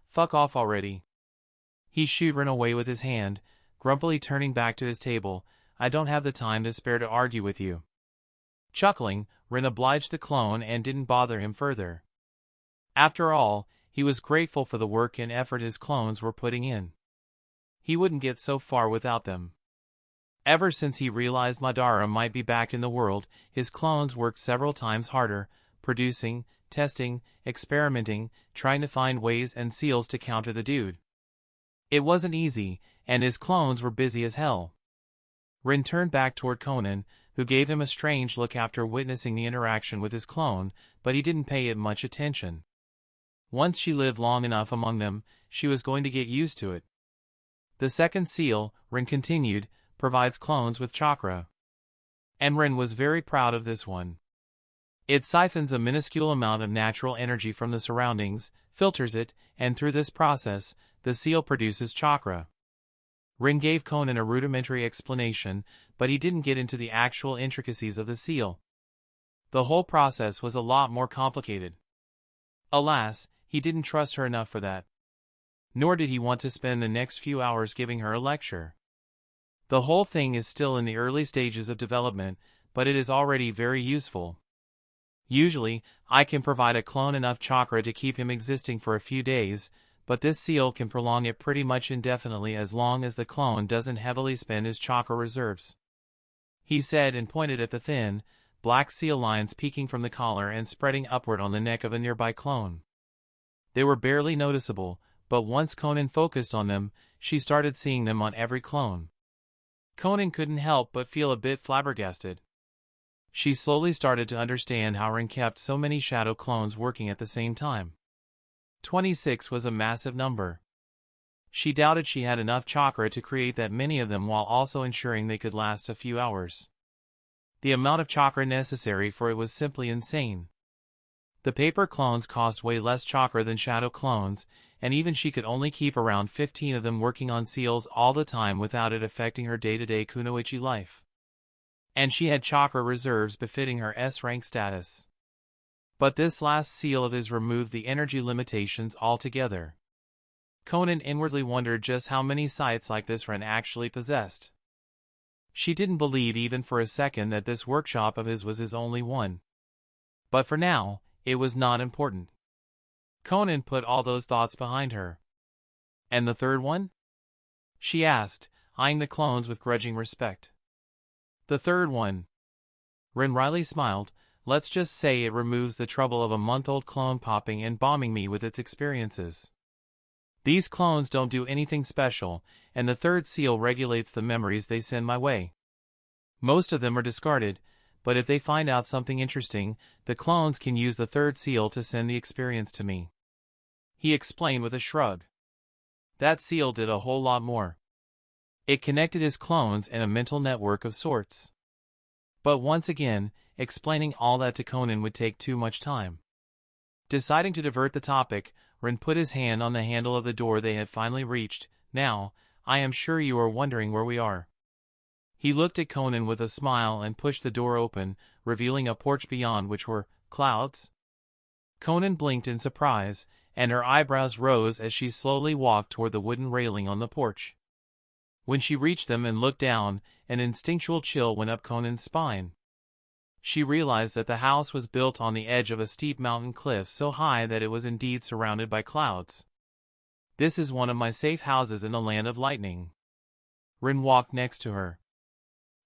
fuck off already." He shooed Rin away with his hand, grumpily turning back to his table. "I don't have the time to spare to argue with you." Chuckling, Rin obliged the clone and didn't bother him further. After all, he was grateful for the work and effort his clones were putting in. He wouldn't get so far without them. Ever since he realized Madara might be back in the world, his clones worked several times harder, producing, testing, experimenting, trying to find ways and seals to counter the dude. It wasn't easy, and his clones were busy as hell. Rin turned back toward Conan, who gave him a strange look after witnessing the interaction with his clone, but he didn't pay it much attention. Once she lived long enough among them, she was going to get used to it. "The second seal," Rin continued, "provides clones with chakra. And Rin was very proud of this one. It siphons a minuscule amount of natural energy from the surroundings, filters it, and through this process, the seal produces chakra." Rin gave Conan a rudimentary explanation, but he didn't get into the actual intricacies of the seal. The whole process was a lot more complicated. Alas, he didn't trust her enough for that. Nor did he want to spend the next few hours giving her a lecture. The whole thing is still in the early stages of development, but it is already very useful. Usually, I can provide a clone enough chakra to keep him existing for a few days, but this seal can prolong it pretty much indefinitely as long as the clone doesn't heavily spend his chakra reserves," he said, and pointed at the thin, black seal lines peeking from the collar and spreading upward on the neck of a nearby clone. They were barely noticeable, but once Conan focused on them, she started seeing them on every clone. Conan couldn't help but feel a bit flabbergasted. She slowly started to understand how Rin kept so many shadow clones working at the same time. 26 was a massive number. She doubted she had enough chakra to create that many of them while also ensuring they could last a few hours. The amount of chakra necessary for it was simply insane. The paper clones cost way less chakra than shadow clones, and even she could only keep around 15 of them working on seals all the time without it affecting her day-to-day kunoichi life. And she had chakra reserves befitting her S-rank status. But this last seal of his removed the energy limitations altogether. Conan inwardly wondered just how many sites like this Ren actually possessed. She didn't believe even for a second that this workshop of his was his only one. But for now, it was not important. Conan put all those thoughts behind her. "And the third one?" she asked, eyeing the clones with grudging respect. "The third one," Rin wryly smiled, "let's just say it removes the trouble of a month-old clone popping and bombing me with its experiences. These clones don't do anything special, and the third seal regulates the memories they send my way. Most of them are discarded, but if they find out something interesting, the clones can use the third seal to send the experience to me," he explained with a shrug. That seal did a whole lot more. It connected his clones in a mental network of sorts. But once again, explaining all that to Conan would take too much time. Deciding to divert the topic, Rin put his hand on the handle of the door they had finally reached. "Now, I am sure you are wondering where we are." He looked at Conan with a smile and pushed the door open, revealing a porch beyond which were clouds. Conan blinked in surprise, and her eyebrows rose as she slowly walked toward the wooden railing on the porch. When she reached them and looked down, an instinctual chill went up Conan's spine. She realized that the house was built on the edge of a steep mountain cliff so high that it was indeed surrounded by clouds. "This is one of my safe houses in the land of lightning." Rin walked next to her.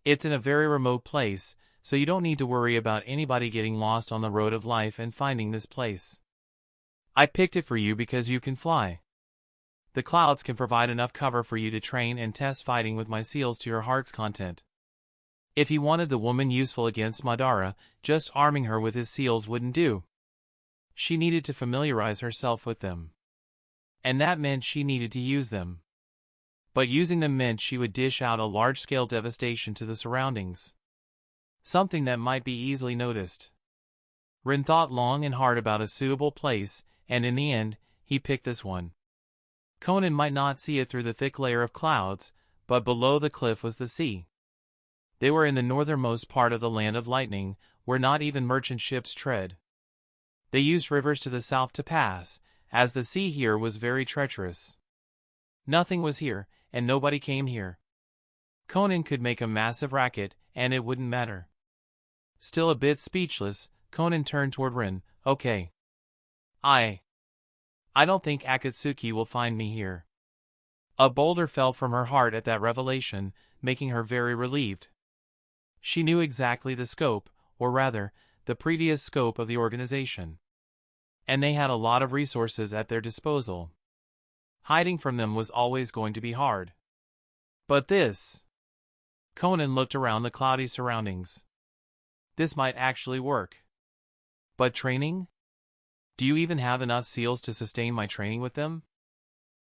"It's in a very remote place, so you don't need to worry about anybody getting lost on the road of life and finding this place. I picked it for you because you can fly. The clouds can provide enough cover for you to train and test fighting with my seals to your heart's content. If he wanted the woman useful against Madara, just arming her with his seals wouldn't do. She needed to familiarize herself with them. And that meant she needed to use them. But using them meant she would dish out a large-scale devastation to the surroundings. Something that might be easily noticed. Rin thought long and hard about a suitable place, and in the end, he picked this one. Conan might not see it through the thick layer of clouds, but below the cliff was the sea. They were in the northernmost part of the land of lightning, where not even merchant ships tread. They used rivers to the south to pass, as the sea here was very treacherous. Nothing was here, and nobody came here. Conan could make a massive racket, and it wouldn't matter. Still a bit speechless, Conan turned toward Rin. "Okay. I don't think Akatsuki will find me here." A boulder fell from her heart at that revelation, making her very relieved. She knew exactly the scope, or rather, the previous scope of the organization. And they had a lot of resources at their disposal. Hiding from them was always going to be hard. But this... Conan looked around the cloudy surroundings. This might actually work. But training? Do you even have enough seals to sustain my training with them?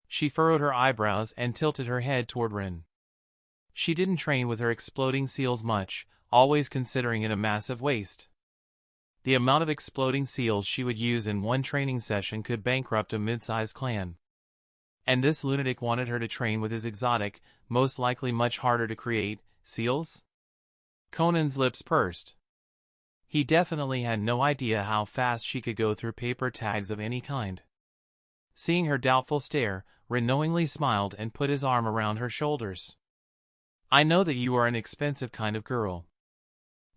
She furrowed her eyebrows and tilted her head toward Rin. She didn't train with her exploding seals much, always considering it a massive waste. The amount of exploding seals she would use in one training session could bankrupt a mid-sized clan. And this lunatic wanted her to train with his exotic, most likely much harder to create, seals? Conan's lips pursed. He definitely had no idea how fast she could go through paper tags of any kind. Seeing her doubtful stare, Rin knowingly smiled and put his arm around her shoulders. "I know that you are an expensive kind of girl."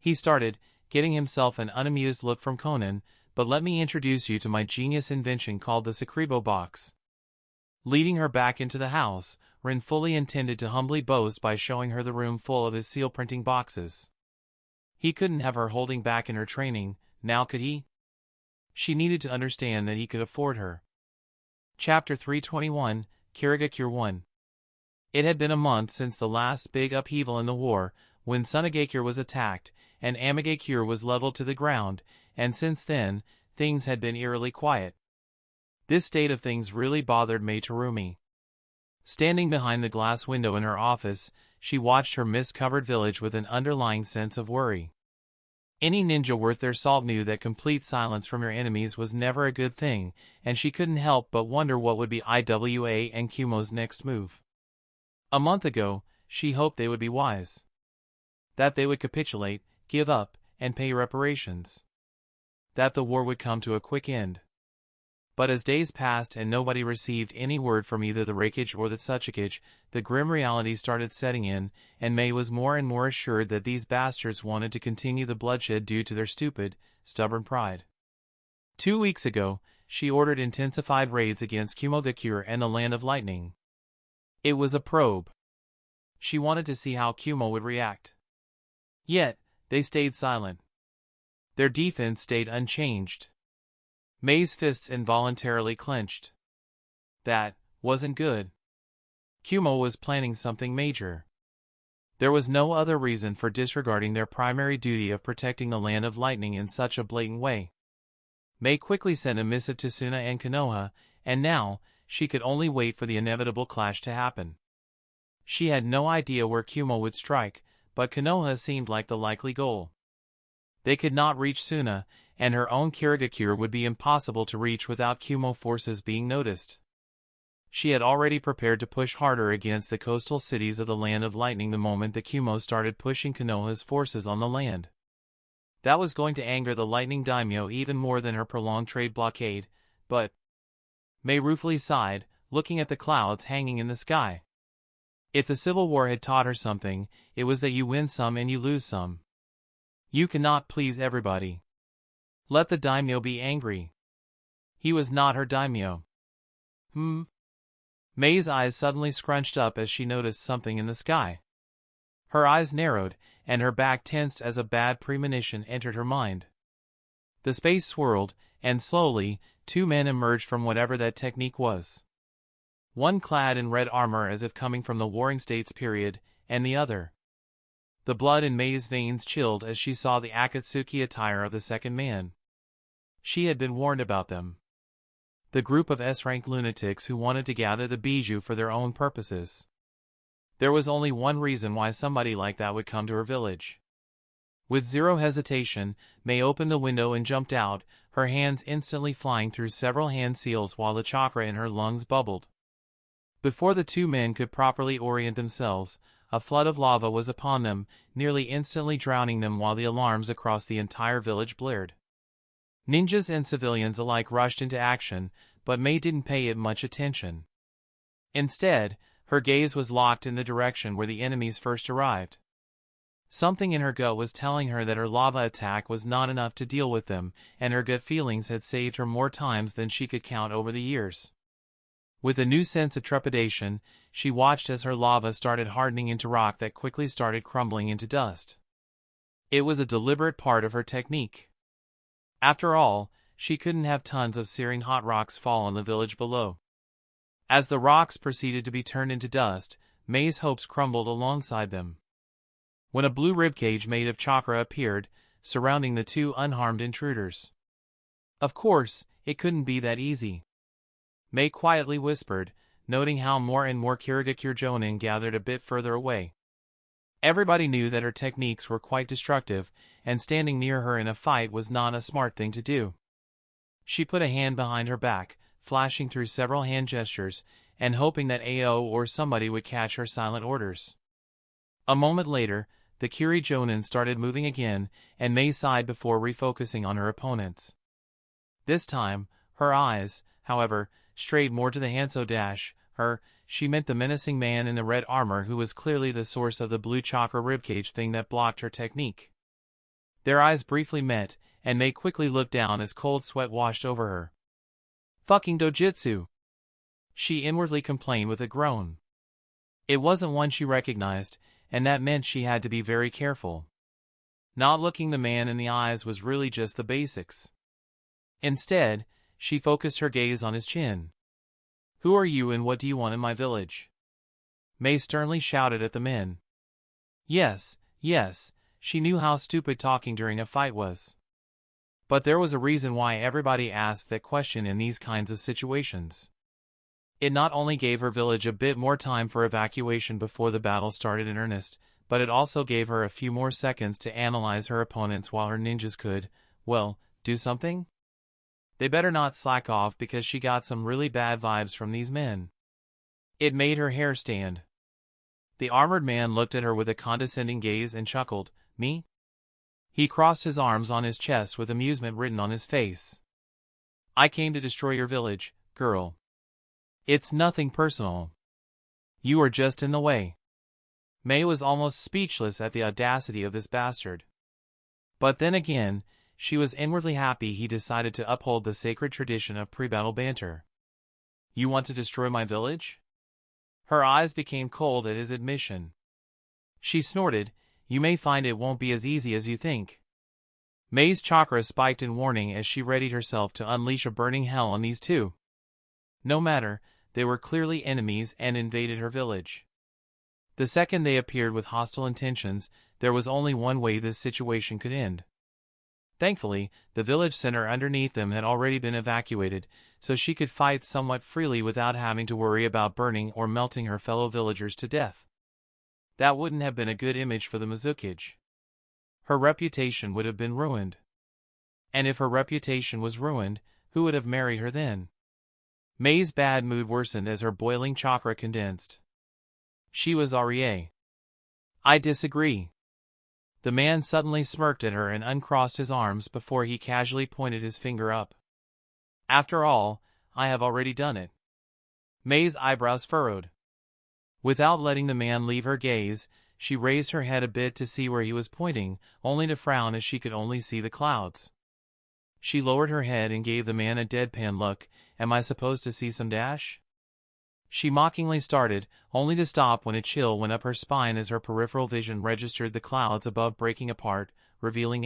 He started, getting himself an unamused look from Conan, "but let me introduce you to my genius invention called the Sakribo box." Leading her back into the house, Rin fully intended to humbly boast by showing her the room full of his seal printing boxes. He couldn't have her holding back in her training, now could he? She needed to understand that he could afford her. Chapter 321, Kirigakure 1. It had been a month since the last big upheaval in the war, when Sunagakure was attacked, and Amagakure was leveled to the ground, and since then, things had been eerily quiet. This state of things really bothered Mei Terumi. Standing behind the glass window in her office, she watched her mist-covered village with an underlying sense of worry. Any ninja worth their salt knew that complete silence from your enemies was never a good thing, and she couldn't help but wonder what would be IWA and Kumo's next move. A month ago, she hoped they would be wise. That they would capitulate, give up, and pay reparations. That the war would come to a quick end. But as days passed and nobody received any word from either the Reikage or the Tsuchikage, the grim reality started setting in, and Mei was more and more assured that these bastards wanted to continue the bloodshed due to their stupid, stubborn pride. 2 weeks ago, she ordered intensified raids against Kumogakure and the Land of Lightning. It was a probe. She wanted to see how Kumo would react. Yet, they stayed silent. Their defense stayed unchanged. Mei's fists involuntarily clenched. That wasn't good. Kumo was planning something major. There was no other reason for disregarding their primary duty of protecting the Land of Lightning in such a blatant way. Mei quickly sent a missive to Suna and Konoha, and now, she could only wait for the inevitable clash to happen. She had no idea where Kumo would strike, but Konoha seemed like the likely goal. They could not reach Suna, and her own Kirigakure would be impossible to reach without Kumo forces being noticed. She had already prepared to push harder against the coastal cities of the Land of Lightning the moment that Kumo started pushing Konoha's forces on the land. That was going to anger the Lightning Daimyo even more than her prolonged trade blockade, but May ruefully sighed, looking at the clouds hanging in the sky. If the Civil War had taught her something, it was that you win some and you lose some. You cannot please everybody. Let the daimyo be angry. He was not her daimyo. May's eyes suddenly scrunched up as she noticed something in the sky. Her eyes narrowed, and her back tensed as a bad premonition entered her mind. The space swirled, and slowly, two men emerged from whatever that technique was. One clad in red armor as if coming from the Warring States period, and the other. The blood in May's veins chilled as she saw the Akatsuki attire of the second man. She had been warned about them. The group of S-rank lunatics who wanted to gather the bijou for their own purposes. There was only one reason why somebody like that would come to her village. With zero hesitation, May opened the window and jumped out, her hands instantly flying through several hand seals while the chakra in her lungs bubbled. Before the two men could properly orient themselves, a flood of lava was upon them, nearly instantly drowning them while the alarms across the entire village blared. Ninjas and civilians alike rushed into action, but May didn't pay it much attention. Instead, her gaze was locked in the direction where the enemies first arrived. Something in her gut was telling her that her lava attack was not enough to deal with them, and her gut feelings had saved her more times than she could count over the years. With a new sense of trepidation, she watched as her lava started hardening into rock that quickly started crumbling into dust. It was a deliberate part of her technique. After all, she couldn't have tons of searing hot rocks fall on the village below. As the rocks proceeded to be turned into dust, May's hopes crumbled alongside them. When a blue ribcage made of chakra appeared, surrounding the two unharmed intruders. Of course, it couldn't be that easy. May quietly whispered, noting how more and more Kiradikure Jonin gathered a bit further away. Everybody knew that her techniques were quite destructive, and standing near her in a fight was not a smart thing to do. She put a hand behind her back, flashing through several hand gestures, and hoping that AO or somebody would catch her silent orders. A moment later, the Kiri Jonin started moving again, and May sighed before refocusing on her opponents. This time, her eyes, however, strayed more to the Hanso dash, she meant the menacing man in the red armor who was clearly the source of the blue chakra ribcage thing that blocked her technique. Their eyes briefly met, and May quickly looked down as cold sweat washed over her. Fucking dojutsu! She inwardly complained with a groan. It wasn't one she recognized, and that meant she had to be very careful. Not looking the man in the eyes was really just the basics. Instead, she focused her gaze on his chin. Who are you and what do you want in my village? May sternly shouted at the men. Yes, she knew how stupid talking during a fight was. But there was a reason why everybody asked that question in these kinds of situations. It not only gave her village a bit more time for evacuation before the battle started in earnest, but it also gave her a few more seconds to analyze her opponents while her ninjas could, well, do something? They better not slack off because she got some really bad vibes from these men. It made her hair stand. The armored man looked at her with a condescending gaze and chuckled. Me? He crossed his arms on his chest with amusement written on his face. I came to destroy your village, girl. It's nothing personal. You are just in the way. May was almost speechless at the audacity of this bastard. But then again, she was inwardly happy he decided to uphold the sacred tradition of pre-battle banter. You want to destroy my village? Her eyes became cold at his admission. She snorted, you may find it won't be as easy as you think. May's chakra spiked in warning as she readied herself to unleash a burning hell on these two. No matter, they were clearly enemies and invaded her village. The second they appeared with hostile intentions, there was only one way this situation could end. Thankfully, the village center underneath them had already been evacuated, so she could fight somewhat freely without having to worry about burning or melting her fellow villagers to death. That wouldn't have been a good image for the Mizukage. Her reputation would have been ruined. And if her reputation was ruined, who would have married her then? May's bad mood worsened as her boiling chakra condensed. She was Arie. I disagree. The man suddenly smirked at her and uncrossed his arms before he casually pointed his finger up. After all, I have already done it. Mei's eyebrows furrowed. Without letting the man leave her gaze, she raised her head a bit to see where he was pointing, only to frown as she could only see the clouds. She lowered her head and gave the man a deadpan look. Am I supposed to see some dash? She mockingly started, only to stop when a chill went up her spine as her peripheral vision registered the clouds above breaking apart, revealing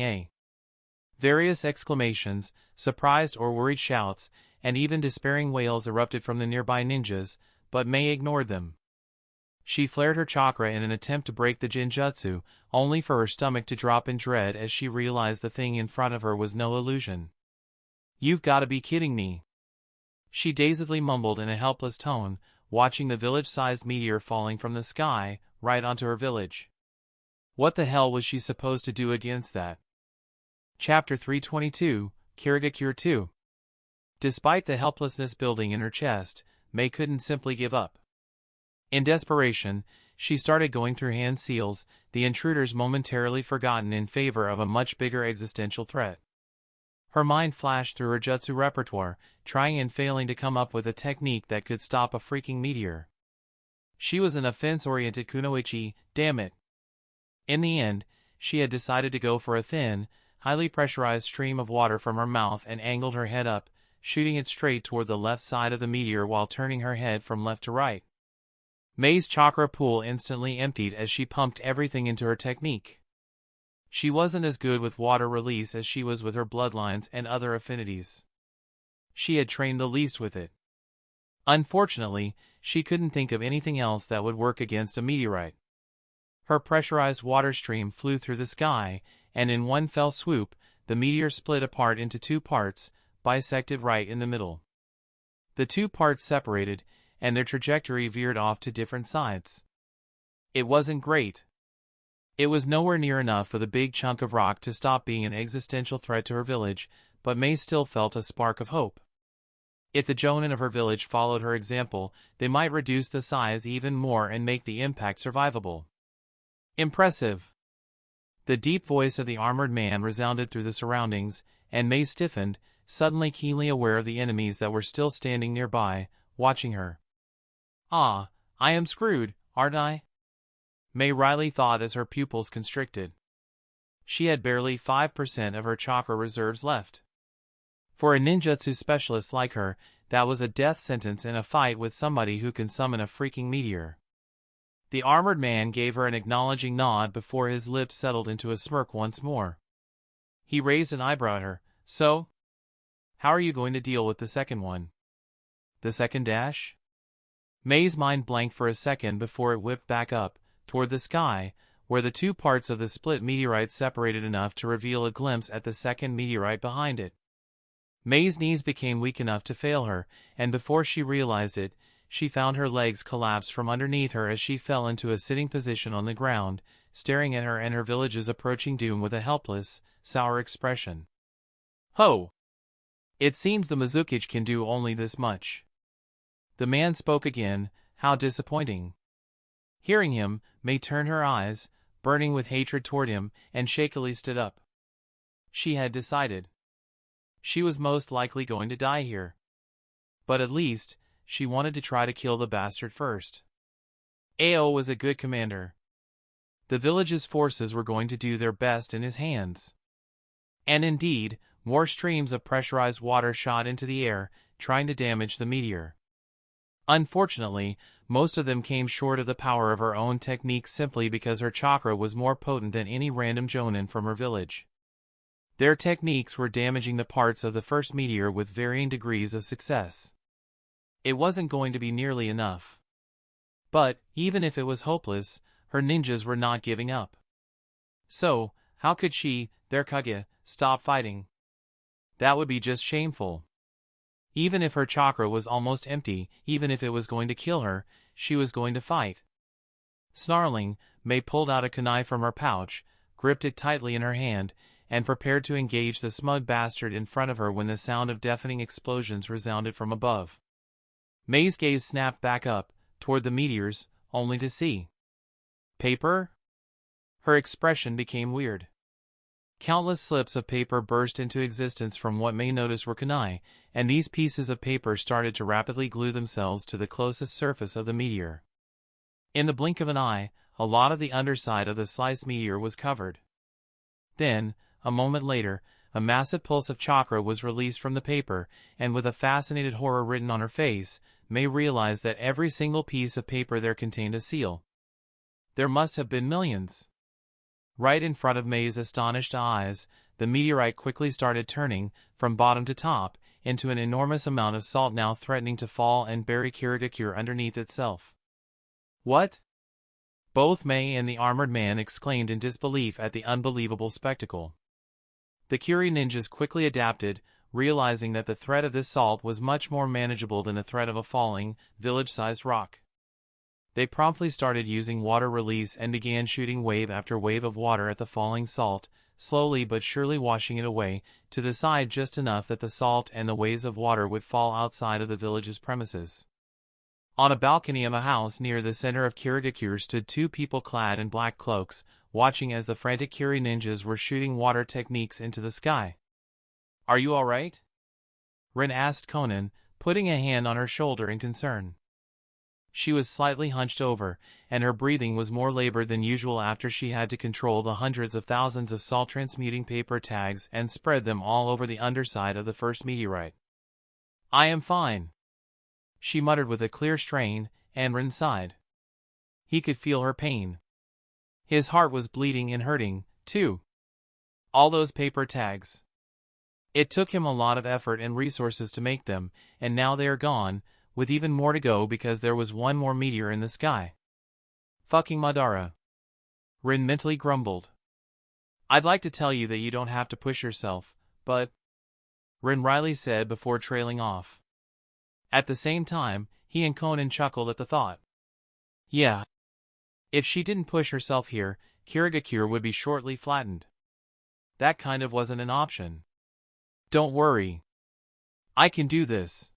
various exclamations, surprised or worried shouts, and even despairing wails erupted from the nearby ninjas, but Mei ignored them. She flared her chakra in an attempt to break the genjutsu, only for her stomach to drop in dread as she realized the thing in front of her was no illusion. You've got to be kidding me. She dazedly mumbled in a helpless tone, watching the village-sized meteor falling from the sky, right onto her village. What the hell was she supposed to do against that? Chapter 322, Kirigakure 2. Despite the helplessness building in her chest, Mei couldn't simply give up. In desperation, she started going through hand seals, the intruders momentarily forgotten in favor of a much bigger existential threat. Her mind flashed through her jutsu repertoire, trying and failing to come up with a technique that could stop a freaking meteor. She was an offense-oriented kunoichi, damn it. In the end, she had decided to go for a thin, highly pressurized stream of water from her mouth and angled her head up, shooting it straight toward the left side of the meteor while turning her head from left to right. Mei's chakra pool instantly emptied as she pumped everything into her technique. She wasn't as good with water release as she was with her bloodlines and other affinities. She had trained the least with it. Unfortunately, she couldn't think of anything else that would work against a meteorite. Her pressurized water stream flew through the sky, and in one fell swoop, the meteor split apart into two parts, bisected right in the middle. The two parts separated, and their trajectory veered off to different sides. It wasn't great. It was nowhere near enough for the big chunk of rock to stop being an existential threat to her village, but Mei still felt a spark of hope. If the jonin of her village followed her example, they might reduce the size even more and make the impact survivable. Impressive. The deep voice of the armored man resounded through the surroundings, and Mei stiffened, suddenly keenly aware of the enemies that were still standing nearby, watching her. Ah, I am screwed, aren't I? Mei Riley thought as her pupils constricted. She had barely 5% of her chakra reserves left. For a ninjutsu specialist like her, that was a death sentence in a fight with somebody who can summon a freaking meteor. The armored man gave her an acknowledging nod before his lips settled into a smirk once more. He raised an eyebrow at her. So? How are you going to deal with the second one? The second dash? Mei's mind blanked for a second before it whipped back up, toward the sky, where the two parts of the split meteorite separated enough to reveal a glimpse at the second meteorite behind it. Mei's knees became weak enough to fail her, and before she realized it, she found her legs collapse from underneath her as she fell into a sitting position on the ground, staring at her and her village's approaching doom with a helpless, sour expression. Ho! It seems the Mizukage can do only this much. The man spoke again. How disappointing. Hearing him, Mei turned her eyes, burning with hatred toward him, and shakily stood up. She had decided. She was most likely going to die here. But at least, she wanted to try to kill the bastard first. Ao was a good commander. The village's forces were going to do their best in his hands. And indeed, more streams of pressurized water shot into the air, trying to damage the meteor. Unfortunately, most of them came short of the power of her own technique simply because her chakra was more potent than any random jonin from her village. Their techniques were damaging the parts of the first meteor with varying degrees of success. It wasn't going to be nearly enough. But, even if it was hopeless, her ninjas were not giving up. So, how could she, their Kage, stop fighting? That would be just shameful. Even if her chakra was almost empty, even if it was going to kill her, she was going to fight. Snarling, Mei pulled out a kunai from her pouch, gripped it tightly in her hand, and prepared to engage the smug bastard in front of her when the sound of deafening explosions resounded from above. Mei's gaze snapped back up, toward the meteors, only to see paper? Her expression became weird. Countless slips of paper burst into existence from what May noticed were kunai, and these pieces of paper started to rapidly glue themselves to the closest surface of the meteor. In the blink of an eye, a lot of the underside of the sliced meteor was covered. Then, a moment later, a massive pulse of chakra was released from the paper, and with a fascinated horror written on her face, May realized that every single piece of paper there contained a seal. There must have been millions. Right in front of May's astonished eyes, the meteorite quickly started turning, from bottom to top, into an enormous amount of salt now threatening to fall and bury Kirigakure underneath itself. What? Both May and the armored man exclaimed in disbelief at the unbelievable spectacle. The Kiri ninjas quickly adapted, realizing that the threat of this salt was much more manageable than the threat of a falling, village-sized rock. They promptly started using water release and began shooting wave after wave of water at the falling salt, slowly but surely washing it away, to the side just enough that the salt and the waves of water would fall outside of the village's premises. On a balcony of a house near the center of Kirigakure stood two people clad in black cloaks, watching as the frantic Kiri ninjas were shooting water techniques into the sky. "Are you alright?" Rin asked Conan, putting a hand on her shoulder in concern. She was slightly hunched over, and her breathing was more labored than usual after she had to control the hundreds of thousands of salt-transmuting paper tags and spread them all over the underside of the first meteorite. "I am fine," she muttered with a clear strain, and Rin sighed. He could feel her pain. His heart was bleeding and hurting, too. All those paper tags. It took him a lot of effort and resources to make them, and now they are gone, with even more to go because there was one more meteor in the sky. Fucking Madara. Rin mentally grumbled. "I'd like to tell you that you don't have to push yourself, but..." Rin wryly said before trailing off. At the same time, he and Conan chuckled at the thought. Yeah. If she didn't push herself here, Kirigakure would be shortly flattened. That kind of wasn't an option. "Don't worry. I can do this,"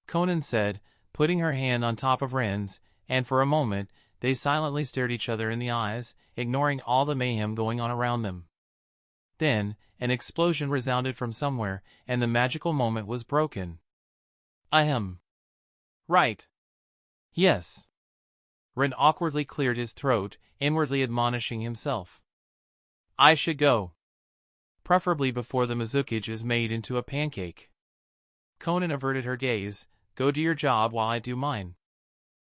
Conan said, putting her hand on top of Ren's, and for a moment, they silently stared each other in the eyes, ignoring all the mayhem going on around them. Then, an explosion resounded from somewhere, and the magical moment was broken. Ahem. Right. Yes. Ren awkwardly cleared his throat, inwardly admonishing himself. I should go. Preferably before the Mizukage is made into a pancake. Conan averted her gaze. Go do your job while I do mine,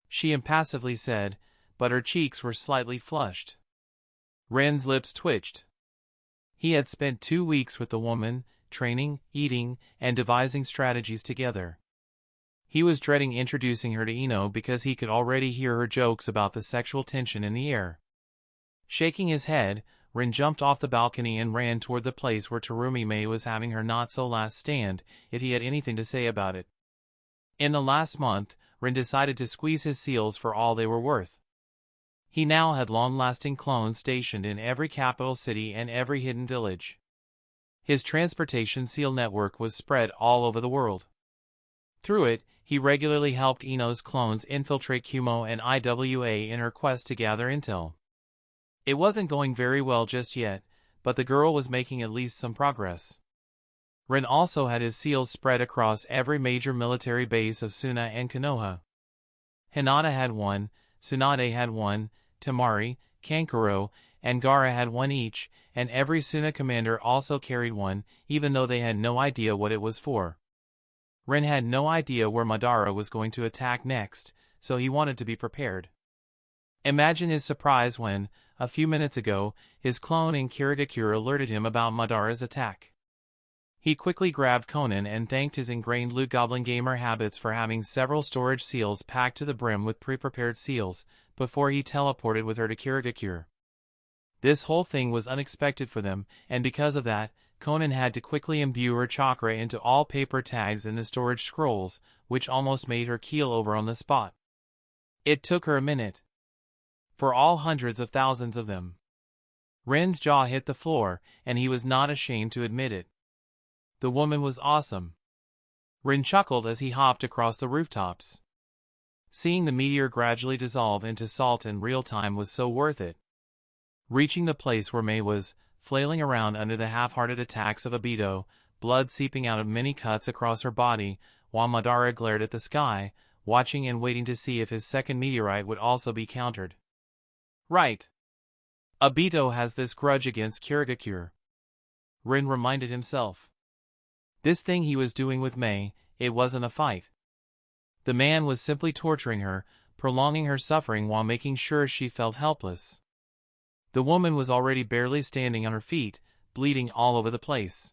she impassively said, but her cheeks were slightly flushed. Ren's lips twitched. He had spent 2 weeks with the woman, training, eating, and devising strategies together. He was dreading introducing her to Ino because he could already hear her jokes about the sexual tension in the air. Shaking his head, Ren jumped off the balcony and ran toward the place where Terumi May was having her not-so-last stand, if he had anything to say about it. In the last month, Ren decided to squeeze his seals for all they were worth. He now had long-lasting clones stationed in every capital city and every hidden village. His transportation seal network was spread all over the world. Through it, he regularly helped Ino's clones infiltrate Kumo and IWA in her quest to gather intel. It wasn't going very well just yet, but the girl was making at least some progress. Ren also had his seals spread across every major military base of Suna and Konoha. Hinata had one, Tsunade had one, Temari, Kankuro, and Gaara had one each, and every Suna commander also carried one, even though they had no idea what it was for. Ren had no idea where Madara was going to attack next, so he wanted to be prepared. Imagine his surprise when, a few minutes ago, his clone in Kirigakure alerted him about Madara's attack. He quickly grabbed Conan and thanked his ingrained Loot Goblin gamer habits for having several storage seals packed to the brim with pre-prepared seals, before he teleported with her to Kirigakure. This whole thing was unexpected for them, and because of that, Conan had to quickly imbue her chakra into all paper tags in the storage scrolls, which almost made her keel over on the spot. It took her a minute. For all hundreds of thousands of them. Ren's jaw hit the floor, and he was not ashamed to admit it. The woman was awesome. Ren chuckled as he hopped across the rooftops. Seeing the meteor gradually dissolve into salt in real time was so worth it. Reaching the place where May was, flailing around under the half-hearted attacks of Obito, blood seeping out of many cuts across her body, while Madara glared at the sky, watching and waiting to see if his second meteorite would also be countered. Right. Obito has this grudge against Kirigakure. Rin reminded himself. This thing he was doing with Mei, it wasn't a fight. The man was simply torturing her, prolonging her suffering while making sure she felt helpless. The woman was already barely standing on her feet, bleeding all over the place.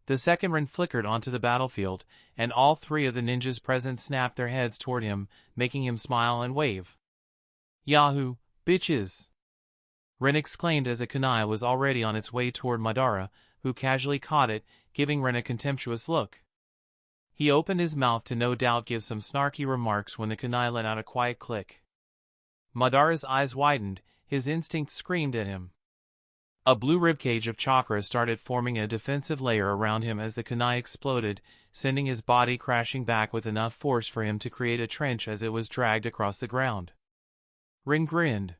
The second Rin flickered onto the battlefield, and all three of the ninjas present snapped their heads toward him, making him smile and wave. Yahoo, bitches! Rin exclaimed as a kunai was already on its way toward Madara, who casually caught it, giving Rin a contemptuous look. He opened his mouth to no doubt give some snarky remarks when the kunai let out a quiet click. Madara's eyes widened, his instinct screamed at him. A blue ribcage of chakra started forming a defensive layer around him as the kunai exploded, sending his body crashing back with enough force for him to create a trench as it was dragged across the ground. Rin grinned.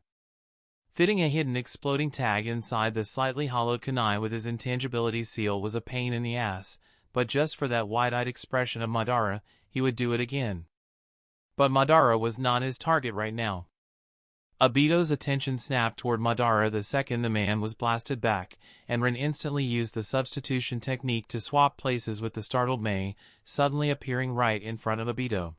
Fitting a hidden exploding tag inside the slightly hollowed kunai with his intangibility seal was a pain in the ass, but just for that wide-eyed expression of Madara, he would do it again. But Madara was not his target right now. Obito's attention snapped toward Madara the second the man was blasted back, and Rin instantly used the substitution technique to swap places with the startled Mei, suddenly appearing right in front of Obito.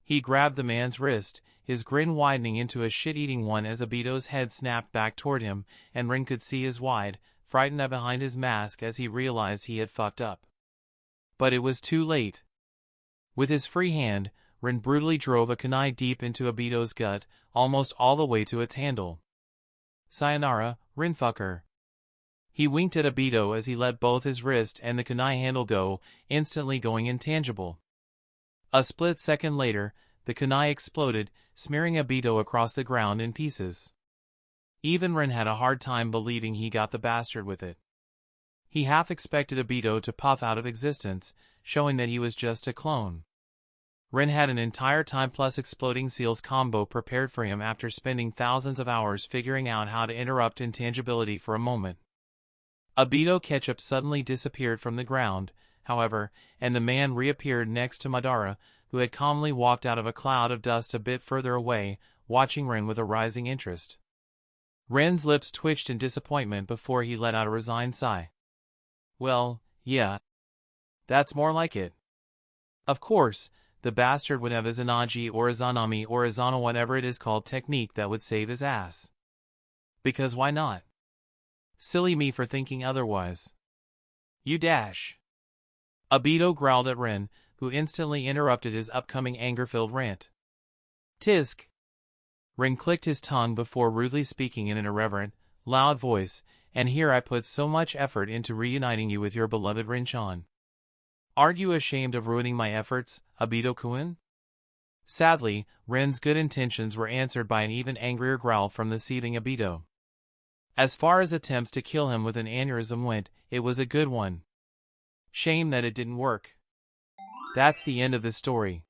He grabbed the man's wrist, his grin widening into a shit-eating one as Obito's head snapped back toward him, and Rin could see his wide, frightened eye behind his mask as he realized he had fucked up. But it was too late. With his free hand, Rin brutally drove a kunai deep into Obito's gut, almost all the way to its handle. Sayonara, Rinfucker. He winked at Obito as he let both his wrist and the kunai handle go, instantly going intangible. A split second later, the kunai exploded, smearing Obito across the ground in pieces. Even Rin had a hard time believing he got the bastard with it. He half expected Obito to puff out of existence, showing that he was just a clone. Rin had an entire time-plus exploding seals combo prepared for him after spending thousands of hours figuring out how to interrupt intangibility for a moment. Obito Ketchup suddenly disappeared from the ground, however, and the man reappeared next to Madara, who had calmly walked out of a cloud of dust a bit further away, watching Rin with a rising interest. Rin's lips twitched in disappointment before he let out a resigned sigh. Well, yeah. That's more like it. Of course, the bastard would have his Izanagi or Izanami or Izana whatever it is called technique that would save his ass. Because why not? Silly me for thinking otherwise. You dash. Obito growled at Rin, who instantly interrupted his upcoming anger-filled rant. Tisk. Rin clicked his tongue before rudely speaking in an irreverent, loud voice, and here I put so much effort into reuniting you with your beloved Rin-chan. Aren't you ashamed of ruining my efforts, Obito-kun? Sadly, Rin's good intentions were answered by an even angrier growl from the seething Obito. As far as attempts to kill him with an aneurysm went, it was a good one. Shame that it didn't work. That's the end of this story.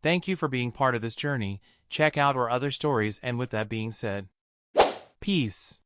Thank you for being part of this journey. Check out our other stories, and with that being said, peace.